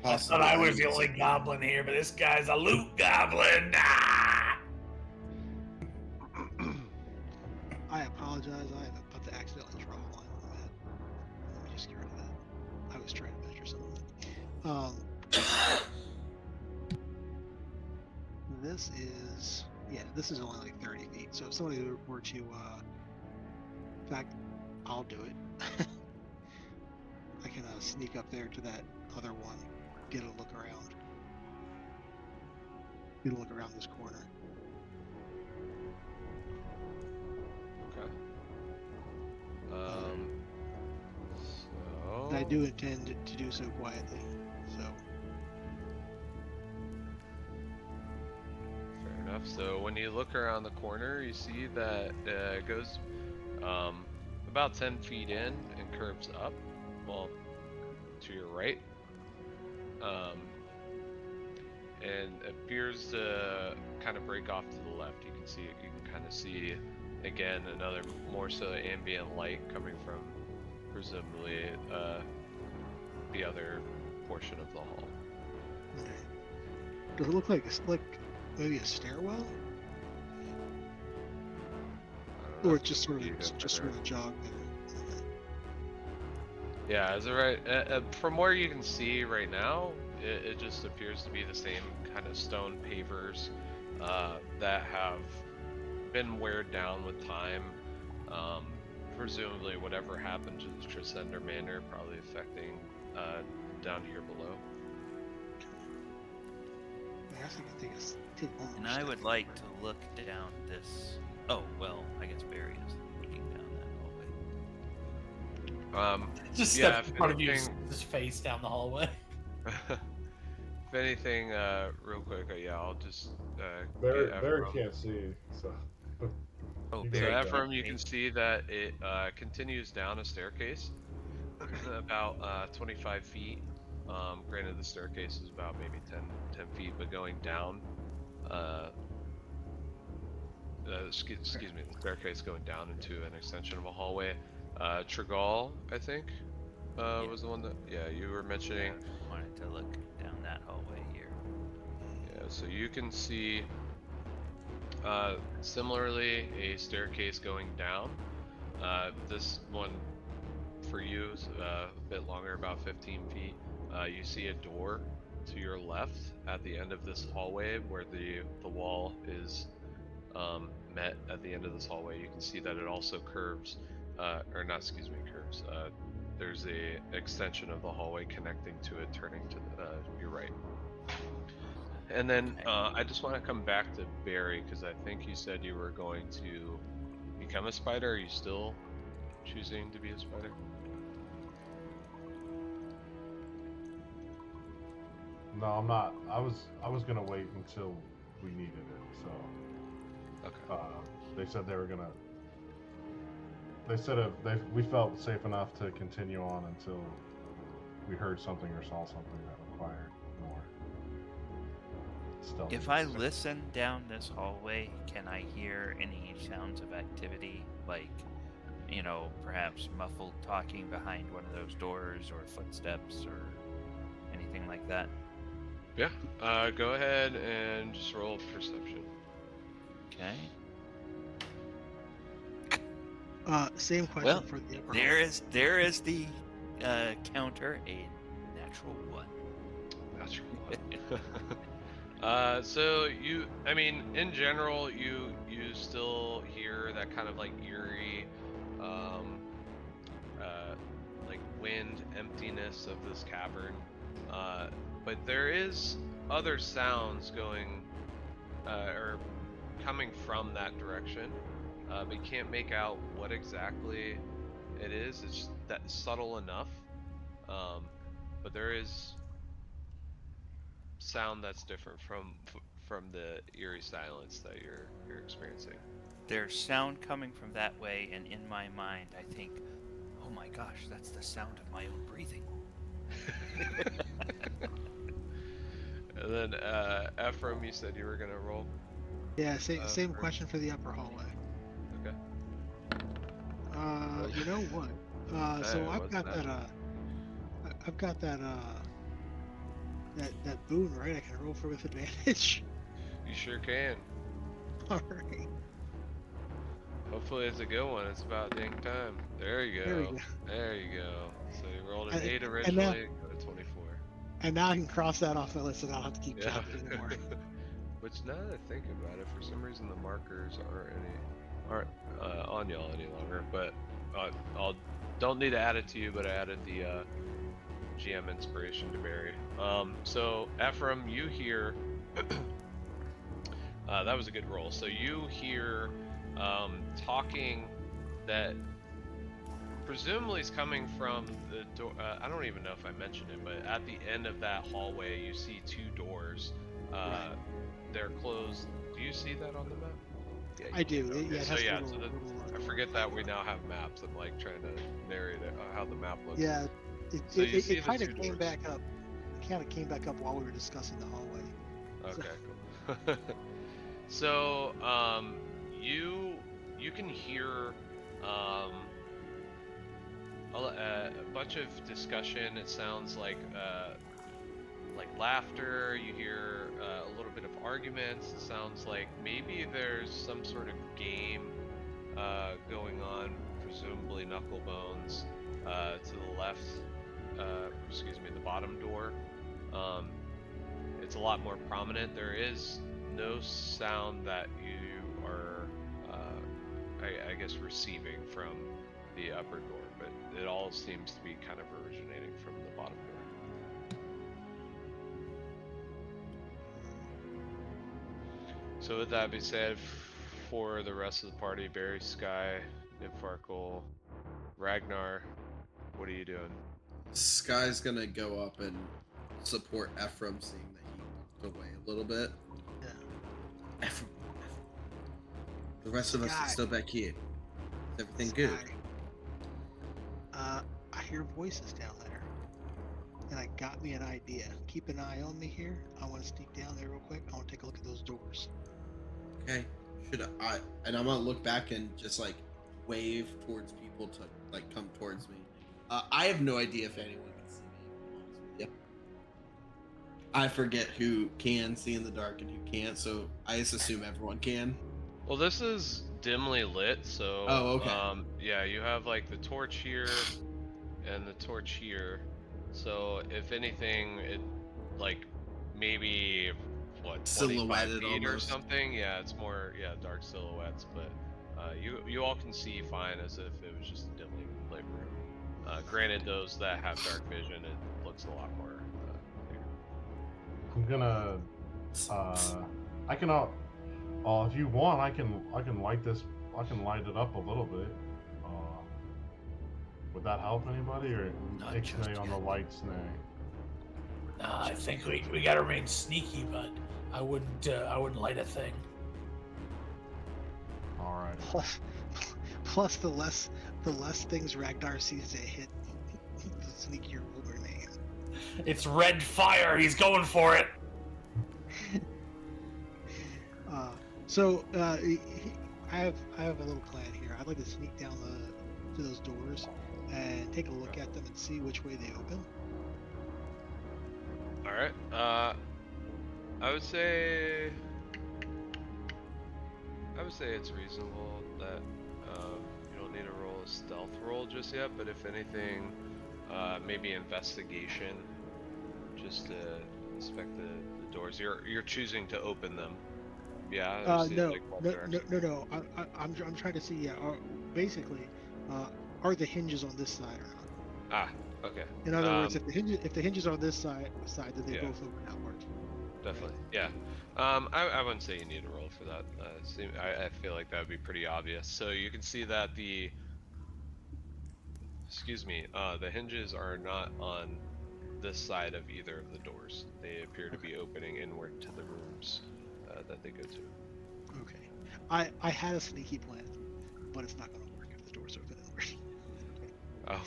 I possible thought I was the enemies only are- goblin here, but this guy's a loot goblin. Ah! I apologize. I am about to accidentally draw a line on the map. Let me just get rid of that. I was trying to measure something. This is this is only like 30 feet. So if somebody were to, in fact, I'll do it. I can sneak up there to that other one, get a look around. Get a look around this corner. Okay. And I So do intend to do so quietly. So fair enough. So when you look around the corner, you see that it goes about 10 feet in and curves up, well, to your right, and appears to kind of break off to the left. You can kind of see again another more so ambient light coming from presumably the other portion of the hall. okay. Does it look like maybe a stairwell, I don't know or if it's just sort of you have just better- sort of jog there? Okay. Yeah, as right from where you can see right now, it just appears to be the same kind of stone pavers that have been weared down with time. presumably whatever happened to the Tresender Manor probably affecting down here below. I guess I can take one more And I step would like forward. to look down this. Oh, well, I guess Barry is looking down that hallway. Just Yeah, step in if front of you, anything, just face down the hallway. if anything, real quick, yeah, I'll just Barry get Ephraim. can't see, so. Oh, You So Barry can can't Ephraim, you see. can see that it continues down a staircase about 25 feet. Granted, the staircase is about maybe 10 feet, but going down, excuse me, the staircase going down into an extension of a hallway. Trigal, I think, Yeah. was the one that, yeah, you were mentioning. I wanted to look down that hallway here. Yeah, so you can see, similarly, a staircase going down. This one for you is a bit longer, about 15 feet. You see a door to your left at the end of this hallway where the wall is met at the end of this hallway. You can see that it also curves, or not, excuse me, curves. There's a extension of the hallway connecting to it, turning to your right. And then I just want to come back to Barry because I think you said you were going to become a spider. Are you still choosing to be a spider? No, I'm not. I was gonna wait until we needed it. So Okay. they said they were gonna. They said we felt safe enough to continue on until we heard something or saw something that required more stealth. If I listen down this hallway, can I hear any sounds of activity? Like, perhaps muffled talking behind one of those doors or footsteps or anything like that? Yeah. Go ahead and just roll perception. Okay. Same question Well, for the upper there hallway. there is the counter, a natural one. Natural one. So I mean, in general, you still hear that kind of like eerie, like wind emptiness of this cavern. But there is other sounds going, or coming from that direction. But you can't make out what exactly it is. It's just that subtle enough. But there is sound that's different from the eerie silence that you're experiencing. There's sound coming from that way, and in my mind, I think, oh my gosh, that's the sound of my own breathing. And then Ephraim, you said you were gonna roll. Yeah, same for- question for the upper hallway. Okay. You know what? So Hey, I've what's got that? I've got that boon, right? I can roll for with advantage. You sure can. All right. Hopefully it's a good one. It's about dang time. There you There we go. go. There you go. So you rolled an And- 8 and originally, got a 24. And now I can cross that off the list and I don't have to keep Yeah. counting anymore. Which now that I think about it, for some reason the markers aren't on y'all any longer. But don't need to add it to you, but I added the GM inspiration to Barry. So Ephraim, you hear that was a good roll. So you hear talking that presumably is coming from the door. I don't even know if I mentioned it, but at the end of that hallway, you see 2 doors. Right. They're closed. Do you see that on the map? Yeah, I do. Okay. Yeah, it So has yeah, little, I forget that we now have maps. I'm like trying to narrate it, how the map looks. Yeah, So you see it the kind 2 of came doors. back up. It kind of came back up while we were discussing the hallway. Okay, cool. So you can hear a bunch of discussion. It sounds like laughter. You hear a little bit of arguments. It sounds like maybe there's some sort of game going on, presumably knuckle bones to the left. Excuse me, the bottom door. It's a lot more prominent. There is no sound that you are, I guess, receiving from the upper door, but it all seems to be kind of originating from the bottom door. So with that being said, for the rest of the party, Barry, Sky, Nibfarkle, Ragnar, what are you doing? Sky's gonna go up and support Ephraim, seeing that he looked away a little bit. Yeah. Ephraim. The rest of us Sky. are still back here. Is everything good? I hear voices down there, and I got me an idea. Keep an eye on me here. I want to sneak down there real quick. I want to take a look at those doors. Okay. And I'm gonna look back and just like wave towards people to like come towards me. I have no idea if anyone can see me. If I'm honest with you. I forget who can see in the dark and who can't, so I just assume everyone can. Well, this is dimly lit, so Oh, okay. yeah, you have like the torch here and the torch here. So if anything, it like maybe what 25 Silhouetted feet or almost. something. Yeah, it's more dark silhouettes, but you all can see fine as if it was just a dimly lit room. Granted, those that have dark vision, it looks a lot more clear. I'm gonna. I can. If you want, I can light this. I can light it up a little bit. Would that help anybody, or Not Ixnay just on the yet. light snay? I think we gotta remain sneaky, but I wouldn't light a thing. All right. Plus the less things Ragnar sees to hit, the sneakier will remain. It's red fire. He's going for it. I have a little plan here. I'd like to sneak down to those doors and take a look at them and see which way they open. All right. I would say it's reasonable that you don't need to roll a stealth roll just yet, but if anything, maybe investigation, just to inspect the doors. You're choosing to open them. Yeah. No. I'm trying to see. Yeah. Basically, are the hinges on this side or not? Ah. Okay. In other words, if the hinges are on this side, then they Yeah. both open outward. Definitely. Yeah. I wouldn't say you need a roll for that. I feel like that would be pretty obvious. So you can see that the hinges are not on this side of either of the doors. They appear to be opening inward to the rooms that they go to. Okay. I had a sneaky plan, but it's not going to work if the doors open inward. Oh.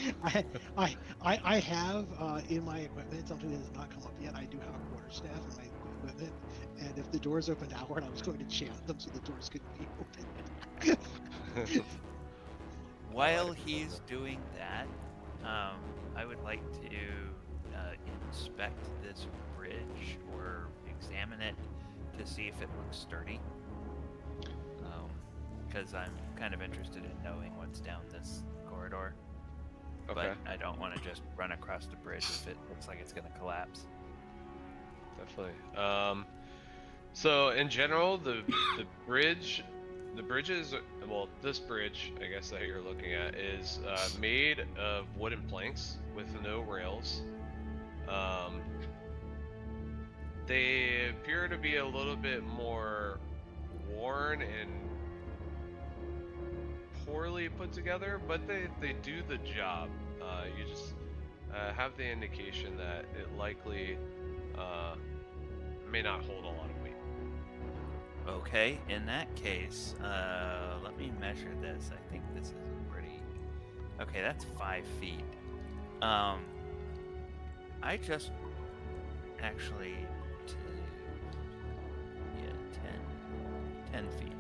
I have in my equipment something that has not come up yet. I do have a quarterstaff in my equipment, and if the doors opened outward, I was going to chant them so the doors couldn't be opened. While he's doing that, I would like to inspect this bridge or examine it to see if it looks sturdy. Because I'm kind of interested in knowing what's down this corridor. Okay. But I don't want to just run across the bridge if it looks like it's going to collapse. Definitely. So in general, the bridges, well, this bridge, I guess, that you're looking at is made of wooden planks with no rails. They appear to be a little bit more worn and poorly put together, but they do the job. You just have the indication that it likely may not hold a lot of weight. Okay, in that case, let me measure this. I think this is pretty... Okay, that's 5 feet. I just actually... 10 feet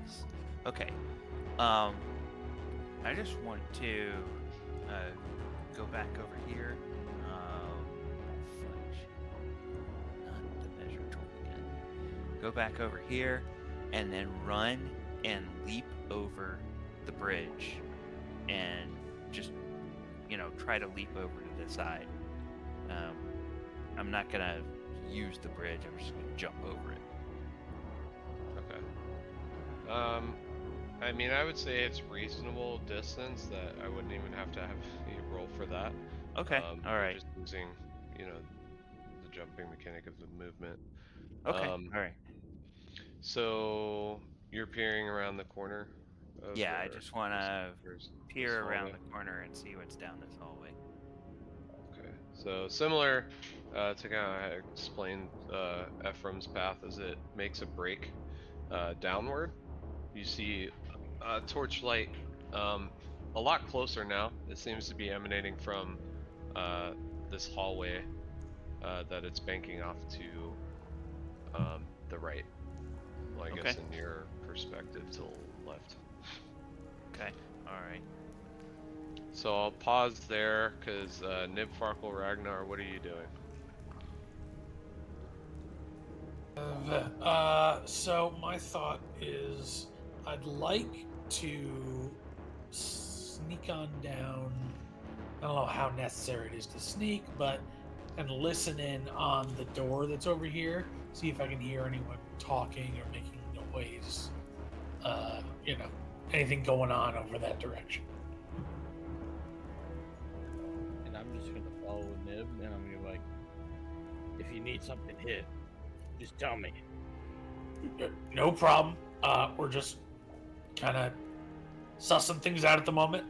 is... Okay. I just want to go back over here. Not the measure tool again. Go back over here, and then run and leap over the bridge, and just try to leap over to the side. I'm not gonna use the bridge. I'm just gonna jump over it. Okay. I mean, I would say it's reasonable distance that I wouldn't even have to have you roll for that. Okay. All right. Just using, the jumping mechanic of the movement. Okay. All right. So you're peering around the corner of Yeah, I just want to this peer around hallway? the corner and see what's down this hallway. Okay, so similar to kind of explain Ephraim's path as it makes a break downward. You see torchlight a lot closer now. It seems to be emanating from this hallway that it's banking off to the right. Well, I Okay. guess in your perspective to the left. Okay. All right. So I'll pause there because Nibfarkle Ragnar, what are you doing? So my thought is I'd like to sneak on down. I don't know how necessary it is to sneak, but and listen in on the door that's over here. See if I can hear anyone talking or making noise. Anything going on over that direction. And I'm just gonna follow Nib, and I'm gonna be like, if you need something hit, just tell me. No problem. We're just kind of sussing things out at the moment.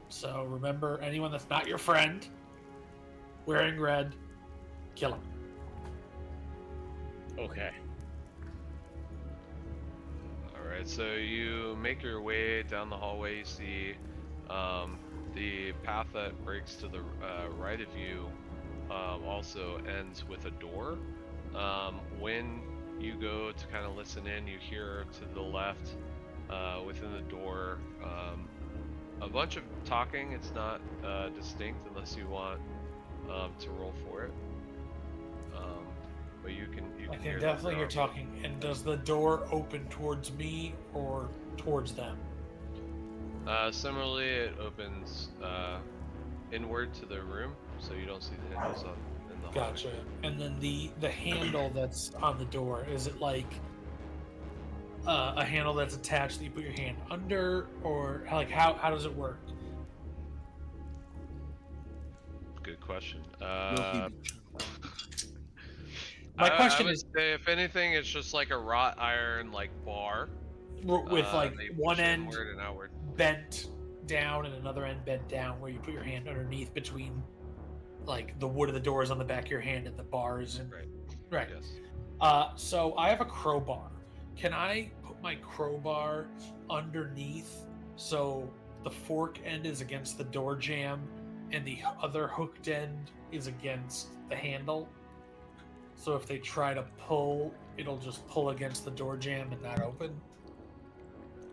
So remember, anyone that's not your friend, wearing red, kill him. Okay. Alright, so you make your way down the hallway. You see the path that breaks to the right of you also ends with a door. When you go to kind of listen in, you hear to the left within the door a bunch of talking. It's not distinct unless you want to roll for it. But you can I can hear definitely hear them. talking. And does the door open towards me or towards them? Similarly, it opens inward to the room, so you don't see the hinges in the hallway. Gotcha. And then the handle that's on the door, is it like a handle that's attached that you put your hand under, or like how does it work? Good question. Milky My question I would is, say, if anything, it's just like a wrought iron bar with like that you one push end inward and outward. bent down and another end bent down, where you put your hand underneath between like the wood of the doors on the back of your hand and the bars and right. Yes. So I have a crowbar. Can I put my crowbar underneath so the fork end is against the door jamb and the other hooked end is against the handle? So if they try to pull, it'll just pull against the door jamb and not open?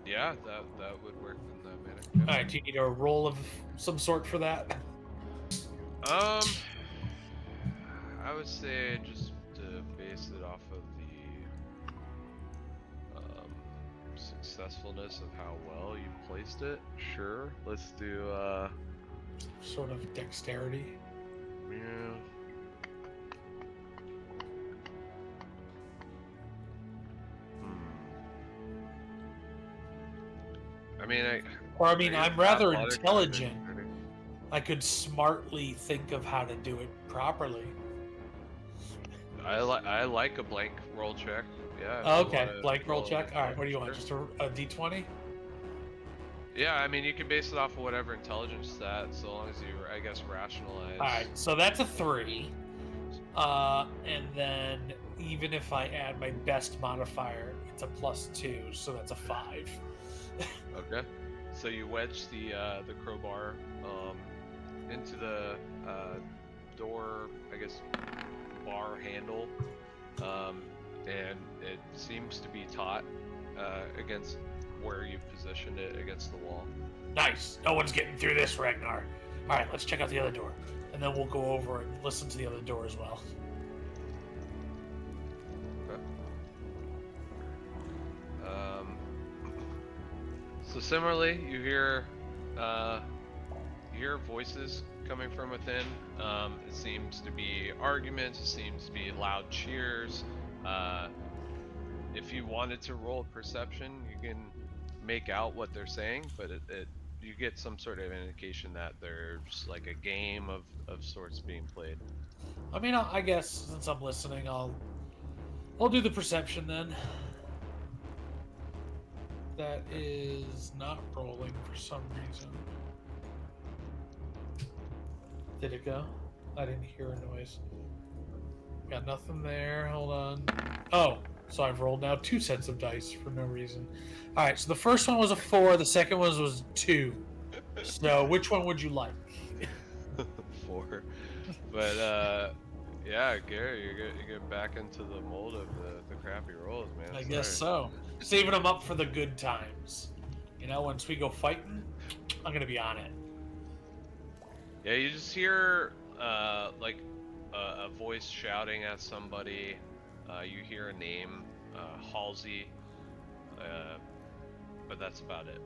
Yeah, that would work in that manner. Yeah. All right, do you need a roll of some sort for that? I would say just to base it off of the successfulness of how well you placed it. Sure, let's do Sort of dexterity. yeah. I mean, I'm rather intelligent. I could smartly think of how to do it properly. I like a blank roll check. Yeah. Oh, okay, blank roll check. All right, what do you want? Sure. Just a d20? Yeah, I mean, you can base it off of whatever intelligence stat, so long as you, I guess, rationalize. All right, so that's a 3. And then even if I add my best modifier, it's a +2, so that's a 5. Okay. So you wedge the crowbar into the door, I guess, bar handle, and it seems to be taut against where you positioned it against the wall. Nice. No one's getting through this, Ragnar. All right, let's check out the other door, and then we'll go over and listen to the other door as well. Okay. So similarly, you hear voices coming from within. It seems to be arguments. It seems to be loud cheers. If you wanted to roll perception, you can make out what they're saying, but you get some sort of indication that there's like a game of sorts being played. I mean, I guess since I'm listening, I'll do the perception then. That is not rolling for some reason. Did it go? I didn't hear a noise. Got nothing there. Hold on. Oh, so I've rolled now 2 sets of dice for no reason. All right, so the first one was a 4. The second one was 2. So which one would you like? 4. But yeah, Gary, you're getting back into the mold of the crappy rolls, man. I Sorry. guess so. Saving them up for the good times. You know, once we go fighting, I'm gonna be on it. Yeah, you just hear like a voice shouting at somebody. You hear a name, Halsey, but that's about it.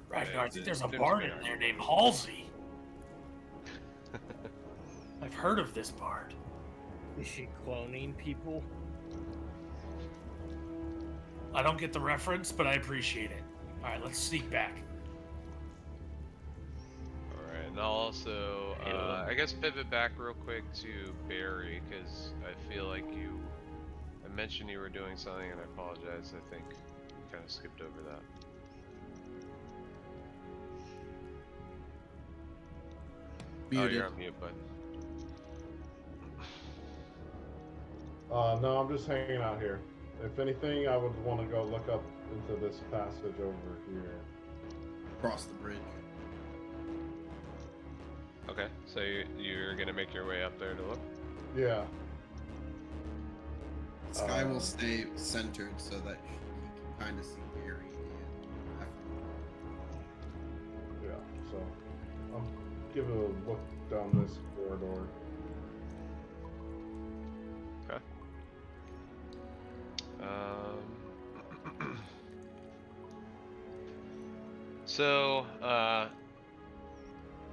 Ragnar, I think there's a Seems bard pretty in there named Halsey. I've heard of this bard. Is she cloning people? I don't get the reference, but I appreciate it. All right, let's sneak back. Alright, and I'll also, I guess pivot back real quick to Barry, because I feel like I mentioned you were doing something, and I apologize, I think we kind of skipped over that. Muted. Oh, you're on mute, bud. No, I'm just hanging out here. If anything, I would want to go look up into this passage over here. Across the bridge. Okay, so you're gonna make your way up there to look? Yeah. Sky will stay centered so that he can kind of see Gary and Yeah, so I'll give a look down this corridor. Okay. So,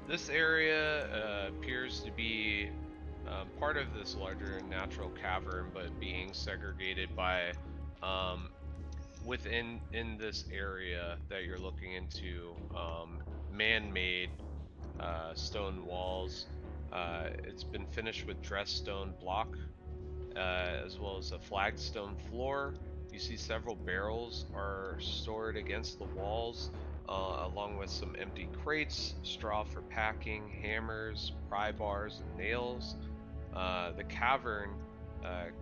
this area appears to be part of this larger natural cavern, but being segregated by within this area that you're looking into, man-made stone walls. It's been finished with dressed stone block, as well as a flagstone floor. You see several barrels are stored against the walls, along with some empty crates, straw for packing, hammers, pry bars, and nails. The cavern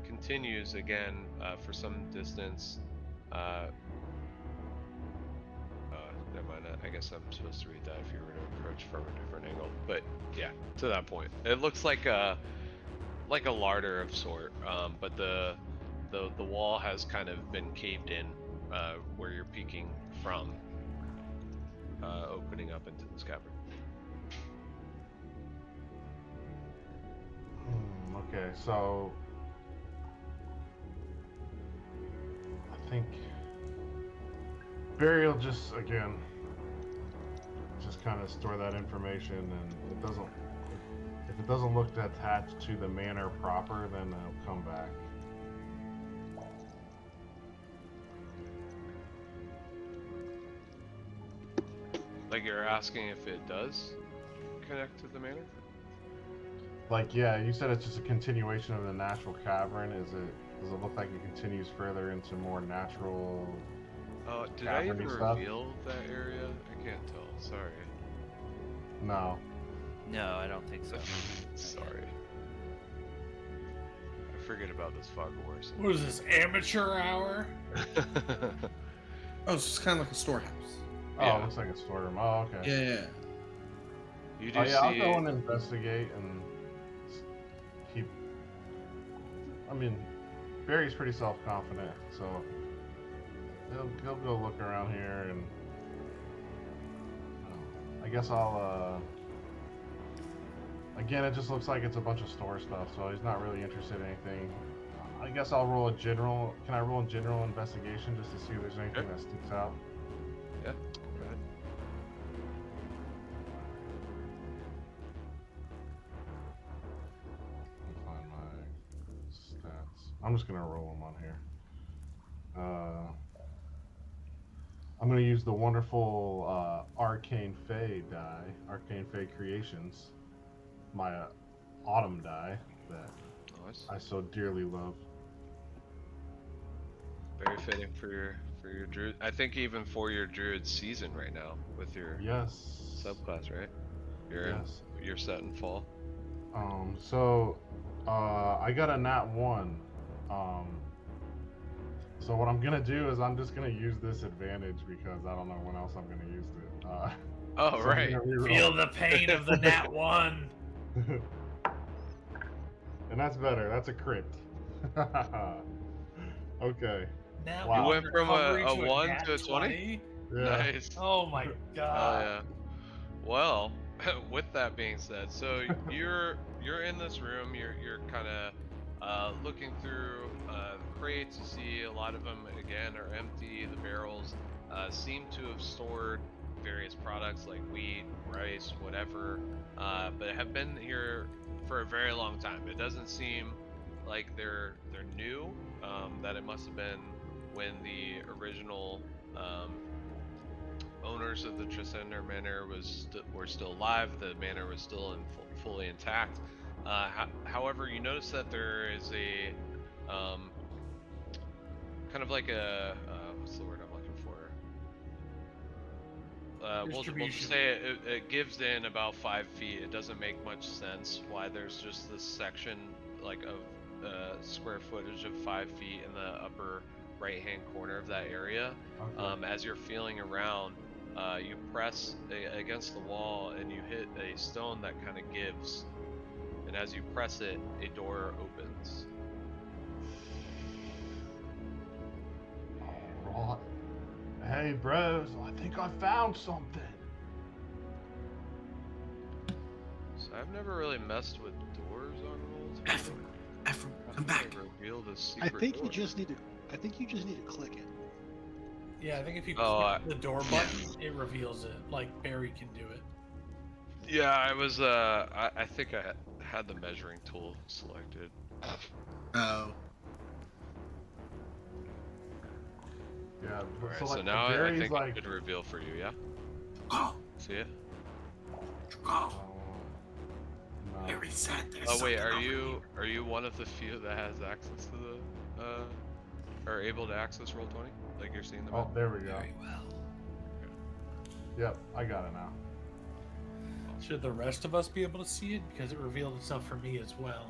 continues again for some distance. Never mind. I guess I'm supposed to read that if you were to approach from a different angle. But yeah, to that point, it looks like a larder of sort. But the wall has kind of been caved in where you're peeking from, opening up into this cavern. Okay, so I think Barry will just kind of store that information, and if it doesn't look attached to the manor proper, then I'll come back. Like you're asking if it does connect to the manor? Like, yeah, you said it's just a continuation of the natural cavern. Does it look like it continues further into more natural? Did I even Caverny stuff? reveal that area? I can't tell. Sorry. No. No, I don't think so. Sorry. I forget about this fog wars. What is this, amateur hour? Oh, it's just kind of like a storehouse. Oh, Yeah. it looks like a storeroom. Oh, okay. Yeah. You do Oh, yeah, I'll see. go and investigate and keep. I mean, Barry's pretty self-confident, so he'll go look around here, and I guess I'll. Again, it just looks like it's a bunch of store stuff, so he's not really interested in anything. I guess I'll roll a general. Can I roll a general investigation just to see if there's anything Sure. that sticks out? Yeah. Go ahead. Let me find my stats. I'm just gonna roll them on here. I'm going to use the wonderful Arcane Fae die, Arcane Fae Creations, my autumn die that Nice. I so dearly love. Very fitting for your druid. I think even for your druid season right now with your Yes. subclass, right? Yes. You're set in fall. So I got a nat 1. So what I'm gonna do is I'm just gonna use this advantage because I don't know when else I'm gonna use it. Oh so I'm right. gonna reroll. Feel the pain of the nat 1. And that's better. That's a crit. Okay. Nat Wow. You 1 went from recovery a to 1 nat to a 20? Yeah. Nice. Oh my Oh god. yeah. Well, with that being said, so you're in this room. You're kind of looking through the crates. You see a lot of them again are empty. The barrels seem to have stored various products like wheat, rice, whatever, but have been here for a very long time. It doesn't seem like they're new. That it must have been when the original owners of the Tresender Manor were still alive. The manor was still fully intact. However, you notice that there is a kind of like a what's the word I'm looking for? We'll just say it gives in about 5 feet. It doesn't make much sense why there's just this section like of square footage of 5 feet in the upper right hand corner of that area. Okay. As you're feeling around, you press against the wall and you hit a stone that kind of gives, and as you press it, a door opens. All right. Hey, bros. I think I found something. So I've never really messed with doors on rolls. Ephraim, come back. Reveal the I secret think door. you just need to. I think you just need to click it. Yeah, I think if you Oh, click the door button, it reveals it. Like Barry can do it. Yeah, I was. I think I had the measuring tool selected. Oh. Yeah. Alright, So, so like, now I Barry's think like, it could reveal for you, yeah? Go. See it? Go. no. Barry said there's Oh wait, something over here. are you one of the few that has access to the or able to access Roll20? Like you're seeing the map? Oh, there we go. Very well. Yep, I got it now. Should the rest of us be able to see it? Because it revealed itself for me as well.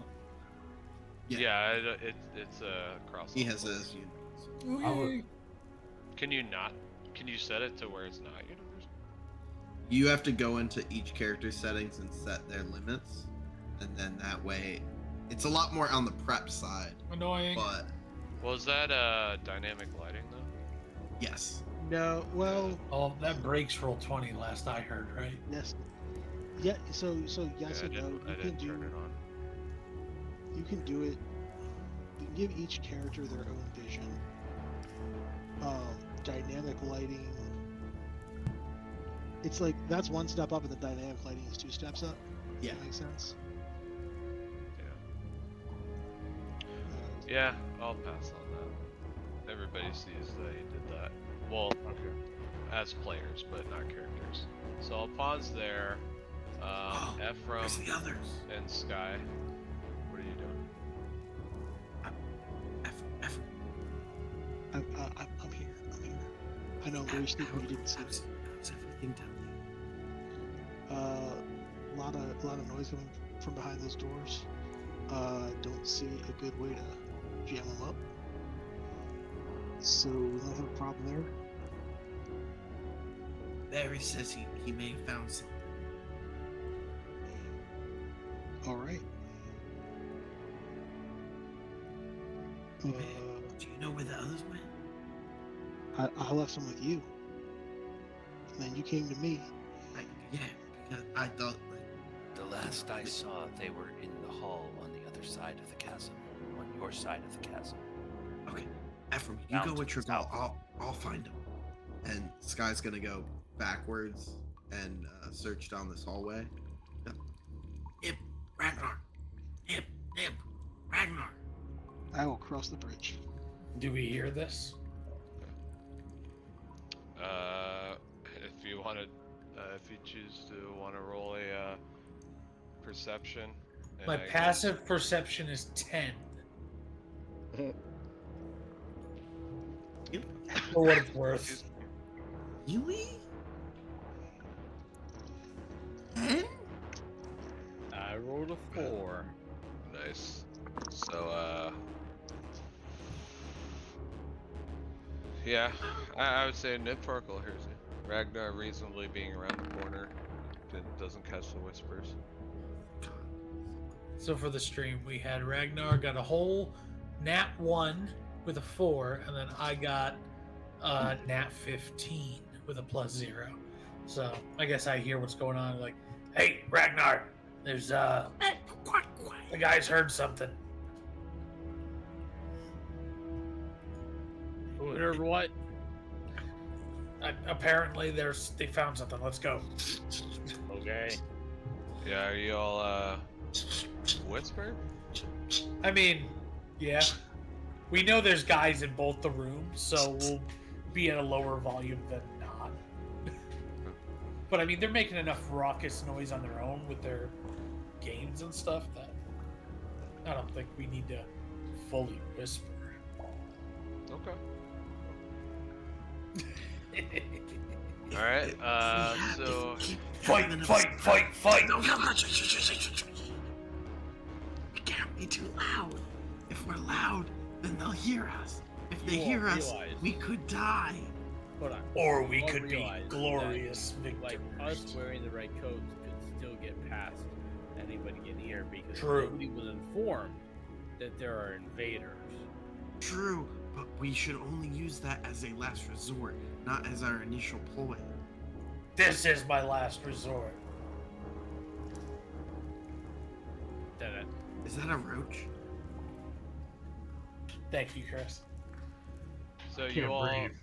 Yeah, it's cross. He has his units. I would- Can you not? Can you set it to where it's not universal? You have to go into each character settings and set their limits, and then that way, it's a lot more on the prep side. Annoying. But Well, is that dynamic lighting though? yes, No, well, Oh, that breaks roll 20 last I heard, right? yes, yeah. So yes Yeah, and no. I didn't turn it on. You can do it. You can give each character their own vision. Dynamic lighting. It's like that's one step up, and the dynamic lighting is 2 steps up. Yeah. That makes sense. Yeah, I'll pass on that. Everybody sees that he did that. Well, Okay. as players, but not characters. So I'll pause there. Ephraim where's the others? and Sky, what are you doing? Ephraim. I'm here. I'm here. I know I'm very stupid. You didn't see it. How's everything down A lot of noise coming from behind those doors. Don't see a good way to jam them up. So we don't have a problem there. Barry says he may have found something. All right. Do you know where the others went? I left some with you, and then you came to me. Yeah, because I thought like The last I saw, they were in the hall on the other side of the chasm. On your side of the chasm. okay, Ephraim, you Down go to with the Trevor. south. I'll find him. And Sky's gonna go backwards and search down this hallway. Nip, Ragnar. Nip, Ragnar. I will cross the bridge. Do we hear this? If you want to, if you choose to want to roll a perception. And My I guess- passive perception is 10. For what it's worth. Really? 10? I rolled a 4. Nice. So, yeah, I would say Nidfarkle hears you. Ragnar reasonably being around the corner doesn't catch the whispers. So for the stream, we had Ragnar got a whole nat 1 with a 4, and then I got nat 15 with a +0. So I guess I hear what's going on. Like, hey, Ragnar, there's the guys heard something. Who heard what? Apparently, they found something. Let's go. Okay. Yeah, are you all whisper? I mean, yeah. We know there's guys in both the rooms, so we'll be at a lower volume than not. But I mean, they're making enough raucous noise on their own with their games and stuff that I don't think we need to fully whisper. Okay. All right. So Fight! No, we can't be too loud. If we're loud, then they'll hear us. If they You hear won't us, realize. we could die. Hold on. Or we Don't could be realize that, glorious Like, victors. us wearing the right coats could still get past anybody in here because True. nobody was informed that there are invaders. True, but we should only use that as a last resort, not as our initial ploy. This is my last resort. Is that a roach? Thank you, Chris. So Can't breathe.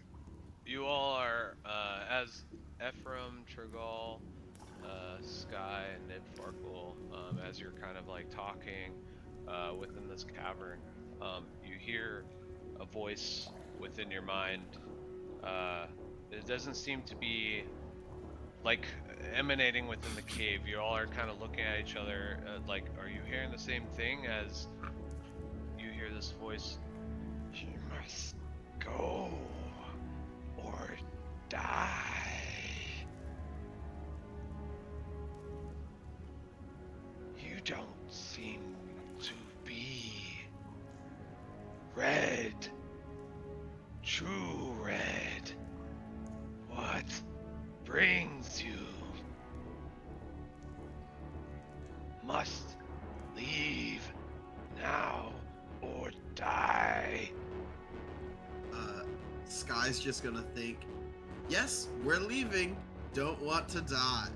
you all are as Ephraim, Trigal, Sky, and Nidfarkle, as you're kind of like talking within this cavern, you hear a voice within your mind. It doesn't seem to be like emanating within the cave. You all are kind of looking at each other, like, are you hearing the same thing as you hear this voice? You must go or die. You don't seem to be red. True red. What brings you? Must leave now or die. Sky's just gonna think, yes, we're leaving. Don't want to die.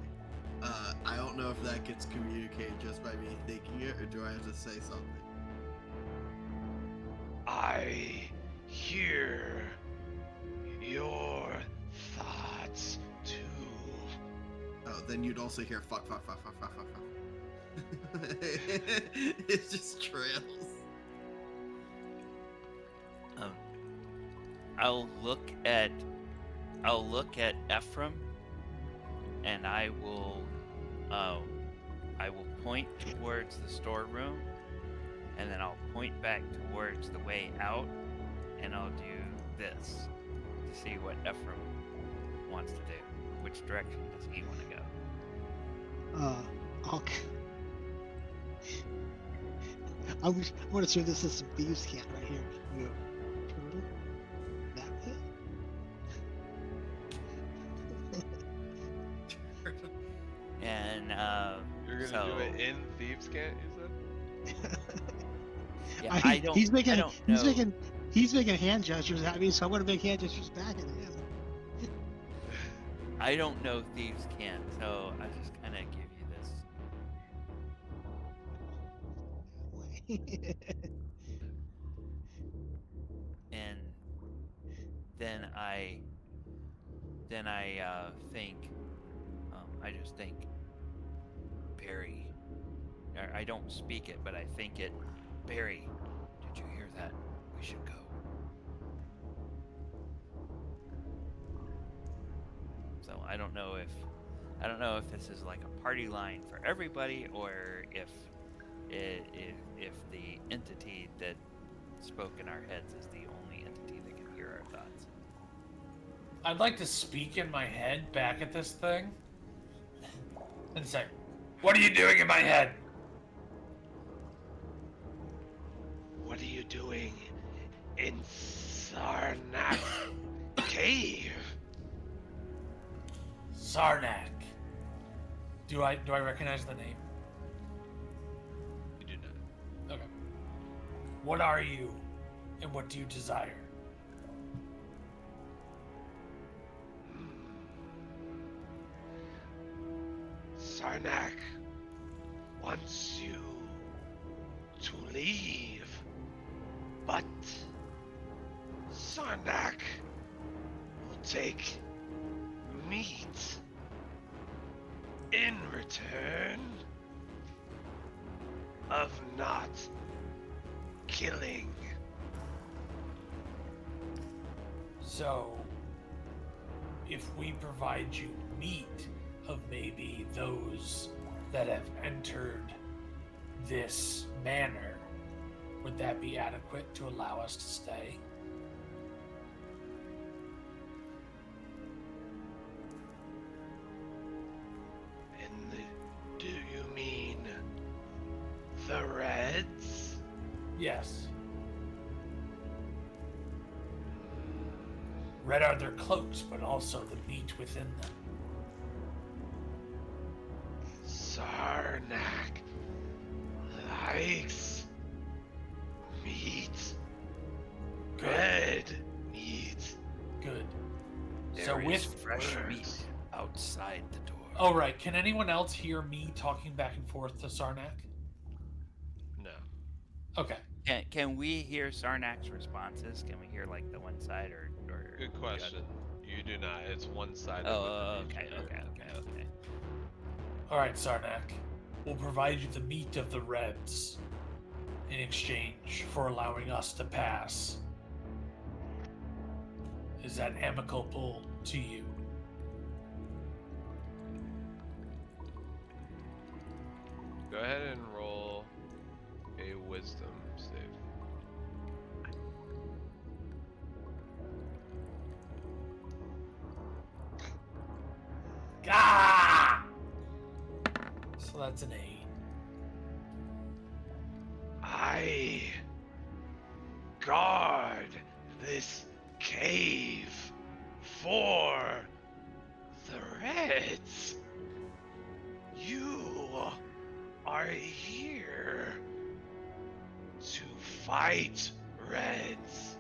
I don't know if that gets communicated just by me thinking it, or do I have to say something? I hear your thoughts too. Oh, then you'd also hear fuck. It just trails. I'll look at Ephraim, and I will point towards the storeroom, and then I'll point back towards the way out, and I'll do this to see what Ephraim wants to do. Which direction does he want to go? I'm going to assume this is some thieves' camp right here. We go, turtle? That way? And You're gonna so, do it in Thieves' Cant, you said? yeah, I don't. He's making I don't know. he's making hand gestures at me, so I'm going to make hand gestures back at him. I don't know thieves can't, so I just kind of give you this. And then I think, I just think, Barry. Or I don't speak it, but I think it. Barry, did you hear that? We should go. I don't know if this is like a party line for everybody, or if the entity that spoke in our heads is the only entity that can hear our thoughts. I'd like to speak in my head back at this thing and say, "What are you doing in my head?" What are you doing in Sarnak's cave? Sarnak. Do I recognize the name? You do not. Okay. What are you, and what do you desire? Sarnak wants you to leave, but Sarnak will take meat in return of not killing. So, if we provide you meat of maybe those that have entered this manor, would that be adequate to allow us to stay? And do you mean the Reds? Yes. Red are their cloaks, but also the meat within them. Sarnak likes meat. Good. Red meat. Good. There So is with fresh words. meat outside the door. Oh right, can anyone else hear me talking back and forth to Sarnak? No. Okay. Can we hear Sarnak's responses? Can we hear like the one side or Good question. You do not. It's one-sided. Oh, with the okay. All right, Sarnak. We'll provide you the meat of the Reds in exchange for allowing us to pass. Is that amicable to you? Go ahead and roll a wisdom save. Ah! So that's an 8. I guard this cave for the Reds. You are here to fight Reds,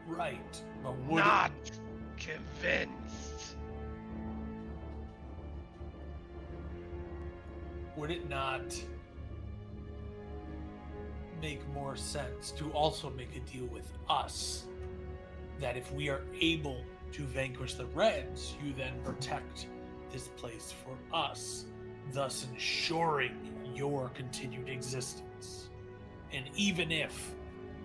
Right, but would not convinced. would it not make more sense to also make a deal with us that if we are able to vanquish the Reds, you then protect this place for us, thus ensuring your continued existence? And even if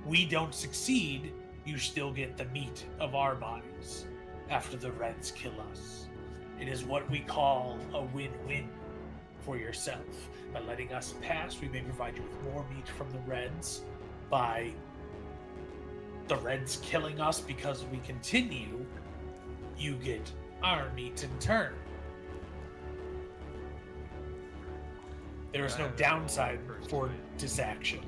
we don't succeed, you still get the meat of our bodies after the Reds kill us. It is what we call a win-win for yourself. By letting us pass, we may provide you with more meat from the Reds. By the Reds killing us because we continue, you get our meat in turn. There is no downside for disaction.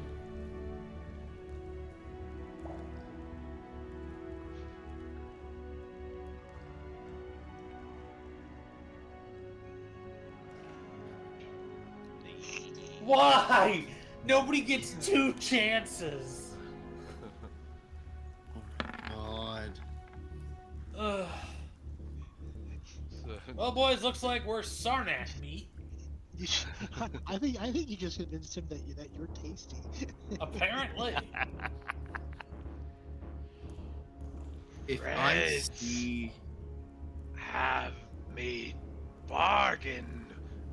Why? Nobody gets 2 chances. God. Ugh. So, Well, boys, looks like we're Sarnak meat. You should, I think you just convinced him that you're tasty. Apparently. If I Reds see have made bargain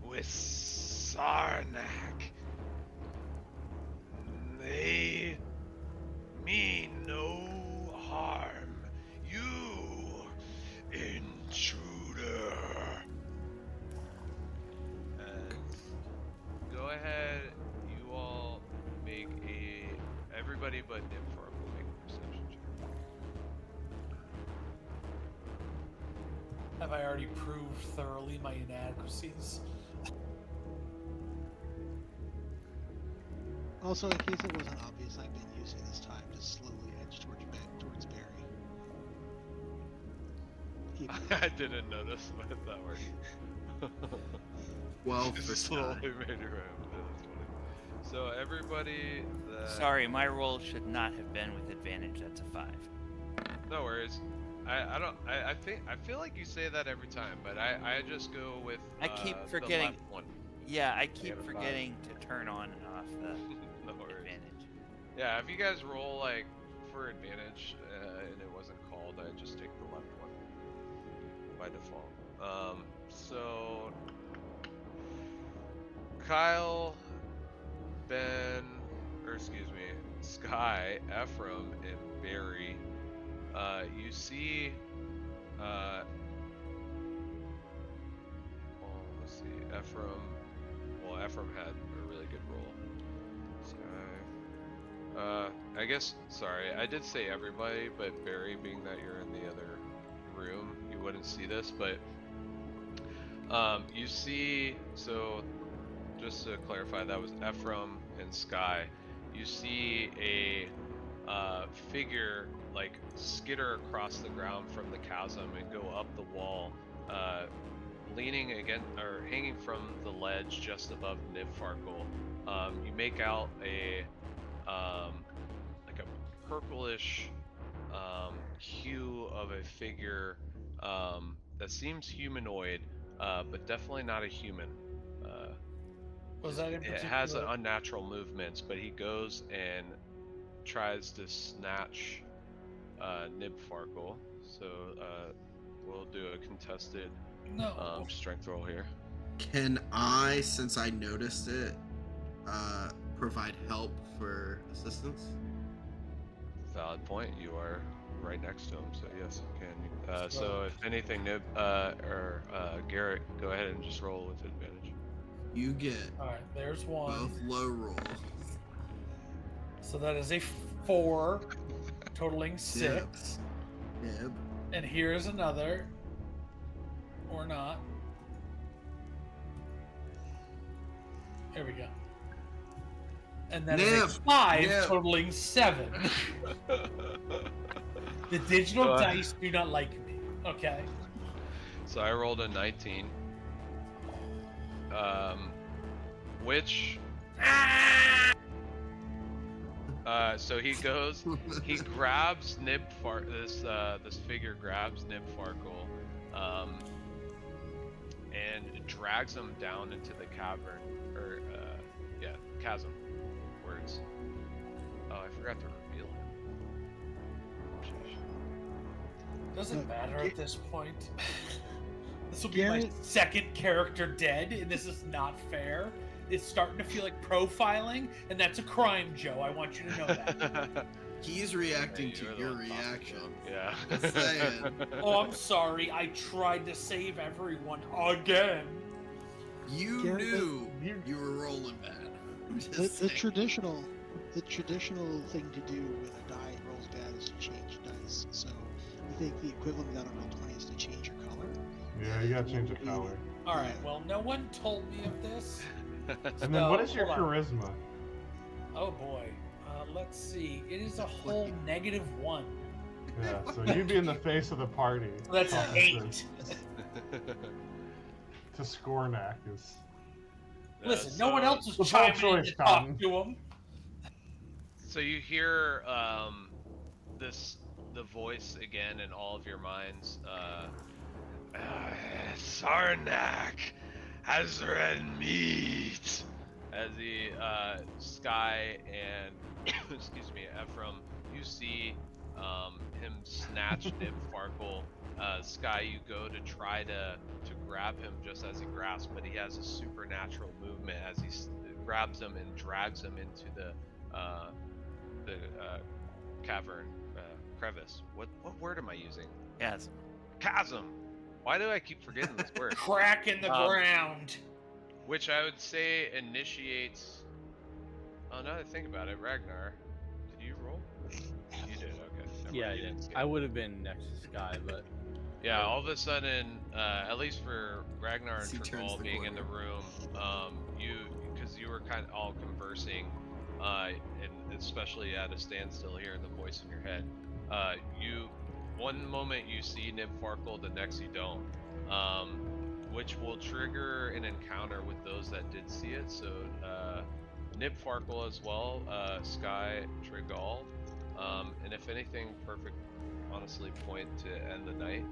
with Sarnak. They mean no harm. You, intruder. Have I already proved thoroughly my inadequacies? Also, in case it wasn't obvious, I've been using this time to slowly edge towards Barry. I didn't notice, but that worked. 12 for Just Sky. slowly made your way over there. That's funny. So everybody that... Sorry, my roll should not have been with advantage. That's a 5. No worries. I feel like you say that every time, but I just go with I keep the forgetting. left one. Yeah, I got keep a 5. forgetting to turn on and off the No worries. advantage. Yeah, if you guys roll like for advantage and it wasn't called, I just take the left one by default. So Kyle, Ben, or excuse me, Sky, Ephraim, and Barry, you see, well, let's see, Ephraim had a really good roll. Sky, I guess, sorry, I did say everybody, but Barry, being that you're in the other room, you wouldn't see this, but, you see, so, just to clarify, that was Ephraim and Sky. You see a figure like skitter across the ground from the chasm and go up the wall, leaning against or hanging from the ledge just above Nibfarkle. You make out a like a purplish hue of a figure that seems humanoid, but definitely not a human. Was that in It has particular? unnatural movements, but he goes and tries to snatch Nibfarkle. So we'll do a contested No. strength roll here. Can I, since I noticed it, provide help for assistance? Valid point. You are right next to him, so yes, you can. So if anything, Nib or Garrett, go ahead and just roll with advantage. You get All right, there's one. both low rolls. So that is a 4, totaling 6. Nib. And here's another. Or not. There we go. And that is a Nib. 5, Nib. totaling 7. The digital So, dice do not like me. Okay. So I rolled a 19. Which so he goes, he grabs this figure grabs Nibfarkle, and drags him down into the cavern, or chasm. Words. Oh, I forgot to reveal him. Sheesh. Doesn't matter at this point. This will be my Garrett- second character dead, and this is not fair. It's starting to feel like profiling, and that's a crime, Joe. I want you to know that. He's reacting You're to the your one talking, reaction. Joe. Yeah. Just saying. Oh, I'm sorry. I tried to save everyone again. You Garrett, knew you were rolling bad. I'm just The saying. traditional thing to do when a die rolls bad is to change dice. So I think the equivalent of that on Roll20 is to change your color. Yeah, you gotta change the color. All right. Well, no one told me of this. And then what So, is your hold on. charisma? Oh boy. Let's see. It is a whole -1. Yeah, so you'd be in the face of the party. That's an talking 8. To Scornak is. Listen, no one else The is bold chiming in choice, to talk Cotton. to him. So you hear the voice again in all of your minds. Sarnak has red meat. As the Sky and excuse me, Ephraim, you see him snatch Nibfarkle. Sky, you go to try to grab him just as he grasps, but he has a supernatural movement as he grabs him and drags him into the cavern, crevice. What word am I using? Yes. Chasm. Why do I keep forgetting this word? Crack in the ground. Which I would say initiates. Oh, now that I think about it, Ragnar, did you roll? You did. Okay. Never Yeah, mind, I you did. didn't see I it. would have been next to Sky, but Yeah, all of a sudden, at least for Ragnar and He turns Tregal the being in the corner. room, because you were kind of all conversing, and especially at a standstill hearing the voice in your head, one moment you see Nib Farkle, the next you don't, which will trigger an encounter with those that did see it. So, Nib Farkle as well, Sky, Tregal, and if anything, perfect, honestly, point to end the night.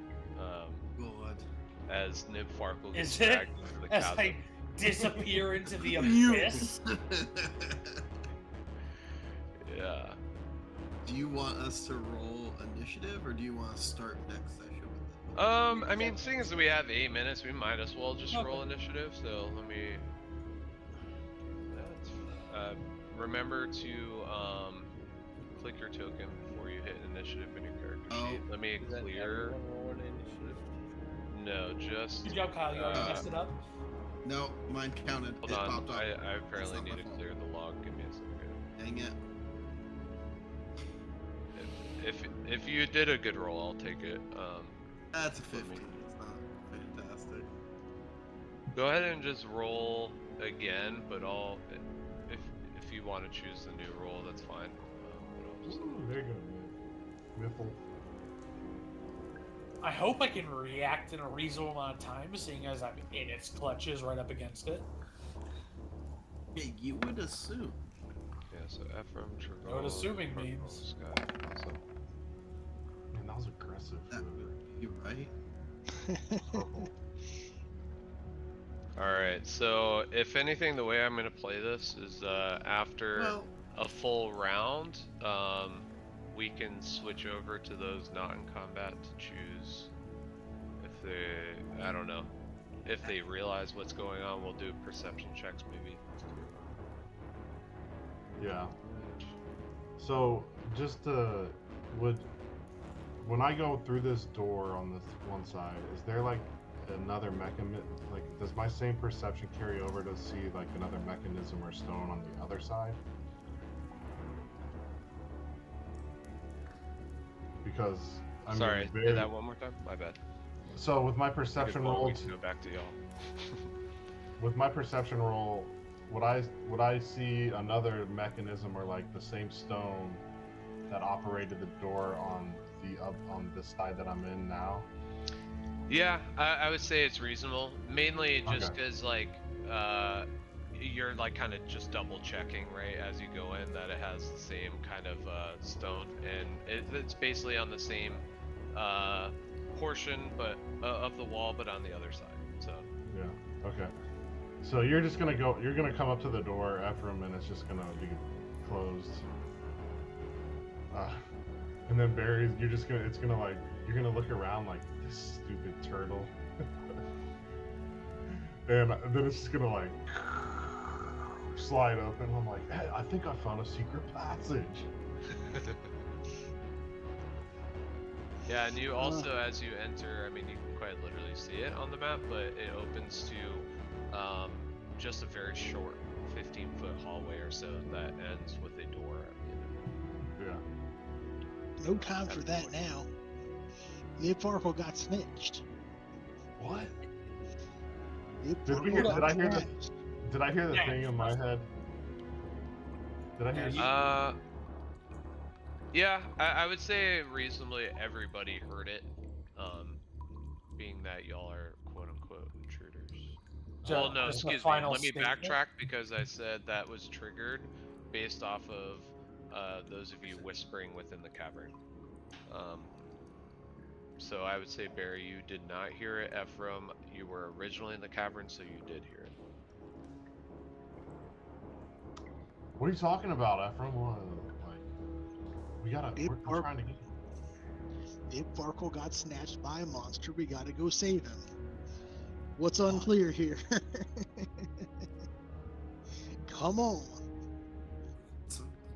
God. As Nib Farkle gets Is it? dragged into the As chasm. I disappear into the You. abyss? Yeah. Do you want us to roll initiative, or do you want to start next session with it? I mean, seeing as we have 8 minutes, we might as well just roll Okay. initiative. So let me. Remember to click your token before you hit initiative in your character sheet. Let me Is that clear. everyone rolling initiative? No, just. Good job, Kyle. You already messed it up. No, mine counted. Hold It on. popped up. I apparently not need my to fault. clear the log. Give me a second. Dang it. If you did a good roll, I'll take it. That's a let 15. me- It's not fantastic. Go ahead and just roll again, but if you want to choose the new roll, that's fine. But I'll just- Ooh, there you go. Miffle. I hope I can react in a reasonable amount of time, seeing as I'm in its clutches right up against it. Yeah, you would assume. Yeah, so Ephraim, Tregal, Know what assuming Farkle, means. Sky. Awesome. Man, that was aggressive. That would be right. Purple. Alright, so if anything, the way I'm going to play this is after Well, a full round, we can switch over to those not in combat to choose if they, I don't know, if they realize what's going on. We'll do perception checks maybe. Yeah. So just when I go through this door on this one side, is there like another mechanism? Like, does my same perception carry over to see like another mechanism or stone on the other side? Because I mean, Sorry, say that one more time. My bad. So with my Take a perception vote, roll, we can go back to y'all. with my perception roll, would I see another mechanism or like the same stone that operated the door on the side that I'm in now? Yeah, I would say it's reasonable. Mainly just Okay. because like you're like kind of just double checking, right, as you go in that it has the same kind of stone, and it's basically on the same portion but of the wall, but on the other side. So Yeah. Okay. So you're gonna come up to the door, Ephraim, and it's just gonna be closed. And then Barry, you're gonna look around like this stupid turtle. And then it's just gonna like slide open. I'm like, hey, I think I found a secret passage. yeah, and you also, as you enter, I mean, you can quite literally see it on the map, but it opens to just a very short 15-foot hallway or so that ends with a door at the end of it. Yeah. No time for that now. Nib Farkle got snitched. What? Nib Did Farkle I got hear the snatched. thing in my head? Did I hear? Yeah, I would say reasonably everybody heard it, being that y'all are quote-unquote intruders. Well, no, Just a excuse me. final Let me statement? backtrack because I said that was triggered based off of those of you whispering within the cavern. So I would say, Barry, you did not hear it. Ephraim, you were originally in the cavern, so you did hear it. What are you talking about, Ephraim? We're trying to get. Nib Farkle got snatched by a monster. We gotta go save him. What's unclear here? Come on.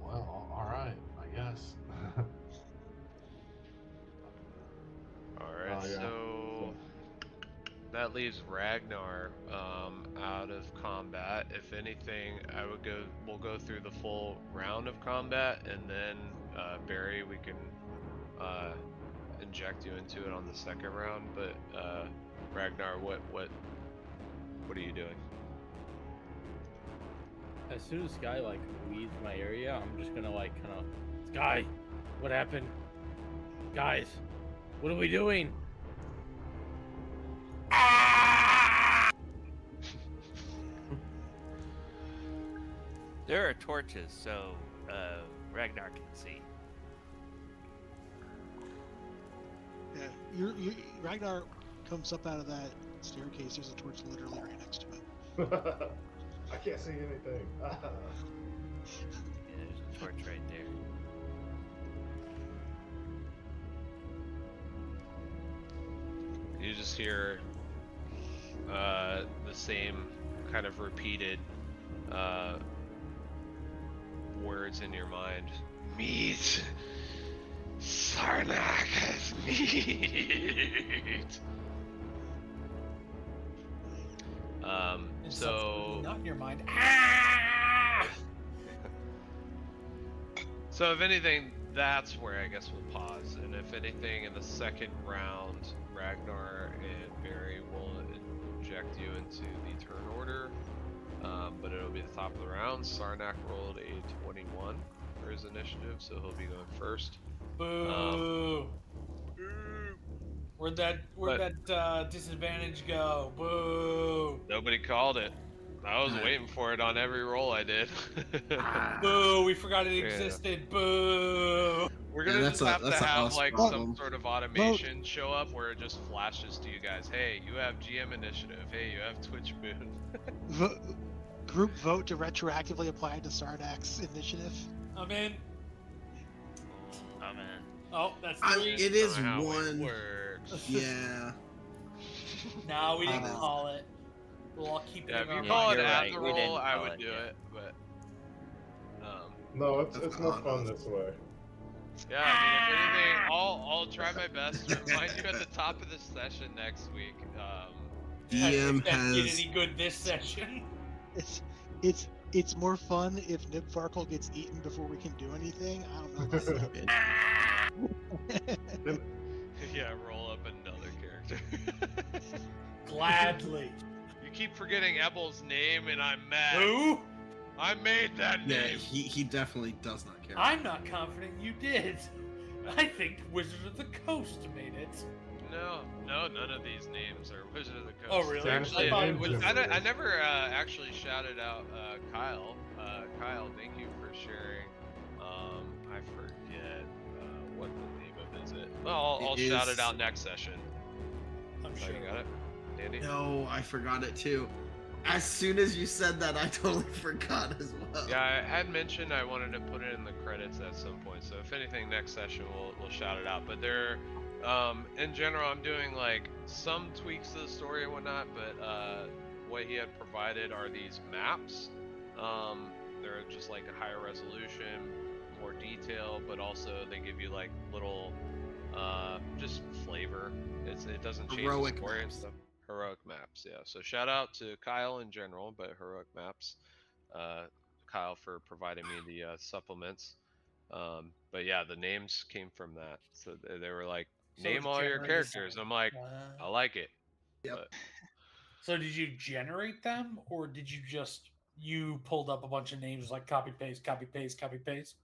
Well, all right, I guess. Alright, Yeah. so that leaves Ragnar out of combat. If anything, we'll go through the full round of combat, and then Barry, we can inject you into it on the second round. But Ragnar, what are you doing? As soon as Sky like leaves my area, I'm just gonna like kind of Sky, what happened? Guys, what are we doing? There are torches, so Ragnar can see. Yeah, Ragnar comes up out of that staircase. There's a torch literally right next to him. I can't see anything. Yeah, there's a torch right there. You just hear the same kind of repeated words in your mind. Meat! Sarnak has meat! And So not in your mind. So if anything, that's where I guess we'll pause. And if anything, in the second round, Ragnar and Barry will inject you into the turn order. But it'll be the top of the round. Sarnak rolled a 21 for his initiative, so he'll be going first. Boo! Where'd that disadvantage go? Boo! Nobody called it. I was waiting for it on every roll I did. Boo! We forgot it Yeah. existed. Boo! We're gonna that's just have to have us like problem. some sort of automation show up where it just flashes to you guys. Hey, you have GM initiative. Hey, you have Twitch boon. Group vote to retroactively apply to Sardak's initiative. I'm in. I'm in. Oh, that's It three. is Not how it one. works. Yeah. No, we didn't Uh, call it. We'll all keep it Yeah, in if you our Yeah, call it you're at right, the we roll, didn't I call would it, do yeah. it, but No, That's it's more on fun us. this way. yeah, I mean, if anything, I'll try my best to remind you at the top of the session next week. DM If that did has any good this session. It's more fun if Nib Farkle gets eaten before we can do anything. I don't know about that. yeah, roll up another character. Gladly. You keep forgetting Ebel's name, and I'm mad. Who? I made that yeah, name. he definitely does not care. I'm not confident you did. I think Wizard of the Coast made it. No, none of these names are Wizard of the Coast. Oh, really? Actually, I thought it it was, was- I never actually shouted out Kyle. Kyle, thank you for sharing. I forget what the name of it. Well, I'll shout it out next session. I'm Oh, sure. you got it, Andy? No, I forgot it too. As soon as you said that, I totally forgot as well. Yeah, I had mentioned I wanted to put it in the credits at some point. So if anything, next session we'll shout it out. But there, in general, I'm doing like some tweaks to the story and whatnot. But what he had provided are these maps. They're just like a higher resolution, more detail, but also they give you like little, just flavor. It doesn't change Heroic the story and maps. stuff. Heroic maps, yeah. So shout out to Kyle in general, but heroic maps. Kyle for providing me the supplements. But yeah, the names came from that. So they were like, So name it's all your generated characters. by- I'm like, I like it. Yep. But So did you generate them, or did you pulled up a bunch of names like copy paste, copy paste, copy paste?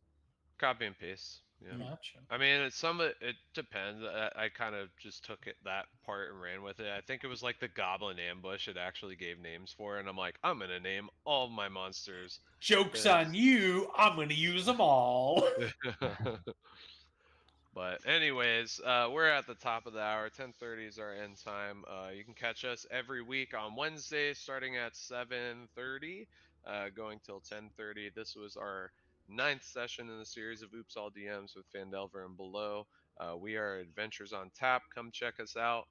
copy and paste. Yeah. Gotcha. I mean, it depends. I kind of just took it that part and ran with it. I think it was like the Goblin Ambush. It actually gave names for it, and I'm like, I'm gonna name all my monsters. Joke's on you. I'm gonna use them all. But anyways, we're at the top of the hour. 10:30 is our end time. You can catch us every week on Wednesday, starting at 7:30, going till 10:30. This was our 9th session in the series of Oops All DMs with Phandelver and Below. We are Adventures on Tap. Come check us out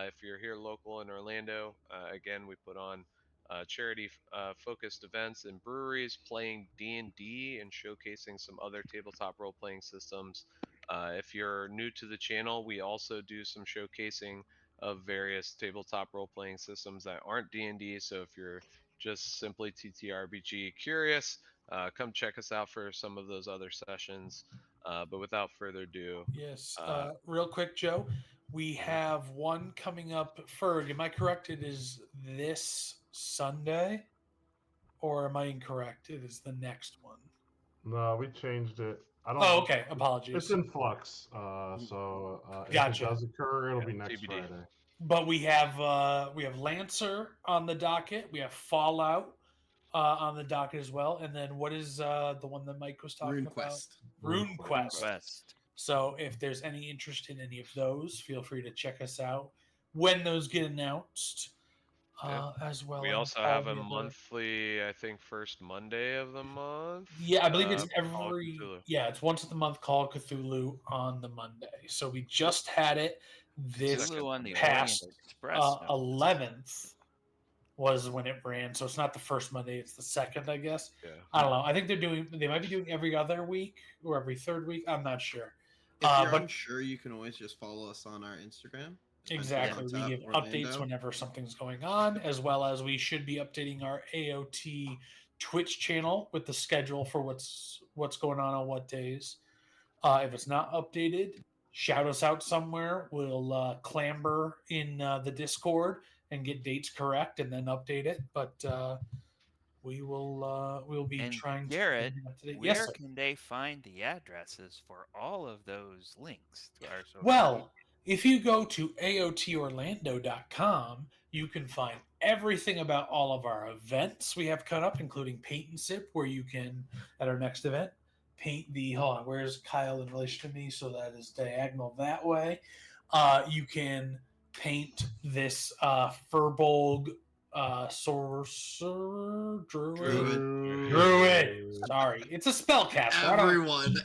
if you're here local in Orlando. Again, we put on charity focused events in breweries, playing D&D and showcasing some other tabletop role playing systems. If you're new to the channel, we also do some showcasing of various tabletop role-playing systems that aren't D&D. So if you're just simply TTRPG curious, come check us out for some of those other sessions. But without further ado, Yes. Real quick, Joe. We Mhm. have one coming up. Ferg, am I correct? It is this Sunday, or am I incorrect? It is the next one. No, we changed it. I don't. Oh, okay. It's Apologies. in flux. So if it Gotcha. does occur, it'll be next TBD. Friday. But we have Lancer on the docket. We have Fallout on the docket as well. And then what is the one that Mike was talking about? RuneQuest. RuneQuest. Quest. So if there's any interest in any of those, feel free to check us out when those get announced. Yeah. As well We as also all have the a other- monthly, I think, first Monday of the month. Yeah, I believe it's Call of every. Cthulhu. Yeah, it's once a month. Call of Cthulhu on the Monday. So we just had it this Cthulhu on the past Orient Express. no less. 11th was when it ran. So it's not the first Monday; it's the second, I guess. Yeah. I don't know. I think they might be doing every other week or every third week. I'm not sure. If you're but unsure, you can always just follow us on our Instagram. exactly, Adventures we on give Tap updates Orlando. whenever something's going on, as well as we should be updating our AOT Twitch channel with the schedule for what's going on what days. If it's not updated, shout us out somewhere. We'll clamber in the Discord and get dates correct, and then update it. But we'll be And trying Garrett, to up to date. where Yes, sir. can they find the addresses for all of those links to our social media? Well, if you go to aotorlando.com, you can find everything about all of our events we have cut up, including Paint and Sip, where you can, at our next event, paint the. Hold on, where's Kyle in relation to me? So that is diagonal that way. You can paint this Furbolg sorcerer, druid. Sorry, it's a spellcaster. Everyone.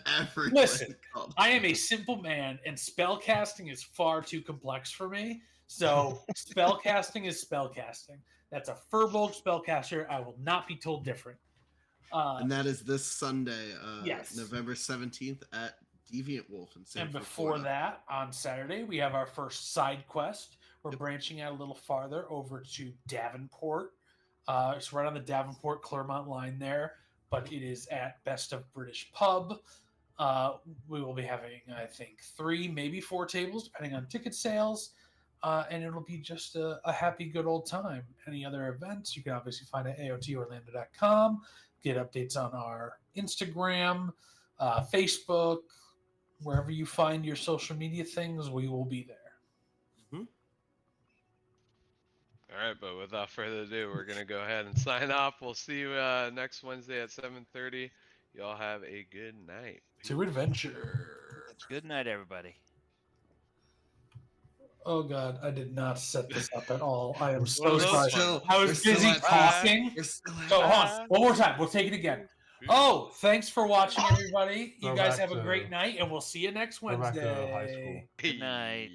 Listen, called- I am a simple man, and spellcasting is far too complex for me. So spellcasting is spellcasting. That's a Furbolg spellcaster. I will not be told different. and that is this Sunday, Yes. November 17th at Deviant Wolf in San And before that, on Saturday, we have our first side quest. We're branching out a little farther over to Davenport. It's right on the Davenport Claremont line there, but it is at Best of British Pub. We will be having, I think, 3, maybe 4 tables, depending on ticket sales. And it'll be just a happy, good old time. Any other events, you can obviously find at aotorlando.com. Get updates on our Instagram, Facebook, wherever you find your social media things, we will be there. All right, but without further ado, we're gonna go ahead and sign off. We'll see you next Wednesday at 7:30. Y'all have a good night. To adventure. Good night, everybody. Oh God, I did not set this up at all. I am so Well, sorry. still- I we're was still busy at- talking. We're still at- So hold on, one more time. We'll take it again. Oh, thanks for watching, everybody. You Go guys back have a to- great night, and we'll see you next Go back to high Wednesday. school. Good night.